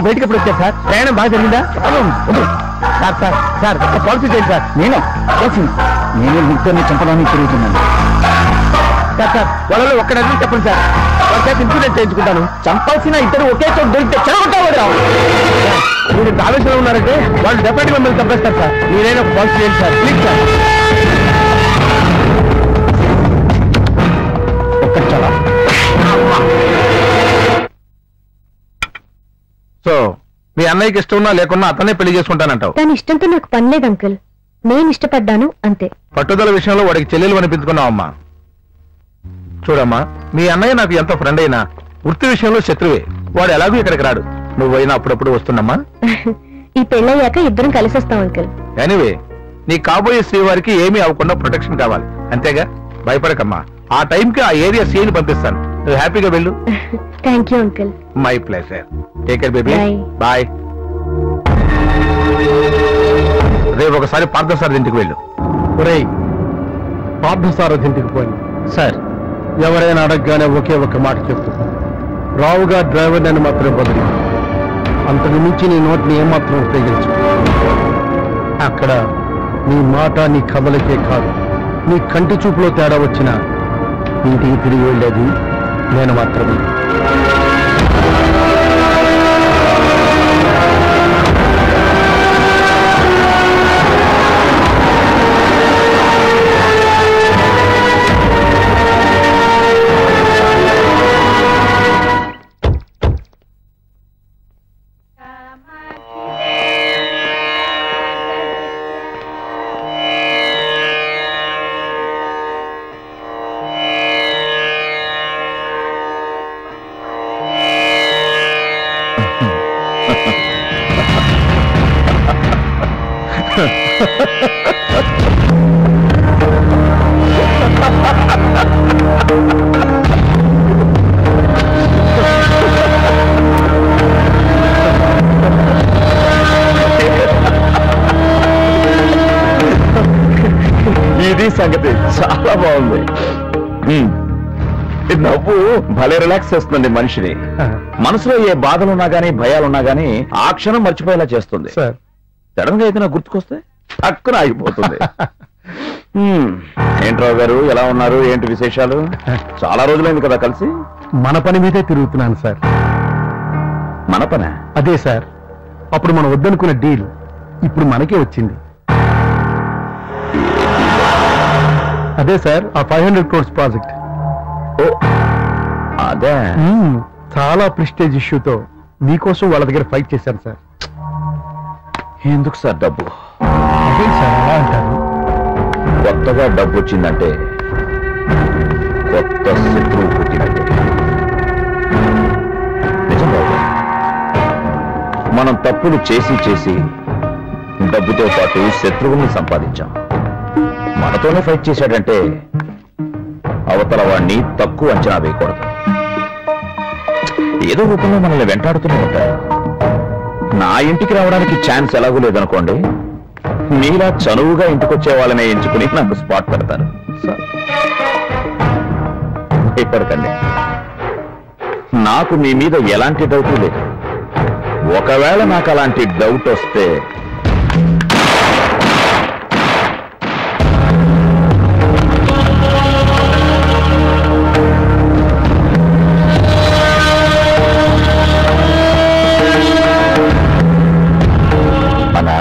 బయటకి ఎప్పుడు వచ్చారు సార్? ప్రయాణం బాగా జరిగిందా? సార్ సార్ సార్ పాలసీ చేయండి సార్. నేను ముగ్గురిని చంపడానికి తిరుగుతున్నాను సార్. సార్ వాళ్ళలో ఒక్కడని చెప్పండి సార్. వాళ్ళ ఇన్సూరెన్స్ చేయించుకుంటాను. చంపాల్సిన ఇద్దరు ఒకే చోట దొరికితే చెడగొట్టావు. మీరు ఆవేశంలో ఉన్నారంటే వాళ్ళు డెఫినెట్ గా మిమ్మల్ని చంపేస్తారు సార్. మీరైనా ఒక పాలసీ చేయండి సార్, ప్లీజ్ సార్. ఒక్కటి చాలా. సో మీ అన్నయ్యకి ఇష్టం ఉన్నా లేకున్నా అతనే పెళ్లి చేసుకుంటానంటావు? తన ఇష్టంతో నాకు పని లేదు అంకుల్. నేను ఇష్టపడ్డాను అంతే. పట్టుదల విషయంలో వాడికి చెల్లెలు అనిపించుకున్నావమ్మా. చూడమ్మా, మీ అన్నయ్య నాకు ఎంత ఫ్రెండ్ అయినా వృత్తి విషయంలో శత్రువే. వాడు ఎలాగూ ఇక్కడికి రాడు. నువ్వైనా అప్పుడప్పుడు వస్తున్నమ్మా. ఈ పెళ్ళయ్యాక ఇద్దరం కలిసి వస్తాం అంకుల్. ఎనీవే, నీ కాబోయే శ్రీవారికి ఏమీ అవ్వకుండా ప్రొటెక్షన్ కావాలి, అంతేగా? భయపడకమ్మా. ఆ టైంకి ఆ ఏరియా సీని పంపిస్తాను. నువ్వు హ్యాపీగా వెళ్ళు. Thank you uncle. My pleasure. Take care baby. Bye. Bye. రేపు ఒకసారి పార్థసారథి ఇంటికి వెళ్ళు. ఒరేయ్, పార్థసారథి ఇంటికి పోయింది సార్. ఎవరైనా అడగగానే ఒకే ఒక మాట చెప్పు, రావుగా డ్రైవర్ అని మాత్రం బదులు. అంతకు మించి నీ నోటిని ఏమాత్రం ఉపయోగించు. అక్కడ నీ మాట నీ కథలకే కాదు, నీ కంటి చూపులో తేడా వచ్చినా ఇంటికి తిరిగి వెళ్ళేది నేను మాత్రమే. అది సంగతి చాలా బాగుంది. ఈ నవ్వు భలే రిలాక్స్ చేస్తుంది మనిషిని. మనసులో ఏ బాధలున్నా గానీ భయాలున్నా గానీ ఆ క్షణం మర్చిపోయేలా చేస్తుంది. సార్ సడన్ గా ఏదైనా గుర్తుకొస్తే టక్కున ఆగిపోతుంది. ఏంట్రావు గారు ఎలా ఉన్నారు? ఏంటి విశేషాలు? చాలా రోజులైంది కదా కలిసి. మన పని మీదే తిరుగుతున్నాను సార్. మన పనే? అదే సార్, అప్పుడు మనం వద్దనుకున్న డీల్ ఇప్పుడు మనకే వచ్చింది. అదే సార్, ఆ 500 crores ప్రాజెక్ట్. ఓ అదే. చాలా ప్రెస్టేజ్ ఇష్యూతో మీకోసం వాళ్ళ దగ్గర ఫైట్ చేశాను సార్. ఎందుకు సార్ డబ్బు? అదే సార్ అలా అంటారు. కొత్తగా డబ్బు వచ్చిందంటే కొత్త శత్రువు పుట్టినట్టే. నిజం బాబు, మనం తప్పులు చేసి చేసి డబ్బుతో పాటు శత్రువుల్ని సంపాదించాం. మనతోనే ఫైట్ చేశాడంటే అవతల వాణ్ణి తక్కువ అంచనా వేయకూడదు. ఏదో రూపంలో మనల్ని వెంటాడుతూనే ఉంటారు. నా ఇంటికి రావడానికి ఛాన్స్ ఎలాగూ లేదనుకోండి, మీలా చనువుగా ఇంటికొచ్చే వాళ్ళనే ఎంచుకుని నాకు స్పాట్ పెడతారు. ఇప్పటికండి నాకు మీ మీద ఎలాంటి డౌట్ లేదు. ఒకవేళ నాకు అలాంటి డౌట్ వస్తే అన్నా,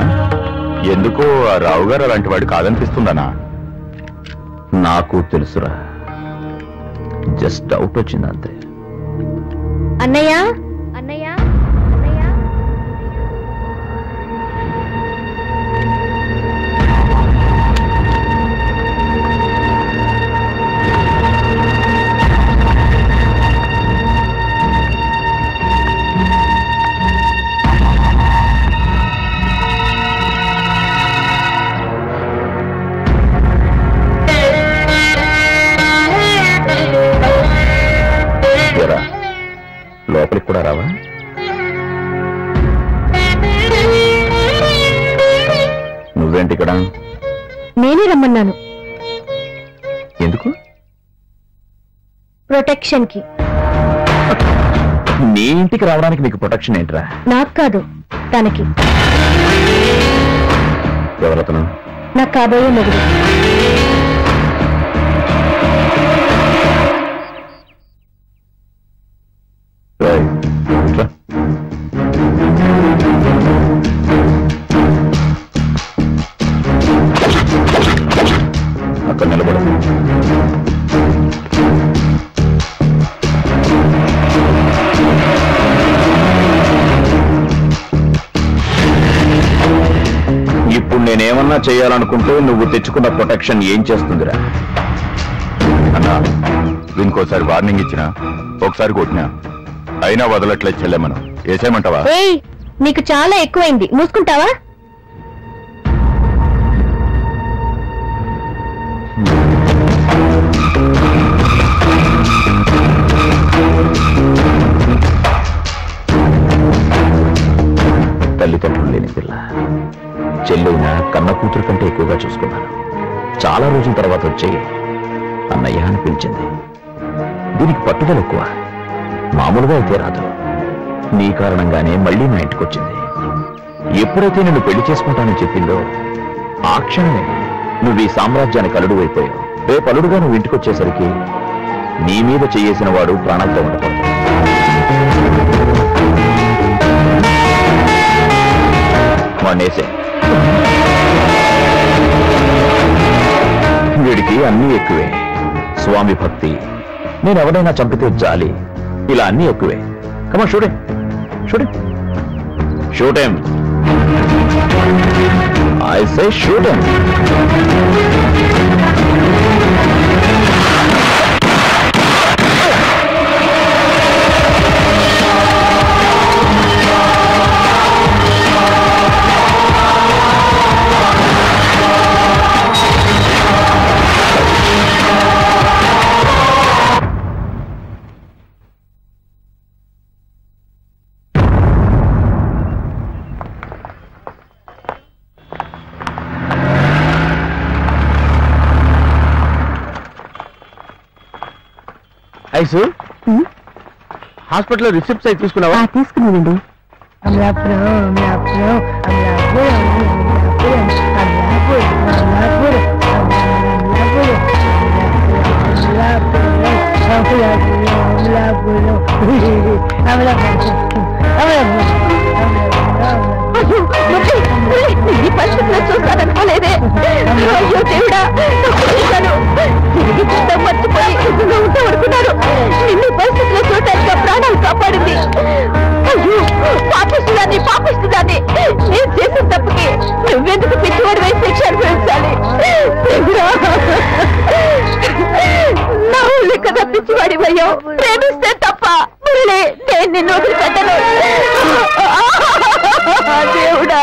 ఎందుకో ఆ రావు గారు అలాంటి వాడు కాదనిపిస్తుందనా? నాకు తెలుసురా, జస్ట్ డౌట్ వచ్చింది అంతే. అన్నయ్య అన్నయ్య అన్నయ్య లోపలికి కూడా రావా? నువ్వేంటి ఇక్కడ? నేనే రమ్మన్నాను. ఎందుకు? ప్రొటెక్షన్ కి. నీ ఇంటికి రావడానికి నీకు ప్రొటెక్షన్ ఏంట్రా? నాకు కాదు, తనకి. ఎవరతను? నాకు కాబోయే మొగుడు. అక్కడ నిలబడు. ఇప్పుడు నేనేమన్నా చేయాలనుకుంటే నువ్వు తెచ్చుకున్న ప్రొటెక్షన్ ఏం చేస్తుందిరా? అన్నా, ఇంకోసారి వార్నింగ్ ఇచ్చినా, ఒకసారి కొట్టినా, అయినా వదలట్లేదు చెల్లెమ్మను. వేసేయమంటావా? ఏయ్, నీకు చాలా ఎక్కువైంది, మూసుకుంటావా? తల్లిదండ్రులు లేని పిల్ల, చెల్లెైన కన్న కూతురు కంటే ఎక్కువగా చూసుకున్నాను. చాలా రోజుల తర్వాత వచ్చి అన్నయ్య అని పిలిచింది. దీనికి పట్టుదల ఎక్కువ, మామూలుగా అయితే రాదు. నీ కారణంగానే మళ్ళీ నా ఇంటికి వచ్చింది. ఎప్పుడైతే నిన్ను పెళ్లి చేసుకుంటానని చెప్పిందో ఆ క్షణమే నువ్వు ఈ సామ్రాజ్యానికి అల్లుడు అయిపోయావు. రేపు అల్లుడుగా నువ్వు ఇంటికి వచ్చేసరికి నీ మీద చేయేసిన వాడు ప్రాణాలతో ఉండకూడదు. వాణ్ణేసే. వీడికి అన్నీ ఎక్కువే. స్వామి భక్తి, నేను ఎవడైనా చంపితే జాలి, ఇలా అన్నీ ఎక్కువే. Come shoot him, shoot him, shoot him. I say shoot him. ఐసు హాస్పిటల్లో రిసిప్ట్స్ అయి తీసుకున్నావా? తీసుకున్నానండి. ఈ పరిస్థితిలో చూస్తాననుకోలేదే. అయ్యో దేవుడా, తిరిగి చూద్దాం మర్చిపోయి ఉంటాం అనుకున్నారు. నిన్ను పరిస్థితిలో చూడటానికి ప్రాణాలు కాపాడింది. అయ్యో పాపిస్తుందాన్ని పాపిస్తుందాన్ని, నేను చేసిన తప్పుకి నువ్వెందుకు పిచ్చివాడు వేసి శిక్ష అనుభవించాలి? దేవుడా, నా ఊళ్ళో కదా పిచ్చివాడి అయ్యో, ప్రేమిస్తే తప్ప మురళి నేను నిన్ను వదిలిపెట్టను. దేవుడా,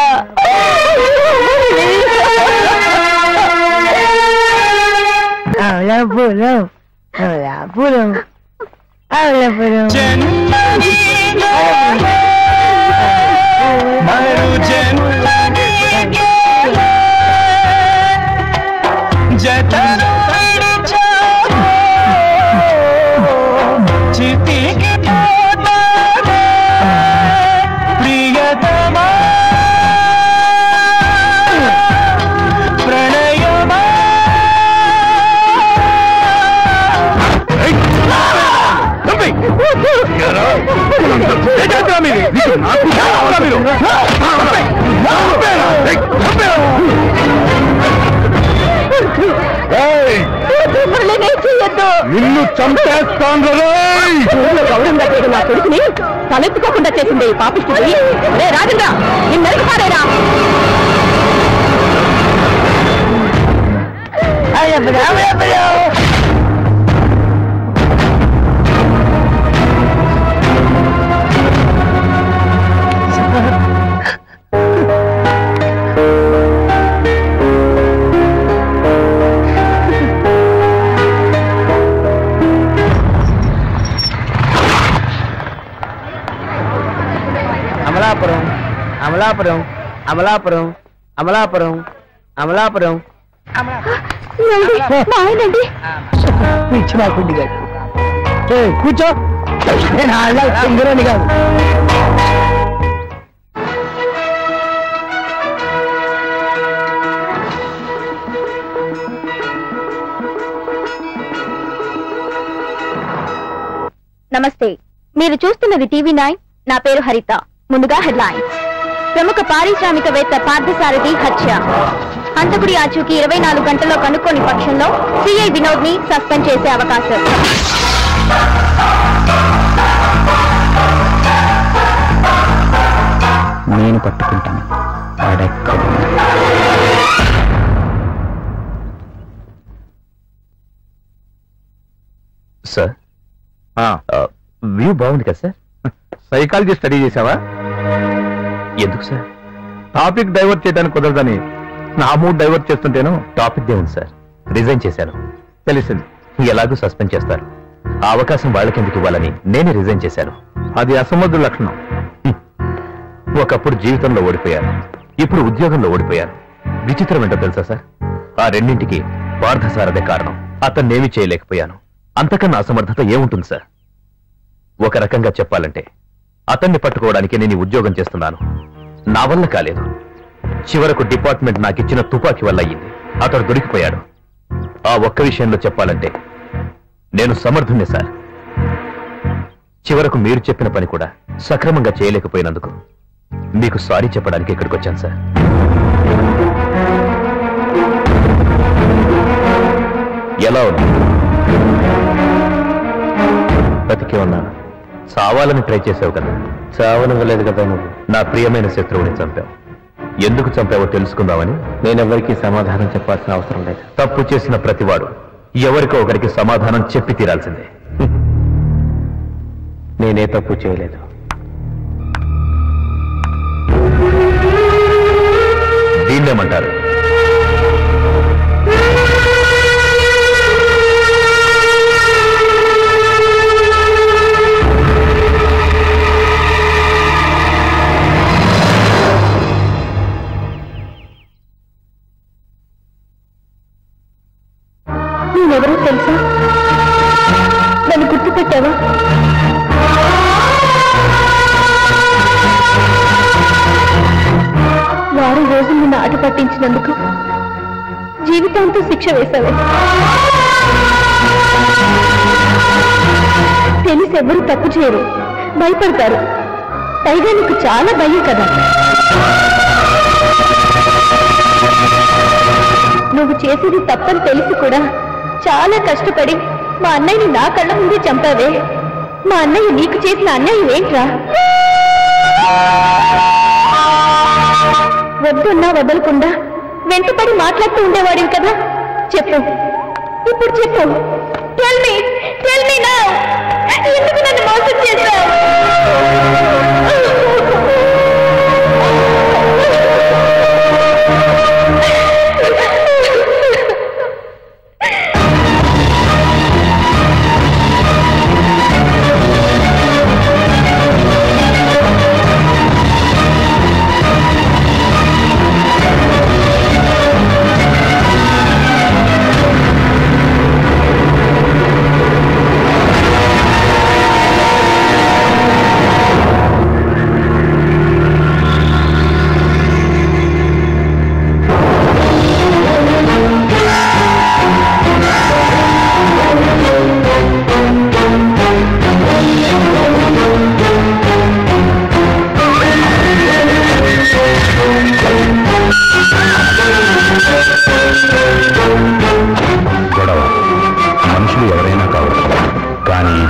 నిన్ను చంపేస్తాను. గౌరవం దగ్గర నా కొడుకుని తలెత్తుకోకుండా చేసింది ఈ పాపిస్తుంది. రే రాజేంద్ర, నిన్నెరికి పారేరా. అమలాపురం అమలాపురం అమలాపురం అమలాపురం అమలాపురం. ఆయనండి పిచ్చినాకుండి గారు కూర్చో. నేను అలా సింగరాని కాదు. నమస్తే, మీరు చూస్తున్నది టీవీ 9. నా పేరు హరిత. ముందుగా హెడ్లైన్స్. ప్రముఖ పారిశ్రామికవేత్త పార్థసారథి హత్య. హంతకుడి ఆచూకీ 24 గంటల్లో కనుక్కోని పక్షంలో సిఐ వినోద్ ని సస్పెండ్ చేసే అవకాశం. నేను పట్టుకుంటాను. సార్, వ్యూ బాగుంది కదా సార్? సైకాలజీ స్టడీ చేసావా? ఎందుకు సార్? టాపిక్ డైవర్ట్ చేయడానికి కుదరదని నా మూడ్ డైవర్ట్ చేస్తుంటేను. టాపిక్ దే ఉంది సార్. రిజైన్ చేశాను. తెలిసింది. ఎలాగూ సస్పెండ్ చేస్తారు. ఆ అవకాశం వాళ్ళకెందుకు ఇవ్వాలని నేనే రిజైన్ చేశాను. అది అసమర్థుల లక్షణం. ఒకప్పుడు జీవితంలో ఓడిపోయాను, ఇప్పుడు ఉద్యోగంలో ఓడిపోయాను. విచిత్రం ఏంటో తెలుసా సార్? ఆ రెండింటికి పార్థసారథే కారణం. అతన్నేమీ చేయలేకపోయాను. అంతకన్నా అసమర్థత ఏముంటుంది సార్? ఒక రకంగా చెప్పాలంటే అతన్ని పట్టుకోవడానికి నేను ఈ ఉద్యోగం చేస్తున్నాను. నా వల్ల కాలేదు. చివరకు డిపార్ట్మెంట్ నాకిచ్చిన తుపాకీ వల్ల అయ్యింది. అతడు దొరికిపోయాడు. ఆ ఒక్క విషయంలో చెప్పాలంటే నేను సమర్థుణ్ణి సార్. చివరకు మీరు చెప్పిన పని కూడా సక్రమంగా చేయలేకపోయినందుకు మీకు సారీ చెప్పడానికి ఇక్కడికి వచ్చాను సార్. ఎలా ఉన్నా? బతికే ఉన్నాను. చావాలని ట్రై చేసావు కదా? చావనివ్వలేదు కదా నువ్వు. నా ప్రియమైన శత్రువుని చంపావు. ఎందుకు చంపావో తెలుసుకుందామని. నేనెవరికి సమాధానం చెప్పాల్సిన అవసరం లేదు. తప్పు చేసిన ప్రతివాడు ఎవరికో ఒకరికి సమాధానం చెప్పి తీరాల్సిందే. నేనే తప్పు చేయలేదు. దీన్నేమంటారు? నేనెవరో తెలుసా? నన్ను గుర్తు పెట్టావా? వారం రోజులు నిన్ను ఆట పట్టించినందుకు జీవితాంతం శిక్ష వేశావే. తెలిసి ఎవరు తప్పు చేయరు, భయపడతారు. పైగా నీకు చాలా భయం కదా. నువ్వు చేసేది తప్పని తెలిసి కూడా చాలా కష్టపడి మా అన్నయ్యని నా కళ్ళ ముందే చంపావే. మా అన్నయ్య నీకు చేసిన అన్యాయం ఏంట్రా? వద్దున్నా వదలకుండా వెంటపడి మాట్లాడుతూ ఉండేవాడివి కదా. చెప్పు, ఇప్పుడు చెప్పు. టెల్ మీ నౌ, ఎందుకు నన్ను మోసం చేశావు?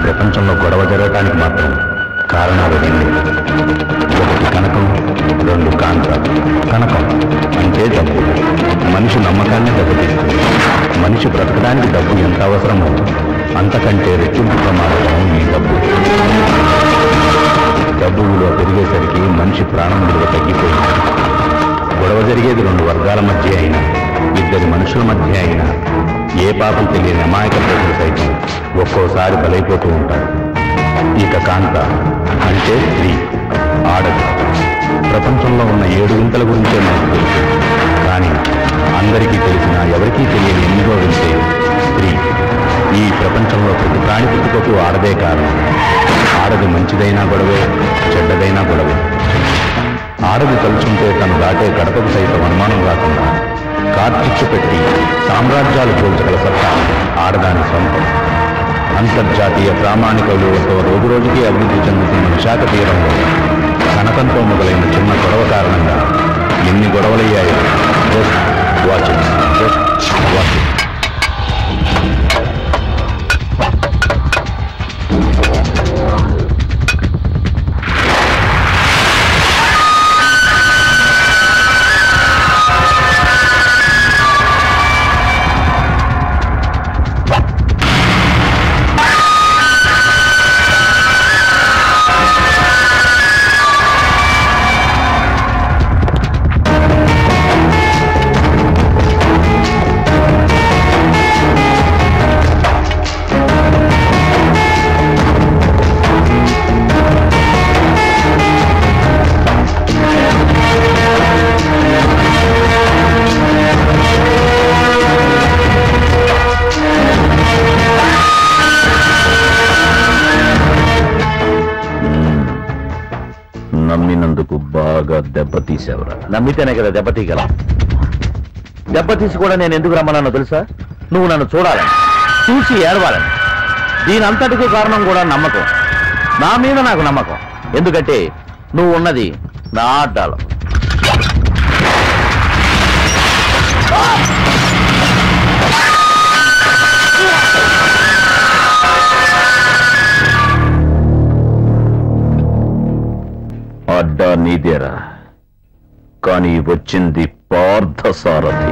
ప్రపంచంలో గొడవ జరగటానికి మాత్రం కారణాలు రెండు. ఒకటి కనకం, రెండు కాంత. కనకం అంటే డబ్బు. మనిషి నమ్మకాన్ని దెబ్బతీస్తుంది. మనిషి బ్రతకడానికి డబ్బు ఎంత అవసరమో అంతకంటే రెట్టింపు ప్రమాదం ఈ డబ్బు. డబ్బు విలువ పెరిగేసరికి మనిషి ప్రాణం విలువ తగ్గిపోయింది. గొడవ జరిగేది రెండు వర్గాల మధ్య అయినా, ఇద్దరి మనుషుల మధ్య అయినా ఏ పాపం తెలియని అమాయక ప్రజలు సైతం ఒక్కోసారి బలైపోతూ ఉంటారు. ఇక కాంత అంటే స్త్రీ, ఆడది. ప్రపంచంలో ఉన్న 7 వింతల గురించే మనకు తెలుసు. కానీ అందరికీ తెలిసిన ఎవరికీ తెలియని ఎనిమిదో వింతే స్త్రీ. ఈ ప్రపంచంలో ప్రతి ప్రాణి పుట్టుకకు ఆడదే కారణం. ఆడది మంచిదైనా గొడవే, చెడ్డదైనా గొడవే. ఆడది తలుచుంటే తను దాటే గడపకు సైతం అనుమానం రాకుండా కార్చిచ్చు పెట్టి సామ్రాజ్యాలు పోల్చగల సత్తా ఆడదాని సొంతం. అంతర్జాతీయ ప్రామాణిక విలువలతో రోజురోజుకి అభివృద్ధి చెందుతున్న విశాఖ తీరంలో కనకంతో మొదలైన చిన్న గొడవ కారణంగా ఎన్ని గొడవలయ్యాయో జస్ట్ వాచ్ ఇట్. నమ్మినందుకు బాగా దెబ్బతీసావురా. నమ్మితేనే కదా దెబ్బతీగల. దెబ్బతీసి కూడా నేను ఎందుకు రమ్మన్నానో తెలుసా? నువ్వు నన్ను చూడాలని, చూసి ఏడవాలని. దీని అంతటికీ కారణం కూడా నమ్మకం. నా మీద నాకు నమ్మకం. ఎందుకంటే నువ్వు ఉన్నది నా అడ్డాలో. అడ్డా నీదేరా, కానీ వచ్చింది పార్థసారథి.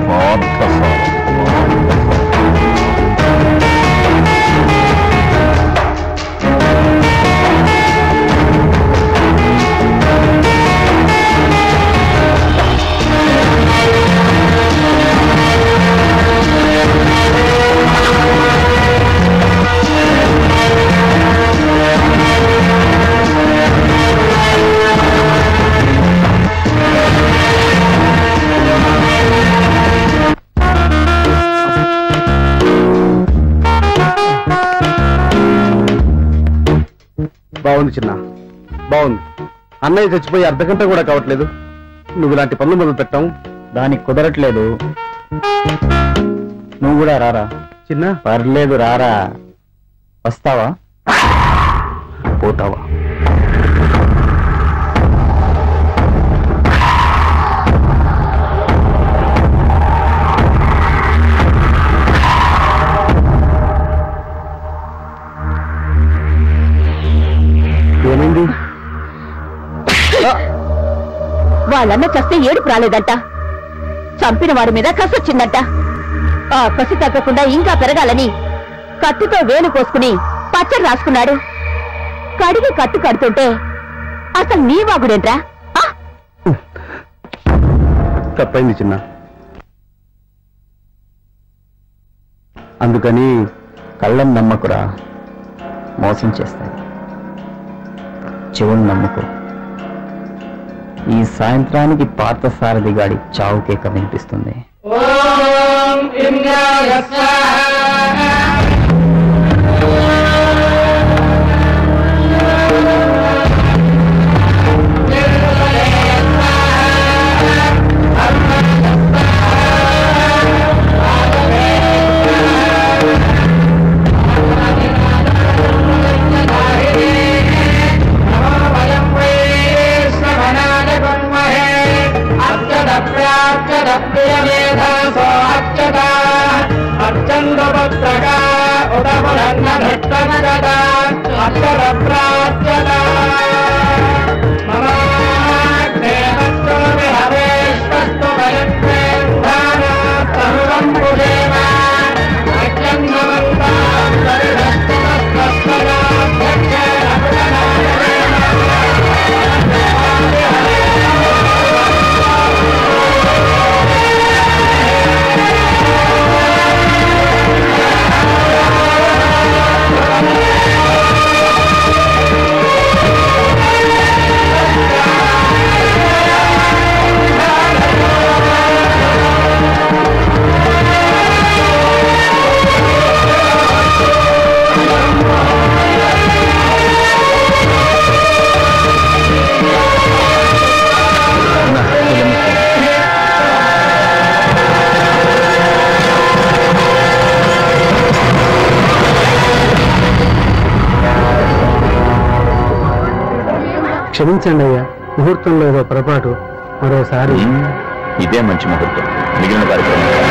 బాగుంది చిన్న, బాగుంది. అన్నయ్య చచ్చిపోయి అర్ధగంట కూడా కావట్లేదు, నువ్వు ఇలాంటి పనులు మొదలు పెట్టావు. దానికి కుదరట్లేదు. నువ్వు కూడా రారా. చిన్న పర్లేదు రారా. వస్తావా పోతావా? ఏమైంది? వాళ్ళన్న చస్తే ఏడుపు రాలేదంట. చంపిన వారి మీద కసొచ్చిందంట. ఆ కసి తగ్గకుండా ఇంకా పెరగాలని కత్తితో వేలు కోసుకుని పచ్చడి రాసుకున్నాడు. కడిగి కట్టు కడుతుంటే అసలు నీ వాగుడేంట్రా? తప్పైంది చిన్న, అందుకని కళ్ళని నమ్మకురా, మోసం చేస్తాయి. చెవుని నమ్ముకో. ఈ సాయంత్రానికి పాత సారథి గాడి చావు కేక వినిపిస్తుంది. క్షమించండి అయ్యా, ముహూర్తంలో ఏదో పొరపాటు, మరోసారి. ఇదే మంచి ముహూర్తం. మిగిలిన కార్యక్రమం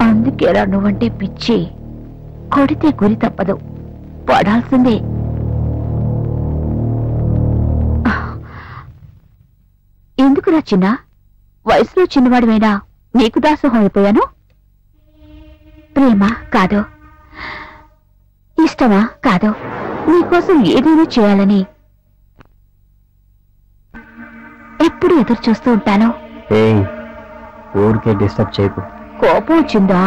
అందుకేరా నువ్వంటే పిచ్చి. కొడితే గురి తప్పదు, పడాల్సిందే. ఎందుకురా చిన్న, వయసులో చిన్నవాడివైనా నీకు దాసోహం అయిపోయాను. ప్రేమ కాదు, ఇష్టమా కాదు, నీకోసం ఏదైనా చేయాలని ఎప్పుడు ఎదురు చూస్తూ ఉంటాను. ఊరికే డిస్టర్బ్ చేయకు. కోపం వచ్చిందా?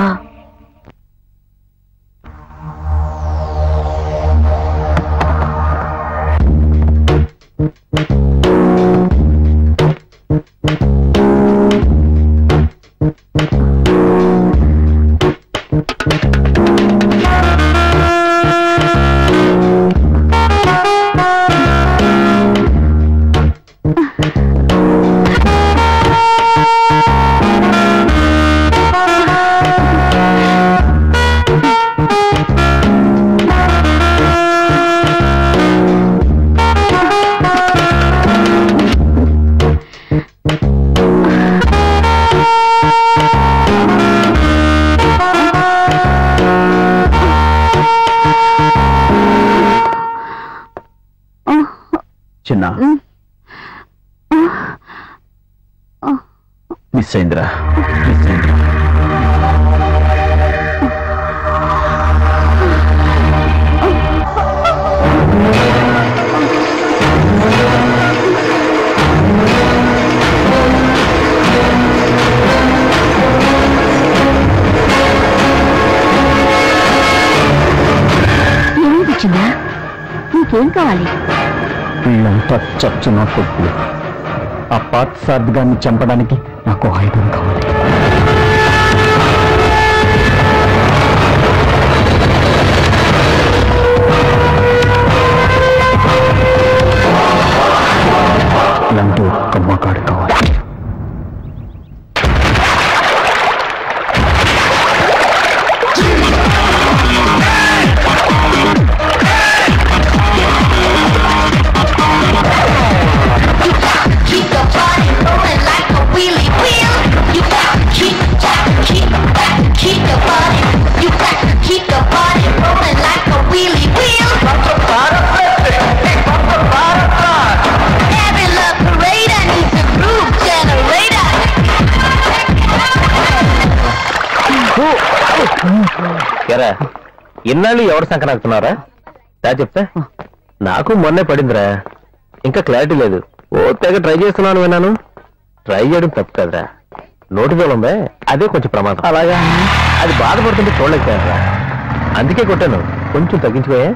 చిన్న మిస్ అయిందిరా, మిస్ అయింది. ఏమనిపించిందా? నీకేం కావాలి? వీళ్ళంతా చచ్చిన కొడుకులు. ఆ పాత సార్థగాన్ని చంపడానికి నాకు ఆయుధం కావాలి. ఇలాంటి ఒక్క మగాడు కావాలి. ఇన్నాళ్ళు ఎవరు సంకనాకుతున్నారా? దా చెప్తా. నాకు మొన్నే పడిందిరా, ఇంకా క్లారిటీ లేదు. ఓ తెగ ట్రై చేస్తున్నాను విన్నాను. ట్రై చేయడం తప్పు కదరా, నోటితో ఉందే అదే కొంచెం ప్రమాదం. అలాగా అది బాధపడుతుంటే చూడలేకపోయారా, అందుకే కొట్టాను. కొంచెం తగ్గించుకోయే.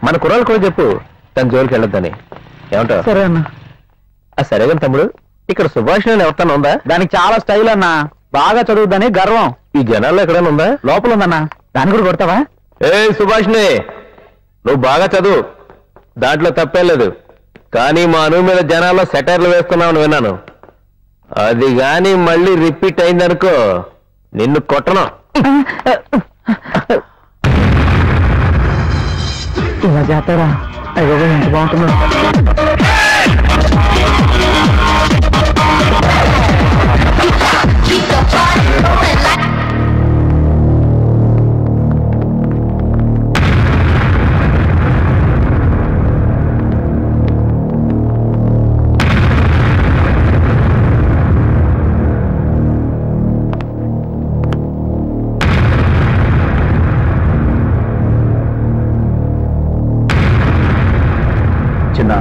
మన కుర్రాళ్ళు కూడా చెప్పు తన జోలికి వెళ్ళొద్దని. ఏమంటావు? సరే అన్న. సరే కానీ తమ్ముడు, ఇక్కడ సుభాష్ అని ఎవరితో ఉందా? దానికి చాలా స్టైల్ అన్నా, బాగా చదువుద్దని గర్వం. ఈ జనాల్లో ఎక్కడైనా ఉందా? లోపల ఉందన్నా, దాన్ని కూడా కొడతావా? ఏ సుభాష్ని, నువ్వు బాగా చదువు, దాంట్లో తప్పేం లేదు. కానీ మా అనువు మీద జనాల్లో సెటైర్లు వేస్తున్నావని విన్నాను. అది గాని మళ్ళీ రిపీట్ అయిందనుకో నిన్ను కొట్టను. ఇలా చేస్తారా? అయ్యో ఎంత బాగుంటుందో. చిన్న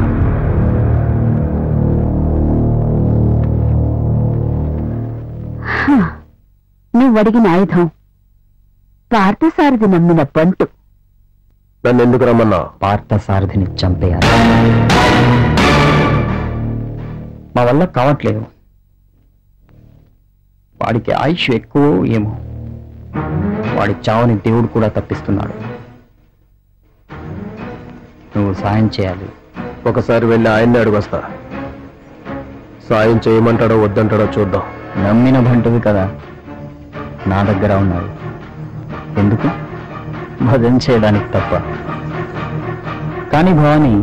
నువ్వు అడిగిన ఆయుధం పార్థసారథి నమ్మిన బంటు. నన్ను ఎందుకు రమ్మన్నా? పార్థసారథిని చంపేయాలి. మా వల్ల కావట్లేదు. వాడికి ఆయుష్ ఎక్కువ ఏమో. వాడి చావుని దేవుడు కూడా తప్పిస్తున్నాడు. నువ్వు సాయం చేయాలి. ఒకసారి వెళ్ళి ఆయన్ని అడుగొస్తా. సాయం చేయమంటాడో వద్దంటాడో చూద్దాం. నమ్మిన బంటువి కదా, నా దగ్గర ఉన్నాడు. ఎందుకు? భజన చేయడానికి తప్ప. కానీ భవాని,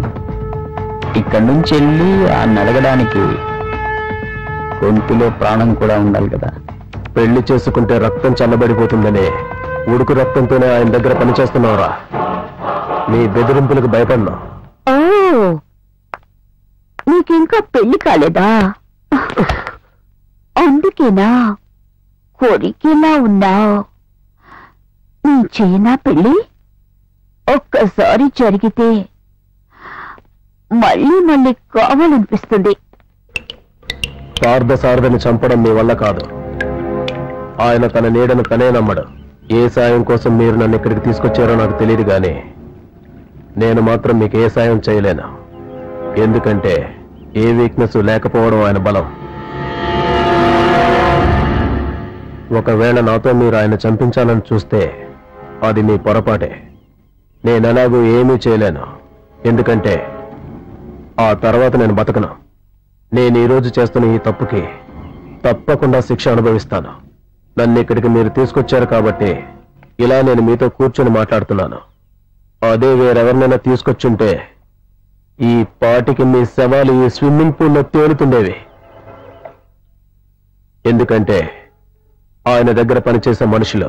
ఇక్కడి నుంచి వెళ్ళి ఆ నడగడానికి గొంతులో ప్రాణం కూడా ఉండాలి కదా. పెళ్లి చేసుకుంటే రక్తం చల్లబడిపోతుందనే ఉడుకు రక్తంతోనే ఆయన దగ్గర పనిచేస్తున్నావురా. నీ బెదిరింపులకు భయపడినా. ఓ, నీకింకా పెళ్లి కాలేదా? అందుకేనా కోరికేలా ఉన్నావు? నీ చైనా పెళ్లి ఒక్కసారి జరిగితే మళ్ళీ మళ్ళీ కావాలనిపిస్తుంది. పార్థసారథిని చంపడం మీ వల్ల కాదు. ఆయన తన నీడను తనే నమ్మడు. ఏ సాయం కోసం మీరు నన్ను ఇక్కడికి తీసుకొచ్చారో నాకు తెలియదు, కానీ నేను మాత్రం మీకు ఏ సాయం చేయలేను. ఎందుకంటే ఏ వీక్నెస్ లేకపోవడం ఆయన బలం. ఒకవేళ నాతో మీరు ఆయన చంపించాలని చూస్తే అది మీ పొరపాటే. నేనెలాగూ ఏమీ చేయలేను, ఎందుకంటే ఆ తర్వాత నేను బతకను. నేను ఈరోజు చేస్తున్న ఈ తప్పుకి తప్పకుండా శిక్ష అనుభవిస్తాను. నన్ను ఇక్కడికి మీరు తీసుకొచ్చారు కాబట్టి ఇలా నేను మీతో కూర్చొని మాట్లాడుతున్నాను. అదే వేరెవరినైనా తీసుకొచ్చుంటే ఈ పాటికి మీ శవాలు ఈ స్విమ్మింగ్ పూల్లో తేలుతుండేవి. ఎందుకంటే ఆయన దగ్గర పనిచేసే మనుషులు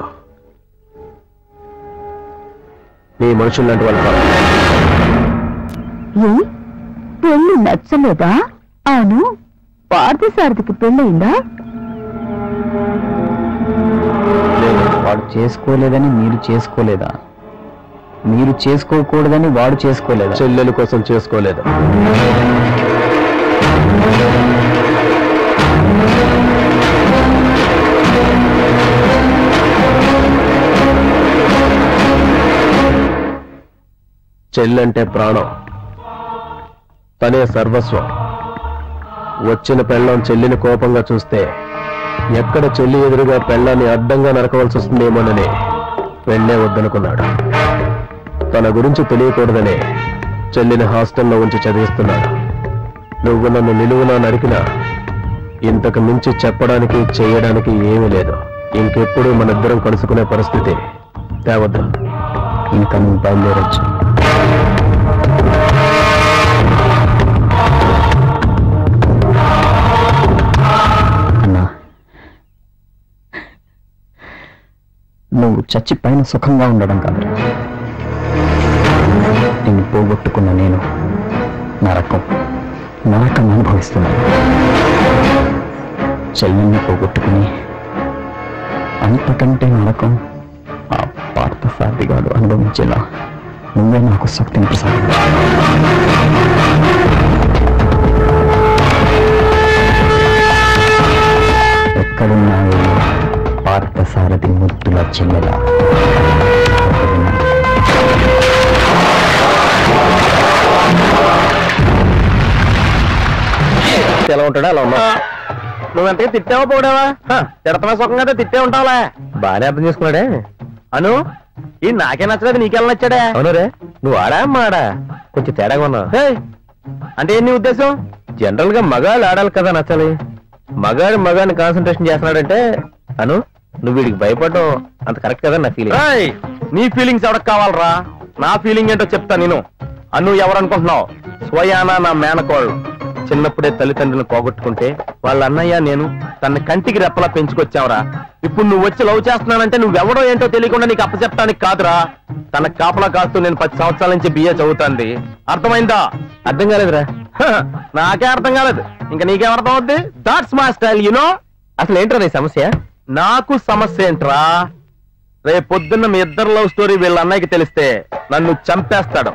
మీ మనుషులు లాంటి వాళ్ళు కాదు. పెళ్లి నచ్చలేదా? అవును, పార్థసారథికి పెళ్ళయిందా? వాడు చేసుకోలేదని మీరు చేసుకోలేదా? మీరు చేసుకోకూడదని వాడు చేసుకోలేదా? చెల్లెల కోసం చేసుకోలేదు. చెల్లంటే ప్రాణం, తనే సర్వస్వం. వచ్చిన పెళ్ళం చెల్లిని కోపంగా చూస్తే ఎక్కడ చెల్లి ఎదురుగా పెళ్ళాన్ని అడ్డంగా నరకవలసి వస్తుందేమోనని వెళ్లే వద్దనుకున్నాడు. తన గురించి తెలియకూడదనే చెల్లిని హాస్టల్లో ఉంచి చదివిస్తున్నాడు. నువ్వు నన్ను నిలువునా నరికినా ఇంతకు మించి చెప్పడానికి చేయడానికి ఏమీ లేదు. ఇంకెప్పుడు మనిద్దరం కలుసుకునే పరిస్థితి తేవద్దు. ఇంకా నువ్వు బయలుదేరొచ్చు. అన్నా, నువ్వు చచ్చి పైన సుఖంగా ఉండడం కాదురా, నిన్ను పోగొట్టుకున్న నేను నరకం అనుభవిస్తున్నాను. చెల్లెల్ని పోగొట్టుకుని అంతకంటే నరకం ఆ పార్థసారథిగాడు అనుభవించేలా నువ్వే నాకు శక్తిని ప్రసాదించు. ఎక్కడున్నావే పార్థసారథి ముద్దుల చెల్లెలా? ఎలా ఉంటాడా అలా ఉన్నా. నువ్వెంతగా తిట్టావా పోడావా? తిడతమే సుఖంగా తిట్టే ఉంటావులే. బాగానే అర్థం చేసుకున్నాడే. అను, ఈ నాకే నచ్చలేదు, నీకెలా నచ్చాడే? అవునరే, నువ్వు ఆడా మాడా కొంచెం తేడాగా ఉన్నావు. అంటే ఏంటి నీ ఉద్దేశం? జనరల్ గా మగాళ్ళు ఆడాలి కదా నచ్చాలి. మగాడిని కాన్సన్ట్రేషన్ చేస్తున్నాడంటే అను, నువ్వు వీడికి భయపడడం అంత కరెక్ట్ కదా నా ఫీలింగ్. నీ ఫీలింగ్స్ ఎవరికి కావాలరా? నా ఫీలింగ్ ఏంటో చెప్తా నేను. అను ఎవరనుకుంటున్నావు? స్వయానా నా మేనకోళ్ళు. చిన్నప్పుడే తల్లిదండ్రులను పోగొట్టుకుంటే వాళ్ళ అన్నయ్య నేను తన కంటికి రెప్పలా పెంచుకొచ్చావురా. ఇప్పుడు నువ్వు వచ్చి లవ్ చేస్తున్నానంటే నువ్వెవడో ఏంటో తెలియకుండా నీకు అప్పచెప్తానికి కాదురా. తన కాపలా కాస్తూ నేను 10 సంవత్సరాల నుంచి బిఏ చదువుతాంది. అర్థమైందా? అర్థం కాలేదురా. నాకే అర్థం కాలేదు, ఇంకా నీకేం అర్థం అవుద్ది? That's my style, you know. అసలు ఏంట్రా నీ సమస్య? నాకు సమస్య ఏంట్రా? రేపు పొద్దున్న మీ ఇద్దరు లవ్ స్టోరీ వీళ్ళ అన్నయ్యకి తెలిస్తే నన్ను చంపేస్తాడు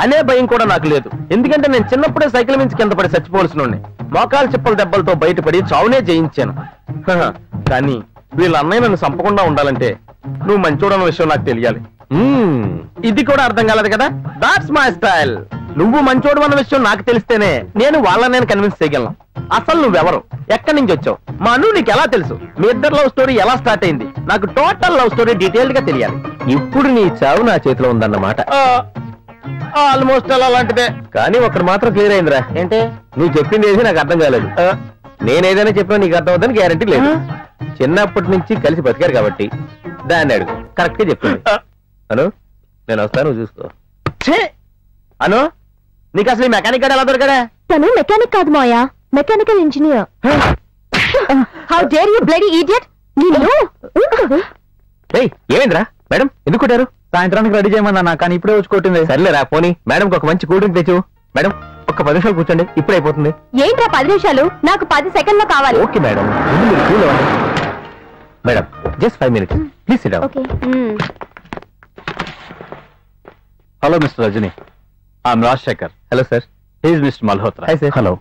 అనే భయం కూడా నాకు లేదు. ఎందుకంటే నేను చిన్నప్పుడే సైకిల్ మించి కింద పడి చచ్చిపోవలసిన మోకాలు చిప్పల దెబ్బలతో బయటపడి చావునే జయించాను. కానీ వీళ్ళ అన్నయ్య నన్ను చంపకుండా ఉండాలంటే నువ్వు మంచోడన్న విషయం నాకు తెలియాలి. ఇది కూడా అర్థం కాలేదు కదా? That's my style. నువ్వు మంచోడు అన్న విషయం నాకు తెలిస్తేనే నేను వాళ్ళని కన్విన్స్ చేయగలను. అసలు నువ్వెవరు, ఎక్కడి నుంచి వచ్చావు, మా అను నీకు ఎలా తెలుసు, మీ ఇద్దరు లవ్ స్టోరీ ఎలా స్టార్ట్ అయింది, నాకు టోటల్ లవ్ స్టోరీ డీటెయిల్డ్ గా తెలియాలి. ఇప్పుడు నీ చావు నా చేతిలో ఉందన్నమాట. ఆల్మోస్ట్ అలాంటిదే. కానీ ఒకటి మాత్రం క్లియర్ అయిందిరా. ఏంటి? నువ్వు చెప్పింది ఏది నాకు అర్థం కాలేదు. నేనేదైనా చెప్పినా నీకు అర్థం అవుతుందని గ్యారంటీ లేదు. చిన్నప్పటి నుంచి కలిసి బతికారు కాబట్టి దాన్ని అడుగు, కరెక్ట్ గా చెప్తుంది. అను, నేను వస్తాను, నువ్వు చూసుకో. అను, నీకు అసలు ఈ మెకానిక్ గాడు ఎలా దొరికాడా? తను మెకానిక్ కాదు మాయా, mechanical engineer. How dare you bloody idiot! ఏమైందిరా మేడం, ఎందుకు కొట్టారు? సాయంత్రానికి రెడీ చేయమన్నా, కానీ ఇప్పుడే వచ్చి కొట్టింది. సర్లేరా పోనీ. మేడం ఒక మంచి కూల్ డ్రింక్ తెచ్చు. మేడం ఒక్క 10 నిమిషాలు కూర్చోండి, ఇప్పుడే అయిపోతుంది. ఏంట్రా 10 నిమిషాలు? నాకు 10 సెకండ్లో కావాలి. ఓకే మేడం, ముందు మీరు కూల్ అవ్వండి. Madam just 5 minutes please sit down. Hello mister Rajani, I'm Rajasekhar. Hello sir. He's mister Malhotra. Hi sir. Hello.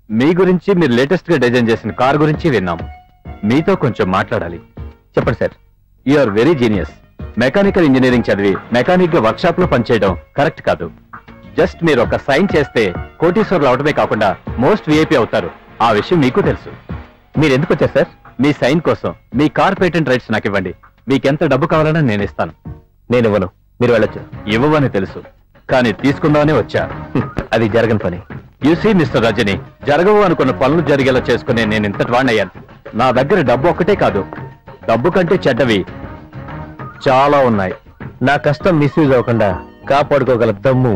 మీ గురించి, మీరు లేటెస్ట్ గా డిజైన్ చేసిన కార్ గురించి విన్నాం. మీతో కొంచెం మాట్లాడాలి. చెప్పండి sir. You are very genius. Mechanical engineering చదివి మెకానిక్ గా వర్క్షాప్ లో పనిచేయడం కరెక్ట్ కాదు. జస్ట్ మీరు ఒక సైన్ చేస్తే కోటీశ్వర్లు అవడమే కాకుండా మోస్ట్ విఐపి అవుతారు. ఆ విషయం మీకు తెలుసు. మీరు ఎందుకు వచ్చారు సార్? మీ సైన్ కోసం మీ కార్ పేటెంట్ రైట్స్ నాకు ఇవ్వండి. మీకెంత డబ్బు కావాలని నేను ఇస్తాను. నేను ఇవ్వను, మీరు వెళ్ళొచ్చు. ఇవ్వవని తెలుసు, కానీ తీసుకుందామని వచ్చా. అది జరగని పని. యూసీ మిస్టర్ రజనీ, జరగవు అనుకున్న పనులు జరిగేలా చేసుకునే నేను ఇంతటి వాణ్ణయ్యాను. నా దగ్గర డబ్బు ఒక్కటే కాదు, డబ్బు కంటే చెడ్డవి చాలా ఉన్నాయి. నా కష్టం మిస్యూజ్ అవ్వకుండా కాపాడుకోగల దమ్ము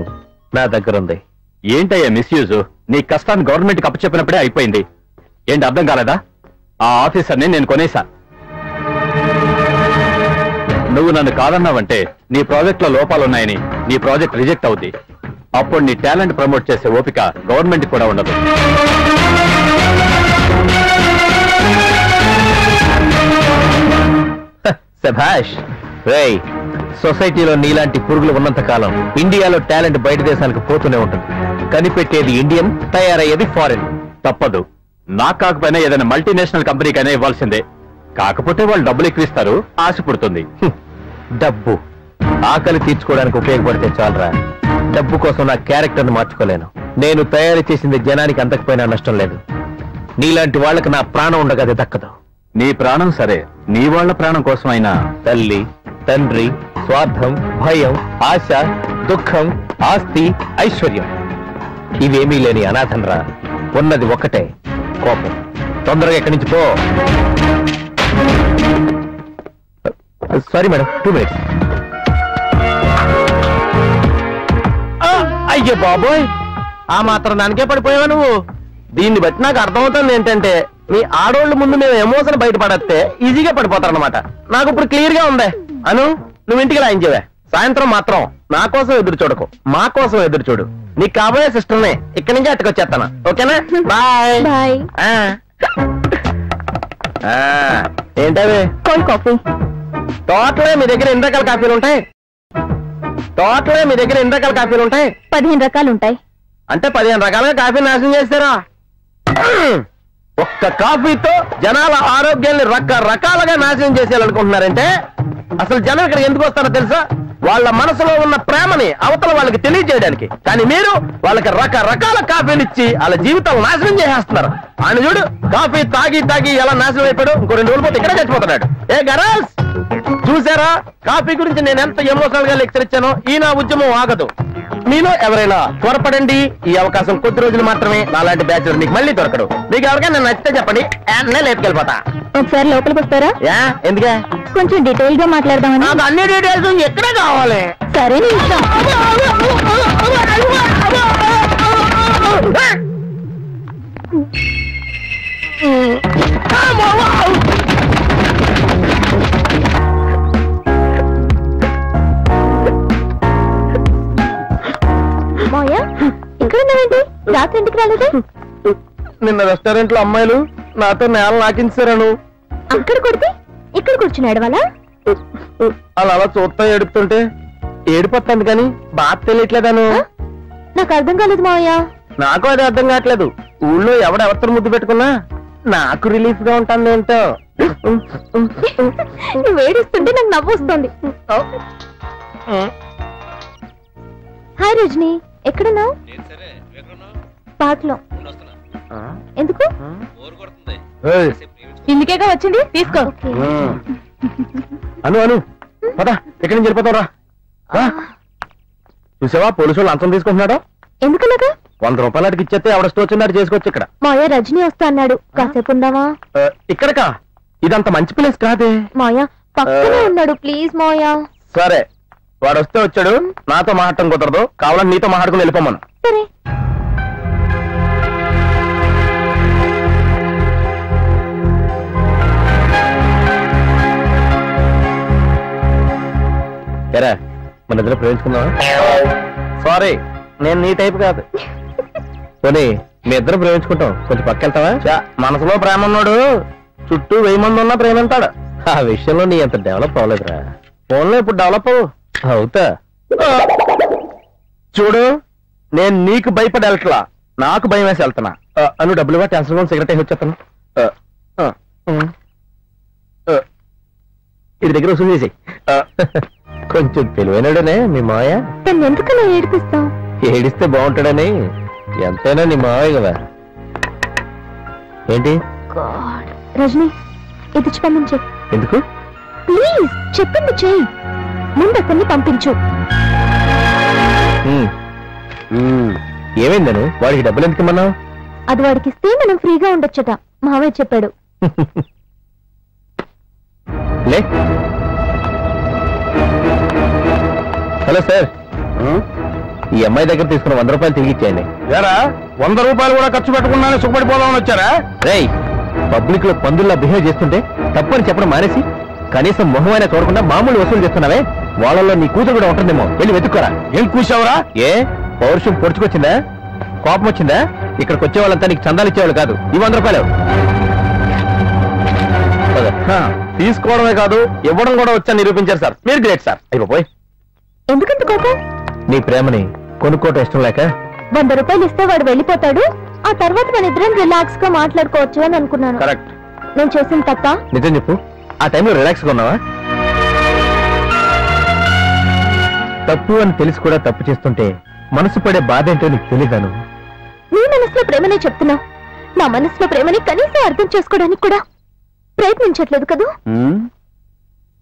నా దగ్గర ఉంది. ఏంటయ్యా మిస్యూజ్? నీ కష్టాన్ని గవర్నమెంట్ కి అప్పచెప్పినప్పుడే అయిపోయింది. ఏంటి అర్థం కాలేదా? ఆ ఆఫీసర్ని నేను కొనేసా. నువ్వు నన్ను కాదన్నావంటే నీ ప్రాజెక్ట్ లో లోపాలున్నాయని నీ ప్రాజెక్ట్ రిజెక్ట్ అవుద్ది. అప్పుడు నీ టాలెంట్ ప్రమోట్ చేసే ఓపిక గవర్నమెంట్ కూడా ఉండదు. శభాష్. రేయ్, సొసైటీలో నీలాంటి పురుగులు ఉన్నంత కాలం ఇండియాలో టాలెంట్ బయట దేశానికి పోతూనే ఉంటుంది. కనిపెట్టేది ఇండియన్, తయారయ్యేది ఫారిన్. తప్పదు. నాకు కాకపోయినా ఏదైనా మల్టీనేషనల్ కంపెనీకైనా ఇవ్వాల్సిందే. కాకపోతే వాళ్ళు డబ్బులు ఎక్కువ ఇస్తారు, ఆశ పుడుతుంది. డబ్బు ఆకలి తీర్చుకోవడానికి ఉపయోగపడితే చాలరా. డబ్బు కోసం నా క్యారెక్టర్ని మార్చుకోలేను. నేను తయారు చేసింది జనానికి అంతకపోయినా నష్టం లేదు. నీలాంటి వాళ్ళకి నా ప్రాణం ఉండగది దక్కదు. నీ ప్రాణం సరే, నీ వాళ్ళ ప్రాణం కోసమైనా తల్లి, తండ్రి, స్వార్థం, భయం, ఆశ, దుఃఖం, ఆస్తి, ఐశ్వర్యం ఇవేమీ లేని అనాథనరా. ఉన్నది ఒక్కటే, కోపం. తొందరగా ఎక్కడి నుంచి పో. Sorry madam, 2 minutes. అయ్యో బాబోయ్, ఆ మాత్రం దానికే పడిపోయావా నువ్వు? దీన్ని బట్టి నాకు అర్థమవుతుంది ఏంటంటే మీ ఆడోళ్ళ ముందు మేము ఎమోషన్ బయటపడేస్తే ఈజీగా పడిపోతారనమాట. నాకు ఇప్పుడు క్లియర్ గా ఉంది. అను, నువ్వు ఇంటికి రాయించేవే. సాయంత్రం మాత్రం నా కోసం ఎదురు చూడకు, మా కోసం ఎదురు చూడు. నీకు కాబోయే సిస్టర్నే ఇక్కడి నుంచి అట్టుకొచ్చేస్తాను. ఓకేనా? Bye bye. ఏంటవి? Cold coffee. టోటలే మీ దగ్గర ఎన్ని రకాల కాఫీలు ఉంటాయి? 15 రకాలు ఉంటాయి. అంటే 15 రకాలుగా కాఫీ నాశనం చేస్తారా? ఒక్క కాఫీతో జనాల ఆరోగ్యాన్ని రకరకాలుగా నాశనం చేసేయాలనుకుంటున్నారంటే అసలు జనం ఇక్కడ ఎందుకు వస్తారో తెలుసా? వాళ్ళ మనసులో ఉన్న ప్రేమని అవతల వాళ్ళకి తెలియజేయడానికి. కానీ మీరు వాళ్ళకి రకరకాల కాఫీలు ఇచ్చి వాళ్ళ జీవితాలు నాశనం చేసేస్తున్నారు. ఆయన చూడు, కాఫీ తాగి తాగి ఎలా నాశనం అయిపోయాడు. ఇంకో 2 రోజులు పోతే ఇక్కడే చచ్చిపోతున్నాడు. ఏ గర్ల్స్, చూసారా కాఫీ గురించి నేను ఎంత ఎమోషనల్ గా లెక్చర్ ఇచ్చానో? ఈ నా ఉద్యమం ఆగదు. మీలో ఎవరైనా త్వరపడండి. ఈ అవకాశం కొద్ది రోజులు మాత్రమే. నాలాంటి బ్యాచులర్ మీకు మళ్ళీ దొరకడు. మీకు ఎవరికైనా నచ్చితే చెప్పండి, లేపుకెళ్ళిపోతా. ఒకసారి లోపలికి వస్తారా? ఎందుకే? కొంచెం డీటెయిల్ గా మాట్లాడదామని. నాకు అన్ని డీటెయిల్స్ ఎక్కడే కావాలి. సరే, నిమిషం. మాయా, ఇక్కడ ఉన్నావేంటి? రాత్రి ఇంటికి రాలేదు? నిన్న రెస్టారెంట్ లో అమ్మాయిలు నాతో నేల నాకించారను. అక్కడ కొడితే ఇక్కడ కూర్చున్నాడు వాళ్ళ. అలా చూస్తా ఏడుపుతుంటే ఏడిపోతుంది కానీ బాధ తెలియట్లేదాను. నాకు అర్థం కాలేదు మావయ్య. నాకు అది అర్థం కావట్లేదు. ఊళ్ళో ఎవరెవరితో ముద్దు పెట్టుకున్నా నాకు రిలీఫ్ గా ఉంటాను ఏంటో. నువ్వు ఏడుస్తుంటే నాకు నవ్వు వస్తుంది. హాయ్ రజనీ, ఎక్కడున్నావు? పార్క్ లో. ఎందుకు? ఇందుకేగా వచ్చింది, తీసుకో. అను పద, ఎక్కడి నుంచి వెళ్ళిపోతావురా? చూసావా పోలీసు వాళ్ళు లంచం తీసుకుంటున్నాడు. ఎందుకలాగా? 100 రూపాయలు అడిగి ఇచ్చేస్తే ఎవడ స్టోర్ వచ్చిందో చేసుకోవచ్చు. ఇక్కడ మాయా రజనీ వస్తా అన్నాడు, కాసేపు ఉందామా? ఇక్కడకా? ఇదంత మంచి ప్లేస్ కాదే. మాయా పక్కనే ఉన్నాడు, ప్లీజ్ మాయా. సరే, వాడు వస్తే వచ్చాడు. నాతో మాట్లాడటం కుదరదు, కావాలని నీతో మాట్లాడుకుని వెళ్ళిపోమను. సరే. ఎరా, మన ఇద్దరు ప్రేమించుకుందామా? సారీ, నేను నీ టైప్ కాదు. పోనీ మీ ఇద్దరు ప్రేమించుకుంటాం, కొంచెం పక్కెళ్తావా? మనసులో ప్రేమ ఉన్నాడు, చుట్టూ 1000 మంది ఉన్నా ప్రేమిస్తాడు. ఆ విషయంలో నీ అంత డెవలప్ అవ్వలేదురా. ఫోన్లో ఇప్పుడు డెవలప్ అవుతా. చూడు, నేను నీకు భయపడి వెళ్ళట్లా, నాకు భయం వేసి వెళ్తున్నా. అను డబ్బులు ఇవ్వ, టెన్షన్ కొని సిగరెట్ వేసి వచ్చేస్తాను. ఇది దగ్గర వసూలు చేసి. కొంచెం తెలివైనడనే మీ మాయ. తను ఎందుకలా ఏడిపిస్తావు? ఏడిస్తే బాగుంటాడని. ఎంతైనా నీ మావయ్య కదా. ఏంటి? రజనీ, ఇది పంపించే. ఎందుకు? ప్లీజ్ చెప్పింది చెయ్యి. ముందు అతన్ని పంపించు. ఏమైందను? వాడికి డబ్బులు ఎందుకు ఇమ్మన్నావు? అది వాడికి ఇస్తే మనం ఫ్రీగా ఉండొచ్చట, మావయ్య చెప్పాడు. లే. హలో సార్, ఈ అమ్మాయి దగ్గర తీసుకున్న 100 రూపాయలు తిరిగి ఇచ్చేయండి. ఏరా, 100 రూపాయలు కూడా ఖర్చు పెట్టకుండానే సుఖపడిపోదామని వచ్చారా? రేయ్, పబ్లిక్ లో పందుల్లా బిహేవ్ చేస్తుంటే తప్పని చెప్పడం మానేసి కనీసం మొహమైనా చూడకుండా మామూలు వసూలు చేస్తున్నావే. వాళ్ళల్లో నీ కూతురు కూడా ఉంటుందేమో, వెళ్ళి వెతుక్కోరా. ఏం కూసావురా? ఏ పౌరుషం పొడుచుకొచ్చిందా? కోపం వచ్చిందా? ఇక్కడికి వచ్చే వాళ్ళంతా నీకు చందాలు ఇచ్చేవాళ్ళు కాదు. ఈ 100 రూపాయలు తీసుకోవడమే కాదు ఇవ్వడం కూడా వచ్చా నిరూపించారు సార్. మీరు గ్రేట్ సార్. అయిపోయి ఎందుకంత కోపం? నీ ప్రేమని కొనుక్కోవటం ఇష్టం లేక. 100 రూపాయలు ఇస్తే వాడు వెళ్ళిపోతాడు, ఆ తర్వాత మన ఇద్దరం రిలాక్స్ గా మాట్లాడుకోవచ్చు అని అనుకున్నాను. కరెక్ట్. నేను చేసిన తప్ప? నిజం చెప్పు, ఆ టైంలో రిలాక్స్ గా ఉన్నావా? తప్పు అని తెలిసి కూడా తప్పు చేస్తుంటే మనసు పడే బాధ ఏంటో నీకు తెలియదాను. నీ మనసులో ప్రేమనే చెప్తున్నావు, నా మనసులో ప్రేమని కనీసం అర్థం చేసుకోవడానికి కూడా ప్రయత్నించట్లేదు కదూ.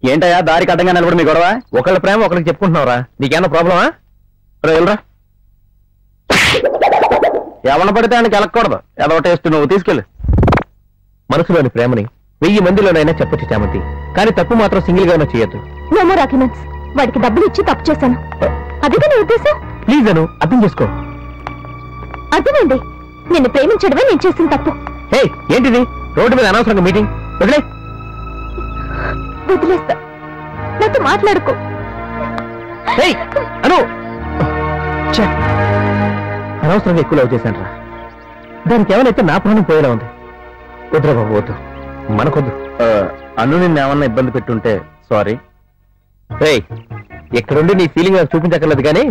ఏంటయ్యా దారికి అడ్డంగా నిలబడి మీ గొడవ? ఒకళ్ళ ప్రేమ ఒకరికి చెప్పుకుంటున్నావురా, నీకేమన్నా ప్రాబ్లమా? వెళ్ళరా. ఎవన పడితే ఆయనకి వెళ్ళకూడదు, ఏదో టేస్ట్ నువ్వు తీసుకెళ్ళి. మనసులోని ప్రేమని 1000 మందిలోనైనా చెప్పొచ్చు చామంతి, కానీ తప్పు మాత్రం సింగిల్ గానే చేయొద్దు. No more arguments. వాడికి డబ్బులు ఇచ్చి తప్పు చేశాను, అదేగా నీ ఉద్దేశం? ప్లీజ్ అను, అర్థం చేసుకో. అర్థమండి, నిన్ను ప్రేమించడమే నేను చేసిన తప్పు. హే ఏంటిది? రోడ్డు మీద అనవసరంగా మీటింగ్ వదిలే. వదిలేస్తా, నాతో మాట్లాడుకో. అను అనవసరంగా ఎక్కువ లవ్ చేశాను రా. దానికి ఏమైనా నా ప్రాణం పోయేలా ఉంది. వద్దురా బాబు, వద్దు, మనకొద్దు. అను నిన్ను ఏమన్నా ఇబ్బంది పెట్టుంటే సారీ. ఇక్కడుండి నీ ఫీలింగ్ నాకు చూపించక్కర్లేదు, కానీ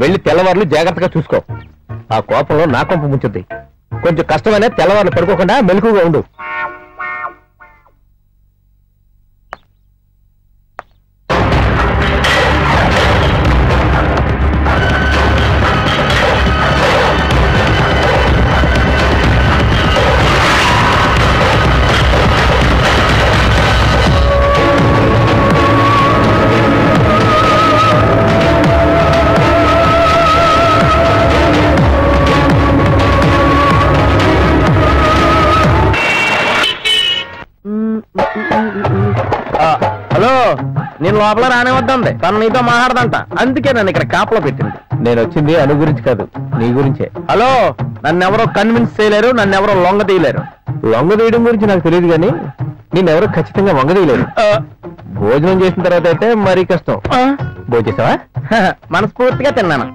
వెళ్ళి తెల్లవారులు జాగ్రత్తగా చూసుకో. ఆ కోపంలో నా కొంప ముంచుద్ది. కొంచెం కష్టమైనా తెల్లవారులు పడుకోకుండా మెలకుగా ఉండు. హలో, నేను లోపల రానివద్దండి, తను నీతో మాట్లాడదంట, అందుకే నన్ను ఇక్కడ కాపలో పెట్టింది. నేను వచ్చింది అను గురించి కాదు, నీ గురించే. హలో, నన్ను ఎవరో కన్విన్స్ చేయలేరు, నన్ను ఎవరో లొంగ తీయలేరు. లొంగ తీయడం గురించి నాకు తెలియదు, కానీ నేనెవరో ఖచ్చితంగా వంగ తీయలేరు. భోజనం చేసిన తర్వాత అయితే మరీ కష్టం. భోజేసావా? మనస్ఫూర్తిగా తిన్నాను.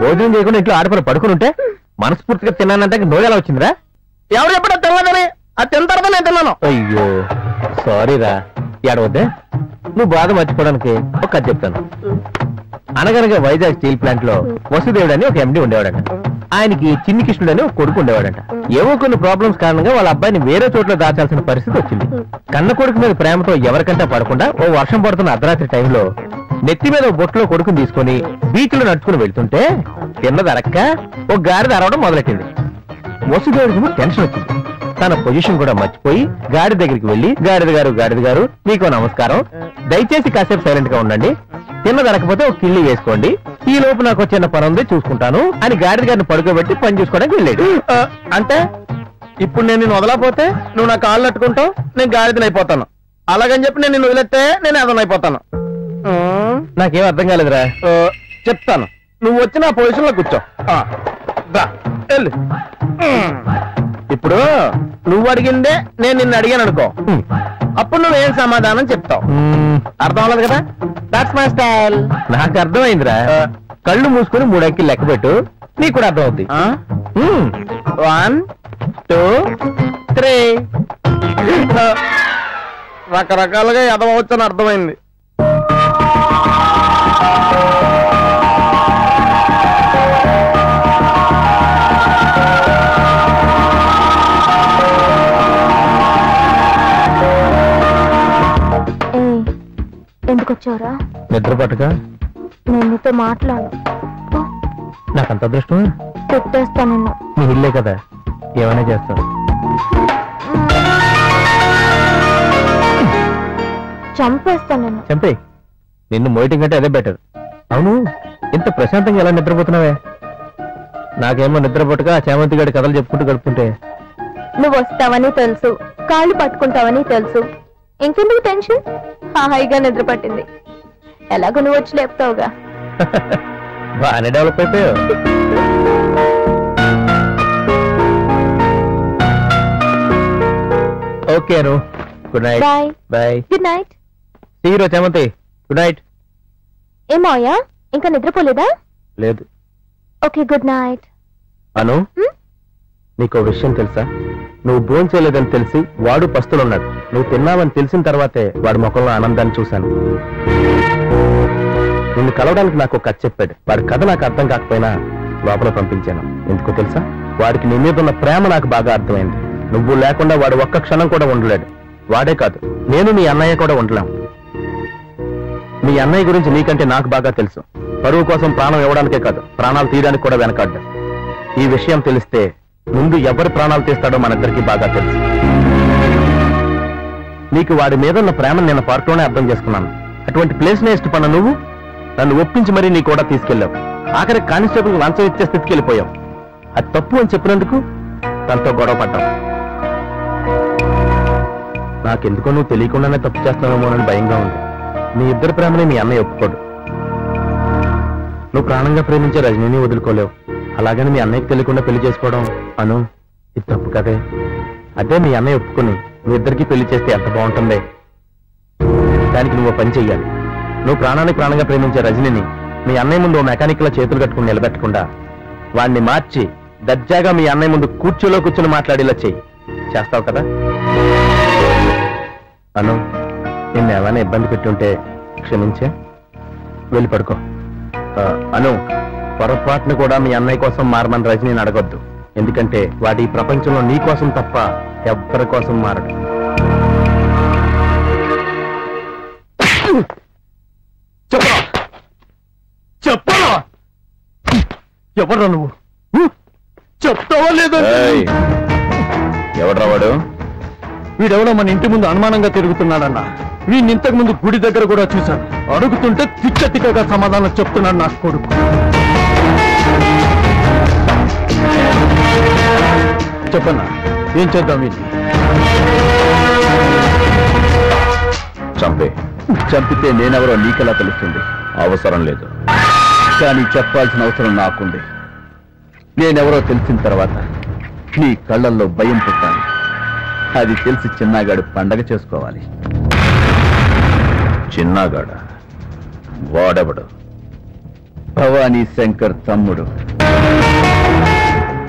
భోజనం చేయకుండా ఇంట్లో ఆడపడి పడుకుని ఉంటే మనస్ఫూర్తిగా తిన్నానంటే నోయలా వచ్చిందిరా? ఎవరు ఎప్పుడో తినలేదని, అది తిన్న తర్వాత నేను తిన్నాను. అయ్యో సారీరా. ఏడవద్దే, నువ్వు బాధ మర్చిపోవడానికి ఒక కథ చెప్తాను. అనగనగా వైజాగ్ స్టీల్ ప్లాంట్ లో వసుదేవుడు అని ఒక ఎండి ఉండేవాడంట. ఆయనకి చిన్ని కృష్ణుడు అని ఒక కొడుకు ఉండేవాడంట. ఏవో కొన్ని ప్రాబ్లమ్స్ కారణంగా వాళ్ళ అబ్బాయిని వేరే చోట్ల దాచాల్సిన పరిస్థితి వచ్చింది. కన్న కొడుకు మీద ప్రేమతో ఎవరికంటే పడకుండా ఓ వర్షం పడుతున్న అర్ధరాత్రి టైంలో నెత్తి మీద బొట్టులో కొడుకుని తీసుకుని బీచ్ లో నడుచుకుని వెళ్తుంటే తిన్నది అరక్క ఒక గాడిద అరవడం మొదలెట్టింది. వసుదేవుడికి టెన్షన్ వచ్చింది. తన పొజిషన్ కూడా మర్చిపోయి గాడి దగ్గరికి వెళ్లి, గాడిద గారు మీకు నమస్కారం, దయచేసి కాసేపు సైలెంట్ గా ఉండండి, తిన్నదరకపోతే ఒక కిళ్ళి వేసుకోండి, ఈ లోపు నాకు చిన్న పని ఉంది చూసుకుంటాను అని గాడిద గారిని పడుకోబెట్టి పని చూసుకోవడానికి వెళ్ళాడు. అంటే ఇప్పుడు నేను నిన్ను వదలకపోతే నువ్వు నా కాళ్ళు అట్టుకుంటావు, నేను గాడిదని అయిపోతాను. అలాగని చెప్పి నేను నిన్ను వదిలేస్తే నేను అదన అయిపోతాను. నాకేం అర్థం కాలేదురా. చెప్తాను, నువ్వు వచ్చి నా పొజిషన్ లో కూర్చో. వెళ్ళు. ఇప్పుడు నువ్వు అడిగిందే నేను నిన్ను అడిగాను అనుకో, అప్పుడు నువ్వేం సమాధానం చెప్తావు. అర్థం అవ్వలేదు కదా? That's my style. నాకు అర్థమైందిరా. కళ్ళు మూసుకుని 3 అంకెలు లెక్క పెట్టు, నీకు కూడా అర్థం అవుద్ది. 1 2 3. రకరకాలుగా ఎదవచ్చని అర్థమైంది. ఎందుకు వచ్చావురా? నిద్ర పట్టుగా. నేను నీతో మాట్లాడు. నాకంత అదృష్టం. పెట్టేస్తాను నిన్ను. నీ ఇల్లే కదా, ఏమైనా చేస్తాను. చంపేస్తాను నిన్ను. చంపే. నిన్ను మోయటం కంటే అదే బెటర్. అవును, ఇంత ప్రశాంతంగా ఎలా నిద్రపోతున్నావే? నాకేమో నిద్ర పట్టుగా చామంతి గడి కథలు చెప్పుకుంటూ గడుపుతుంటే. నువ్వు వస్తావని తెలుసు, కాళ్ళు పట్టుకుంటావని తెలుసు, ఇంకెందుకు టెన్షన్? హాయిగా నిద్ర పట్టింది. ఎలాగో నువ్వు వచ్చి లేపుతావుగా. బాగానే డెవలప్ అయిపోయావు. Okay Anu, good night. Bye. Bye. Good night. Hero చామంతి, గుడ్ నైట్. ఏమోయా ఇంకా నిద్రపోలేదా? లేదు. Okay, good night. అను, నీకో విషయం తెలుసా? నువ్వు భోంచేయలేదని తెలిసి వాడు పస్తులున్నాడు. నువ్వు తిన్నావని తెలిసిన తర్వాతే వాడి ముఖంలో ఆనందాన్ని చూశాను. నిన్ను కలవడానికి నాకు ఒక కథ చెప్పాడు. వాడి కథ నాకు అర్థం కాకపోయినా లోపల పంపించాను. ఎందుకో తెలుసా? వాడికి నీ మీద ఉన్న ప్రేమ నాకు బాగా అర్థమైంది. నువ్వు లేకుండా వాడు ఒక్క క్షణం కూడా ఉండలేడు. వాడే కాదు, నేను మీ అన్నయ్య కూడా ఉండలేం. మీ అన్నయ్య గురించి నీకంటే నాకు బాగా తెలుసు. పరువు కోసం ప్రాణం ఇవ్వడానికే కాదు, ప్రాణాలు తీయడానికి కూడా వెనకాడ్డు. ఈ విషయం తెలిస్తే ముందు ఎవరు ప్రాణాలు తీస్తాడో మనిద్దరికీ బాగా తెలుసు. నీకు వాడి మీద ఉన్న ప్రేమను నేను పార్ట్లోనే అర్థం చేసుకున్నాను. అటువంటి ప్లేస్ నే ఇష్టపడిన నువ్వు నన్ను ఒప్పించి మరీ నీ కూడా తీసుకెళ్ళావు. ఆఖరి కానిస్టేబుల్ లంచం ఇచ్చే స్థితికి వెళ్ళిపోయావు. అది తప్పు అని చెప్పినందుకు తనతో గొడవ పడ్డావు. నాకెందుకో నువ్వు తెలియకుండానే తప్పు చేస్తున్నావేమోనని భయంగా ఉంది. మీ ఇద్దరి ప్రేమని మీ అన్నయ్య ఒప్పుకోడు. నువ్వు ప్రాణంగా ప్రేమించే రజనీని వదులుకోలేవు. అలాగని మీ అన్నయ్యకి తెలియకుండా పెళ్లి చేసుకోవడం అను, ఇది తప్పు కదే. అదే మీ అన్నయ్య ఒప్పుకుని మీ ఇద్దరికి పెళ్లి చేస్తే ఎంత బాగుంటుందే. దానికి నువ్వు పని చెయ్యాలి. నువ్వు ప్రాణానికి ప్రాణంగా ప్రేమించే రజనీని మీ అన్నయ్య ముందు మెకానిక్ లా చేతులు కట్టుకుని నిలబెట్టకుండా వాడిని మార్చి దర్జాగా మీ అన్నయ్య ముందు కూర్చుని మాట్లాడేలా చెయ్యి. చేస్తావు కదా? అను, నిన్ను ఏమైనా ఇబ్బంది పెట్టుంటే క్షమించే, వెళ్ళి పడుకో. అను, పొరపాటును కూడా మీ అన్నయ్య కోసం మారమని రజనీని అడగొద్దు. ఎందుకంటే వాడి ఈ ప్రపంచంలో నీ కోసం తప్ప ఎవ్వరి కోసం మారడు. చెప్పరా ఎవరా నువ్వు? చెప్తావా లేదా? ఎవడ్రా వాడు? వీడెవడో మన ఇంటి ముందు అనుమానంగా తిరుగుతున్నాడన్నా. వీడిని ఇంతకు ముందు గుడి దగ్గర కూడా చూశాను. అడుగుతుంటే తిక్కగా సమాధానం చెప్తున్నాడు నా కొడుకు. చెప్పన్నా, ఏం చేద్దాం? వీడిని చంపితే నేనెవరో నీకెలా తెలుస్తుంది? అవసరం లేదు. కానీ చెప్పాల్సిన అవసరం నాకుంది. నేనెవరో తెలిసిన తర్వాత నీ కళ్ళల్లో భయం పుట్టాలి. అది తెలిసి చిన్నగాడు పండగ చేసుకోవాలి. చిన్నగాడ వాడెవడు? భవానీ శంకర్ తమ్ముడు.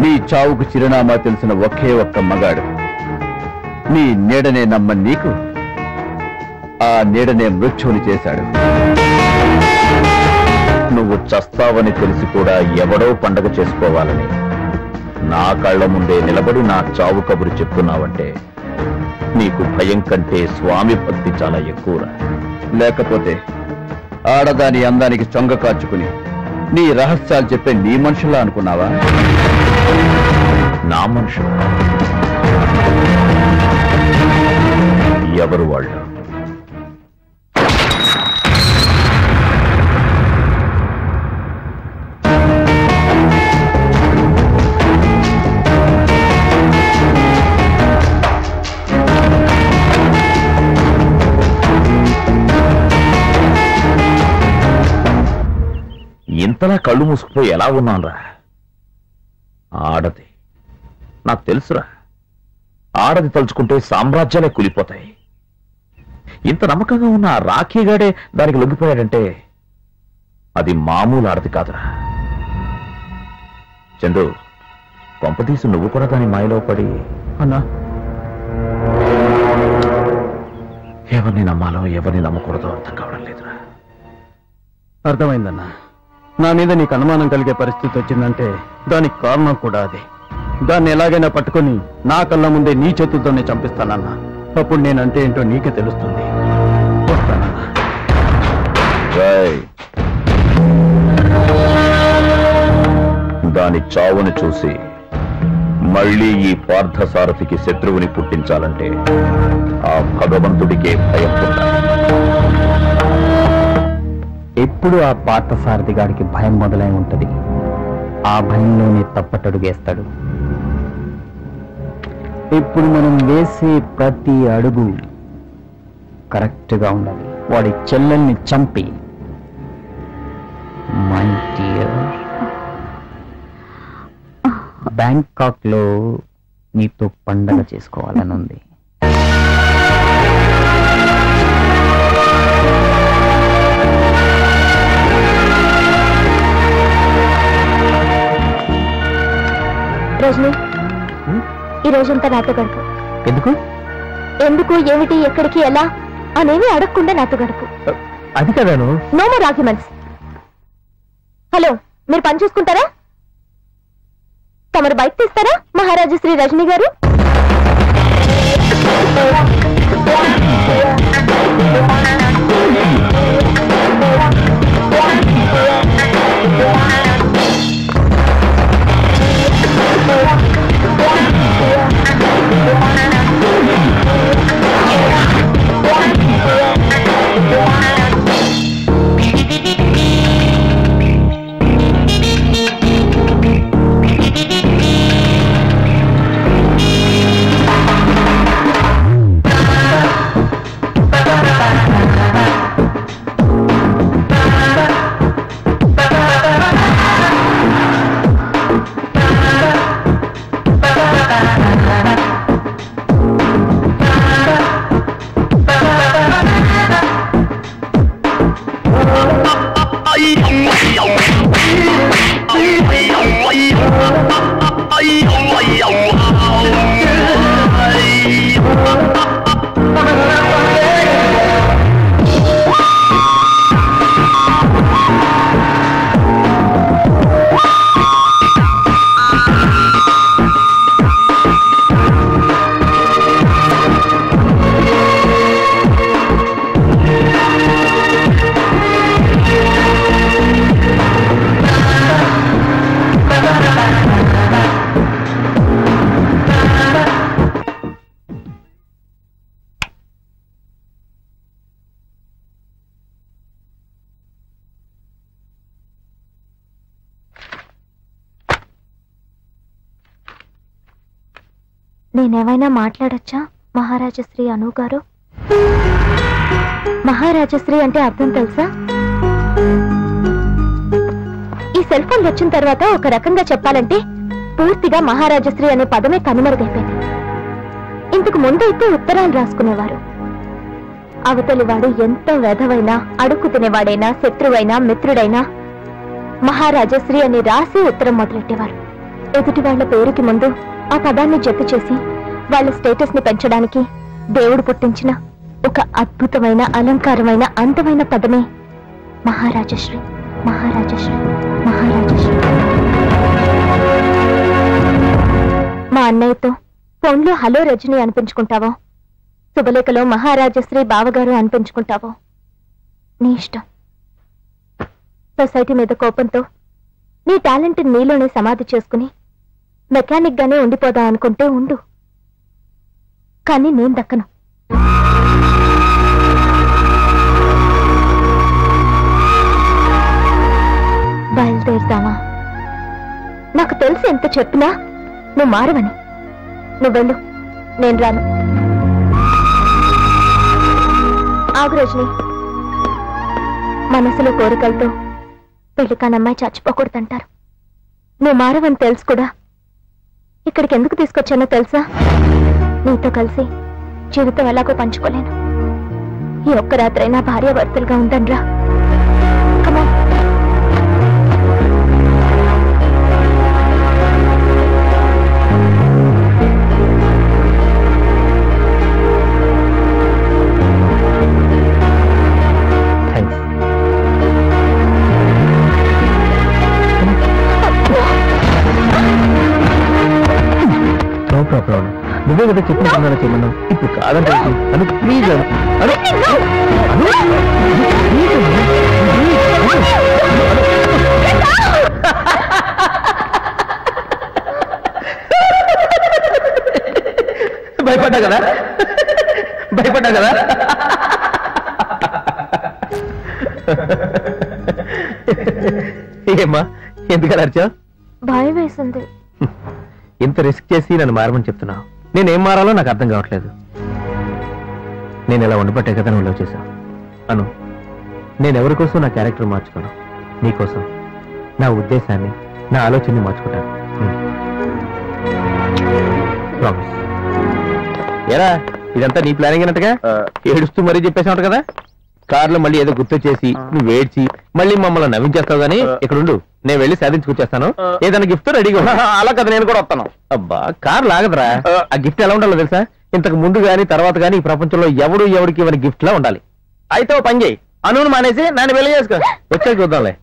నీ చావుకు చిరునామా తెలిసిన ఒకే ఒక్క మగాడు. నీ నీడనే నమ్మ నీకు ఆ నీడనే మృత్యువుని చేశాడు. నువ్వు చస్తావని తెలిసి కూడా ఎవడో పండగ చేసుకోవాలని నా కళ్ళ ముందే నిలబడి నా చావు కబురు చెప్తున్నావంటే నీకు భయం కంటే స్వామి భక్తి చాలా ఎక్కువరా. లేకపోతే ఆడదాని అందానికి చొంగ కాచుకుని నీ రహస్యాలు చెప్పే నీ మనుషులా అనుకున్నావా? నా మనుషులు ఎవరు వాళ్ళు? ఇంతలా కళ్ళు మూసుకుపోయి ఎలా ఉన్నానురా? ఆడది నాకు తెలుసురా. ఆడది తలుచుకుంటే సామ్రాజ్యాలే కూలిపోతాయి. ఇంత నమ్మకంగా ఉన్న ఆ రాఖీగాడే దానికి లొంగిపోయాడంటే అది మామూలు ఆడది కాదురా. చందు, కొంపతీసి నువ్వు కూడా దాని మాయలో పడి అన్నా ఎవరిని నమ్మాలో ఎవరిని నమ్మకూడదో అర్థం కావడం లేదురా. అర్థమైందన్నా. నా మీద నీకు అనుమానం కలిగే పరిస్థితి వచ్చిందంటే దానికి కారణం కూడా అదే. దాన్ని ఎలాగైనా పట్టుకొని నా కళ్ళ ముందే నీ చేతులతోనే చంపిస్తానన్నా. అప్పుడు నేనంటే ఏంటో నీకే తెలుస్తుంది. వస్తానన్నా. దాని చావుని చూసి మళ్ళీ ఈ పార్థసారథికి శత్రువుని పుట్టించాలంటే ఆ భగవంతుడికే భయం పుట్టాలి. ఎప్పుడు ఆ పార్థసారథి గారికి భయం మొదలై ఉంటది. ఆ భయంలోనే తప్పటడుగేస్తాడు. ఇప్పుడు మనం వేసే ప్రతి అడుగు కరెక్ట్ గా ఉండాలి. వాడి చెల్లెల్ని చంపి మై డియర్ బ్యాంకాక్ లో నీతో పండగ చేసుకోవాలని ఉంది. రోజంతా నాతో గడుపు. ఎందుకు? ఎందుకు, ఏమిటి, ఎక్కడికి, ఎలా అనేవి అడగకుండా నాతో గడుపు. అది కదాను. No more arguments. హలో, మీరు పని చూసుకుంటారా? తమరు బైక్ తీస్తారా మహారాజు శ్రీ రజనీ గారు? నేనేమైనా మాట్లాడొచ్చా మహారాజశ్రీ అను గారు? మహారాజశ్రీ అంటే అర్థం తెలుసా? ఈ సెల్ ఫోన్ వచ్చిన తర్వాత ఒక రకంగా చెప్పాలంటే పూర్తిగా మహారాజశ్రీ అనే పదమే కనుమరుగైపోయింది. ఇంతకు ముందైతే ఉత్తరాలు రాసుకునేవారు. అవతలివాడు ఎంత వెధవైనా, అడుక్కు తినేవాడైనా, శత్రువైనా, మిత్రుడైనా మహారాజశ్రీ అని రాసి ఉత్తరం మొదలెట్టేవారు. ఎదుటి వాళ్ల పేరుకి ముందు ఆ పదాన్ని జత చేసి వాళ్ళ స్టేటస్ ని పెంచడానికి దేవుడు పుట్టించిన ఒక అద్భుతమైన, అలంకారమైన, అందమైన పదమే మహారాజశ్రీ. మహారాజశ్రీ, మహారాజశ్రీ. మా అన్నయ్యతో ఫోన్లో హలో రజని అనిపించుకుంటావో, శుభలేఖలో మహారాజశ్రీ బావగారు అనిపించుకుంటావో నీ ఇష్టం. సొసైటీ మీద కోపంతో నీ టాలెంట్ నీలోనే సమాధి చేసుకుని మెకానిక్ గానే ఉండిపోదా అనుకుంటే ఉండు, కానీ నేను దక్కను. బయలుదేరుతావా? నాకు తెలిసి ఎంత చెప్పినా నువ్వు మారవని. నువ్వు వెళ్ళు, నేను రాను. ఆగు రజని. మనసులో కోరికలతో పెళ్లికానమ్మాయి చచ్చిపోకూడదంటారు. నువ్వు మారవని తెలుసు కూడా ఇక్కడికి ఎందుకు తీసుకొచ్చానో తెలుసా? నీతో కలిసి జీవితం ఎలాగో పంచుకోలేను. ఈ ఒక్క రాత్రైనా భార్యాభర్తలుగా ఉందనరా. కమా. నువ్వే కదా చెప్తున్నా చేయమన్నావు. ఇప్పుడు కాదంటే అను ప్లీజ్ అను. భయపడ్డా కదా, భయపడ్డా కదా. ఏమ్మా ఎందుకలా అరిచావు? భయం వేసింది. ఇంత రిస్క్ చేసి నన్ను మారమని చెప్తున్నావు. నేనేం మారాలో నాకు అర్థం కావట్లేదు. నేను ఇలా ఉండిపట్టే కదా నువ్వు లవ్ చేశావు అను. నేను ఎవరి కోసం నా క్యారెక్టర్ మార్చుకోను, నీకోసం నా ఉద్దేశాన్ని, నా ఆలోచనని మార్చుకుంటాను. ప్రామిస్. ఏరా ఇదంతా నీ ప్లానింగ్ అన్నట్టుగా ఏడుస్తూ మరీ చెప్పేసావు కదా. కార్లో మళ్ళీ ఏదో గుర్తొచ్చేసి నువ్వు ఏడ్చి మళ్ళీ మమ్మల్ని నవ్వించేస్తావు. కానీ ఇక్కడ ఉండు, నేను వెళ్ళి సాధించుకొచ్చేస్తాను. ఏదైనా గిఫ్ట్ రెడీగా అలా కదా, నేను కూడా వస్తాను. అబ్బా కార్ లాగదురా. ఆ గిఫ్ట్ ఎలా ఉండాలో తెలుసా? ఇంతకు ముందు గానీ తర్వాత గానీ ఈ ప్రపంచంలో ఎవరికి ఇవ్వని గిఫ్ట్ లా ఉండాలి. అయితే ఓ పని చేయి, అనును మానేసి నన్ను వెళ్ళి చేసుకో. వచ్చాక చూద్దాంలే.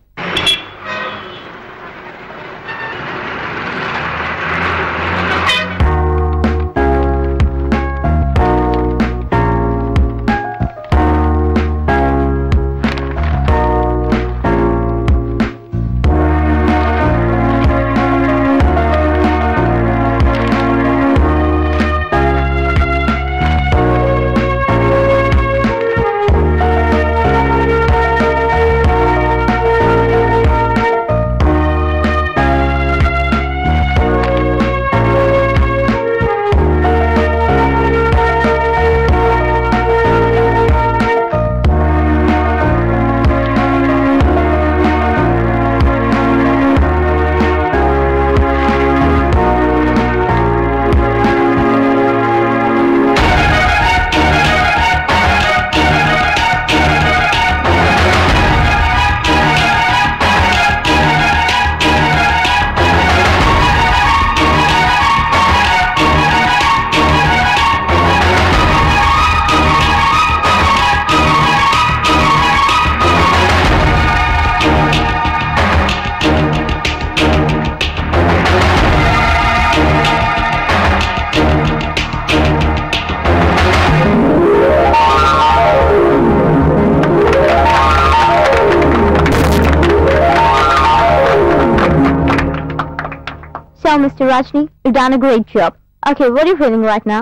Mr. Rajni, you've done a great job. Okay, what are you feeling right now?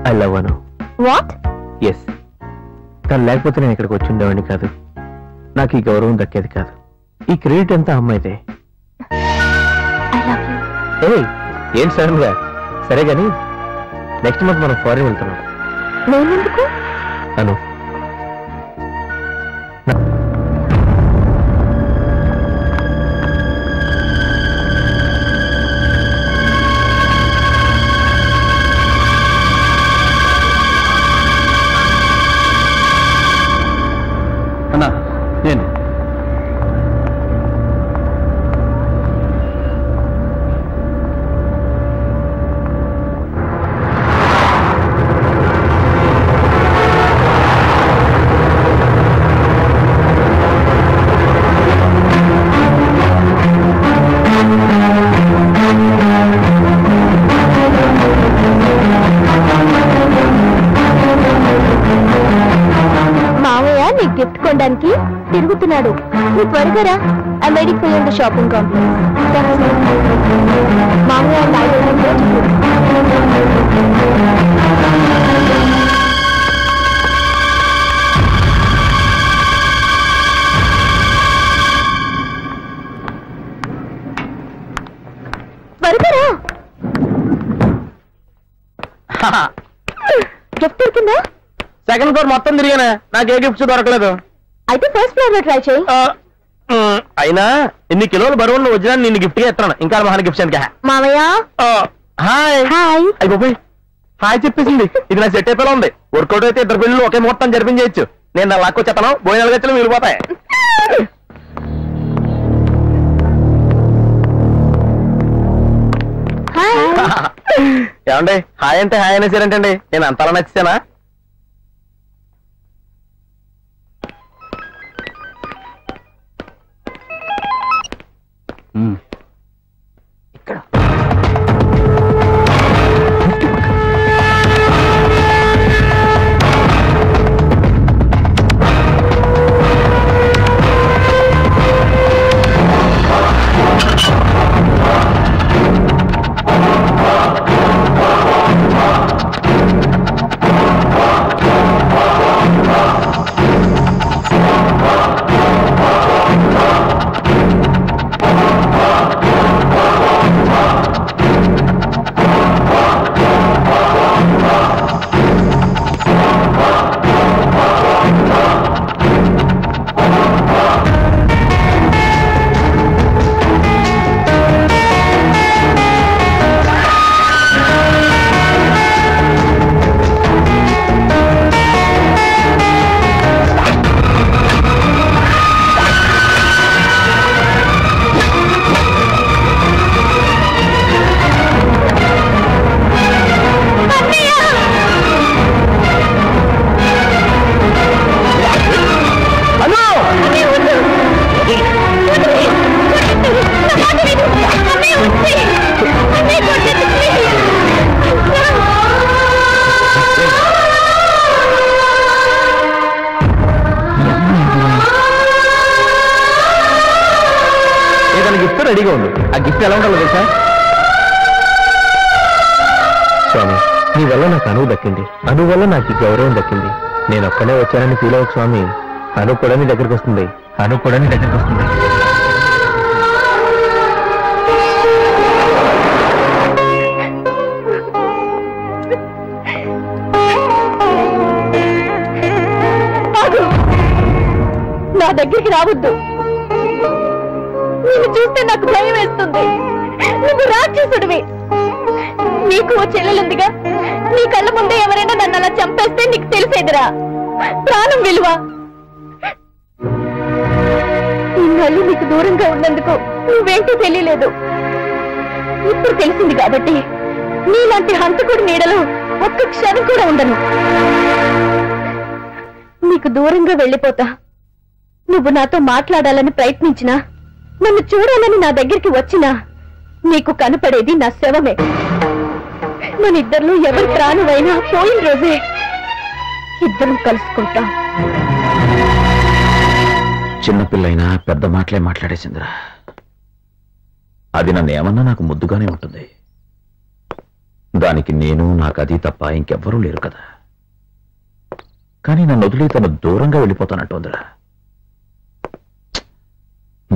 I love Anu. What? Yes. తను లేకపోతే నేను ఇక్కడికి వచ్చి ఉండేవాడిని కాదు. నాకు ఈ గౌరవం దక్కేది కాదు. ఈ క్రెడిట్ అంతా అమ్మాయితే. I love you. ఏయ్, ఏం సడన్ గా? సరే గాని నెక్స్ట్ మంత్ మనం ఫారెన్ వెళ్తున్నాం. నేనెందుకు? అను నేను గిఫ్ట్ కొనడానికి తిరుగుతున్నాడు. నువ్వు త్వరగా రా. I waiting for you in the shopping complex. మామయ్య త్వరగా రా. గిఫ్ట్ దొరికిందా? సెకండ్ ఫ్లోర్ మొత్తం తిరిగానే, నాకు ఏ గిఫ్ట్స్ దొరకలేదు. అయితే ఫస్ట్ ఫ్లోర్ లో ట్రై చేయి. అయినా ఎన్ని కిలోలు బరువులు వచ్చినా నిన్ను గిఫ్ట్ గా ఎత్తాను. ఇంకా మహాన్ గిఫ్ట్స్ అని. మామయ్య హాయ్. హాయ్. అయిపోయి హాయ్ చెప్పేసింది. ఇది నా సెట్ అయిపోయి ఉంది. వర్కౌట్ అయితే ఇద్దరు పెళ్ళిళ్ళు ఒకే ముహూర్తం జరిపించేయచ్చు. నేను నా లాక్కు చెత్తను భోజనాలు గచ్చలు మిగిలిపోతాయి. ఏమండి హాయ్ అంటే హాయ్ అనేసారంటండి. నేను అంతలా నచ్చానా? ఇక్కడ రెడీగా ఉంది. ఆ గిఫ్ట్ ఎలా ఉండాలో తెలుసా? స్వామి, నీ వల్ల నాకు అనువు దక్కింది. అను వల్ల నాకు ఈ గౌరవం దక్కింది. నేను ఒక్కనే వచ్చానని ఫీల్ అవ్వచ్చు స్వామి. అను కూడా నీ దగ్గరికి వస్తుంది. నా దగ్గరికి రావద్దు. నిన్ను చూస్తే నాకు భయం వేస్తుంది. నువ్వు రాక్షసుడివి. నీకు ఓ చెల్లెలుందిగా. నీ కళ్ళ ముందే ఎవరైనా నన్ను అలా చంపేస్తే నీకు తెలిసేదిరా ప్రాణం విలువ. ఇన్నాళ్ళు నీకు దూరంగా ఉన్నందుకు నువ్వేంటో తెలియలేదు. ఇప్పుడు తెలిసింది కాబట్టి నీలాంటి హంతకుడి నీడలో ఒక్క క్షణం కూడా ఉండను. నీకు దూరంగా వెళ్ళిపోతా. నువ్వు నాతో మాట్లాడాలని ప్రయత్నించినా, నన్ను చూడాలని నా దగ్గరికి వచ్చినా నీకు కనపడేది నా శవమే. మన ఇద్దరిలో ఎవరి ప్రాణమైనా పోయిన రోజే ఇద్దరం కలుసుకుంటాం. చిన్నపిల్లైనా పెద్ద మాటలే మాట్లాడేసిందిరా. అది నన్ను ఏమన్నా నాకు ముద్దుగానే ఉంటుంది. దానికి నేను, నాకు అది తప్ప ఇంకెవ్వరూ లేరు కదా. కానీ నన్ను వదిలి తను దూరంగా వెళ్ళిపోతానంటోందిరా.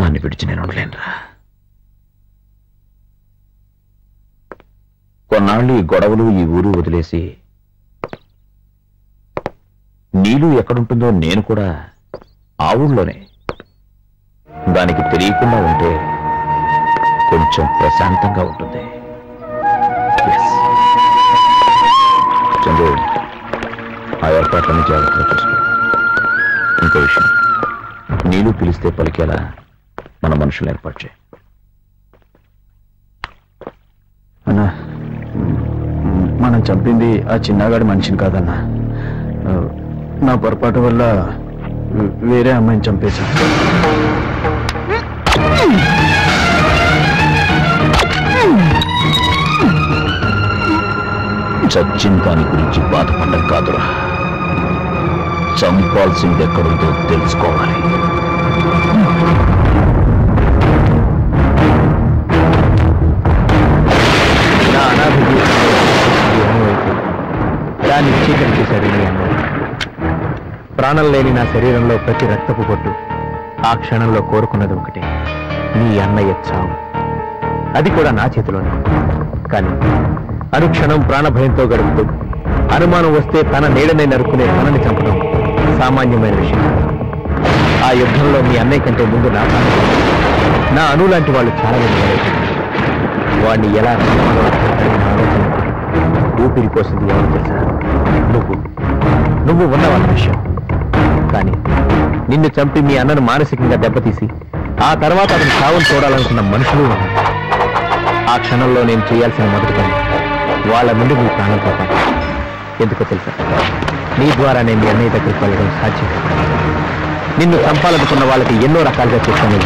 దాన్ని విడిచి నేను ఉండలేనురా. కొన్నాళ్ళు ఈ గొడవలు, ఈ ఊరు వదిలేసి నీలు ఎక్కడుంటుందో నేను కూడా ఆ ఊళ్ళోనే. దానికి తెలియకుండా ఉంటే కొంచెం ప్రశాంతంగా ఉంటుంది. చంద్రు, ఆ ఏర్పాట్లని జాగ్రత్తగా చూసుకో. ఇంకో విషయం, నీలు పిలిస్తే పలికేలా మన మనుషులు ఏర్పాటు చేయి. అన్నా, మనం చంపింది ఆ చిన్నగాడి మనిషిని కాదన్నా. నా పొరపాటు వల్ల వేరే అమ్మాయిని చంపేశాను. చచ్చిన దాని గురించి బాధపడ్డం కాదురా, చంపాల్సింది ఎక్కడుందో తెలుసుకోవాలి. నా అనాథ దాన్ని చీకటి చేశాడు నీ అన్న. ప్రాణం లేని నా శరీరంలో ప్రతి రక్తపు బొట్టు ఆ క్షణంలో కోరుకున్నది ఒకటే, నీ అన్నయ్య చావు. అది కూడా నా చేతిలోనే. కానీ అనుక్షణం ప్రాణభయంతో గడుపుతూ అనుమానం వస్తే తన నీడనే నరుక్కునే తనని చంపడం సామాన్యమైన విషయం. ఆ యుద్ధంలో మీ అన్నయ్య కంటే ముందు నా అను లాంటి వాళ్ళు చాలా మంది వాడిని ఎలా ఆలోచన ఊపిరి పోసింది ఎవరు తెలుసా? నువ్వు ఉన్నవాళ్ళ విషయం. కానీ నిన్ను చంపి మీ అన్నను మానసికంగా దెబ్బతీసి ఆ తర్వాత అతను చావును చూడాలనుకున్న మనుషులు ఉన్నారు. ఆ క్షణంలో నేను చేయాల్సిన మొదటి పని వాళ్ళ నుండి నీ ప్రాణం కాపాడు. ఎందుకో తెలుసా? నీ ద్వారానే మీ అన్నయ్య దగ్గరికి వెళ్ళడం సాధ్యం. నిన్ను చంపాలనుకున్న వాళ్ళకి ఎన్నో రకాలుగా చేస్తాను.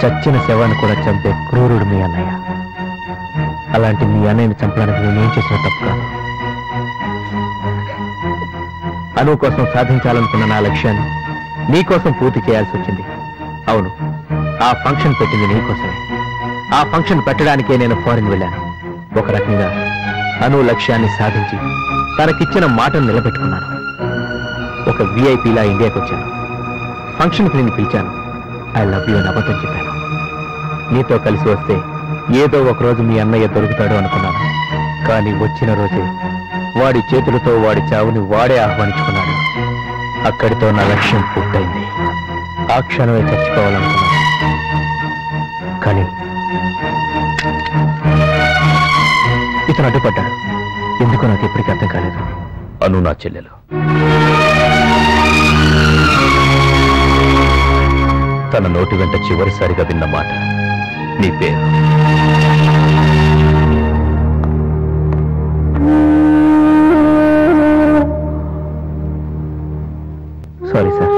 చచ్చిన శవాన్ని కూడా చంపే క్రూరుడు మీ అన్నయ్య. అలాంటి మీ అన్నయ్యని చంపడానికి నేనేం చేసిన తప్పు కాదు. అను కోసం సాధించాలనుకున్న నా లక్ష్యాన్ని నీకోసం పూర్తి చేయాల్సి వచ్చింది. అవును, ఆ ఫంక్షన్ పెట్టింది నీకోసమే. ఆ ఫంక్షన్ పెట్టడానికే నేను ఫారిన్ వెళ్ళాను. ఒక రకంగా అను లక్ష్యాన్ని సాధించి తనకిచ్చిన మాటను నిలబెట్టుకున్నాను. ఒక విఐపీలా ఇండియాకి వచ్చాను. ఫంక్షన్కి నేను పిలిచాను. ఐ లవ్ యూ అని అబద్ధం చెప్పాను. నీతో కలిసి వస్తే ఏదో ఒకరోజు మీ అన్నయ్య దొరుకుతాడు అనుకున్నాను. కానీ వచ్చిన రోజే వాడి చేతులతో వాడి చావుని వాడే ఆహ్వానించుకున్నాడు. అక్కడితో నా లక్ష్యం పూర్తయింది. ఆ క్షణమే చచ్చిపోవాలనుకున్నాను. కానీ ఇతను అడ్డుపడ్డాడు. ఎందుకో నాకు ఎప్పటికీ అర్థం కాలేదు. అను నా చెల్లెలు. తన నోటి వెంట చివరిసారిగా విన్న మాట నీ పేరు. Sorry sir.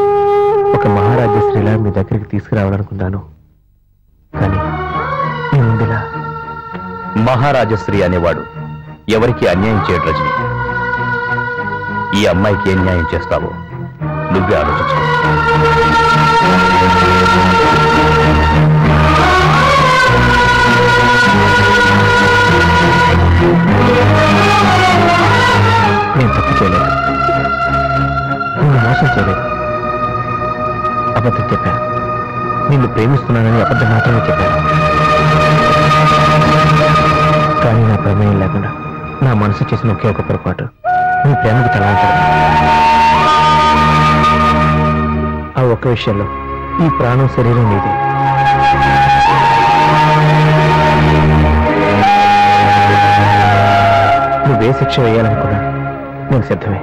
ఒక మహారాజశ్రీలా మీ దగ్గరికి తీసుకురావాలనుకున్నాను. కానీ మీ ముందులా మహారాజశ్రీ అనేవాడు ఎవరికి అన్యాయం చేయడు రజని. ఈ అమ్మాయికి ఏం న్యాయం చేస్తావో నువ్వే ఆలోచించు. నేను తప్పు చేయలేదు. నిన్ను మోసం చేయలేదు. అబద్ధం చెప్పాను. నిన్ను ప్రేమిస్తున్నానని అబద్ధం మాత్రమే చెప్పాను. కానీ నా ప్రమేయం లేకుండా నా మనసు చేసిన ఒకే ఒక పొరపాటు నీ ప్రేమకు తలాంటడం. ఆ ఒక్క విషయంలో ఈ ప్రాణం శరీరం నీది. నువ్వే శిక్ష వేయాలనుకున్నా నేను సిద్ధమే.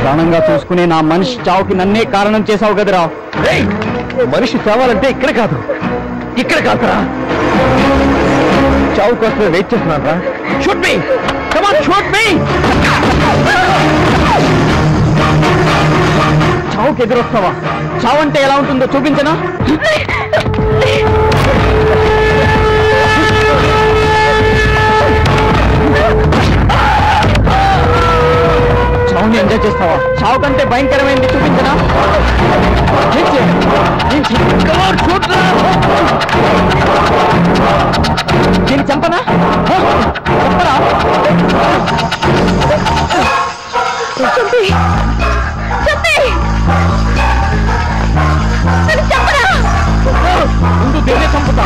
ప్రాణంగా చూసుకునే నా మనిషి చావుకి నన్నే కారణం చేశావు కదరా. మనిషి చావాలంటే ఇక్కడ కాదు, ఇక్కడ కాదురా. చావు కోసమే వెయిట్ చేస్తున్నాను రా. Shoot me, come on, shoot me. చావుకి ఎదురొస్తావా? చావు అంటే ఎలా ఉంటుందో చూపించనా? చావుని ఎంజాయ్ చేస్తావా? చావు కంటే భయంకరమైనది చూపించనా? నేను చంపనా? చంపరా? ముందు దేన్నే చంపుతా.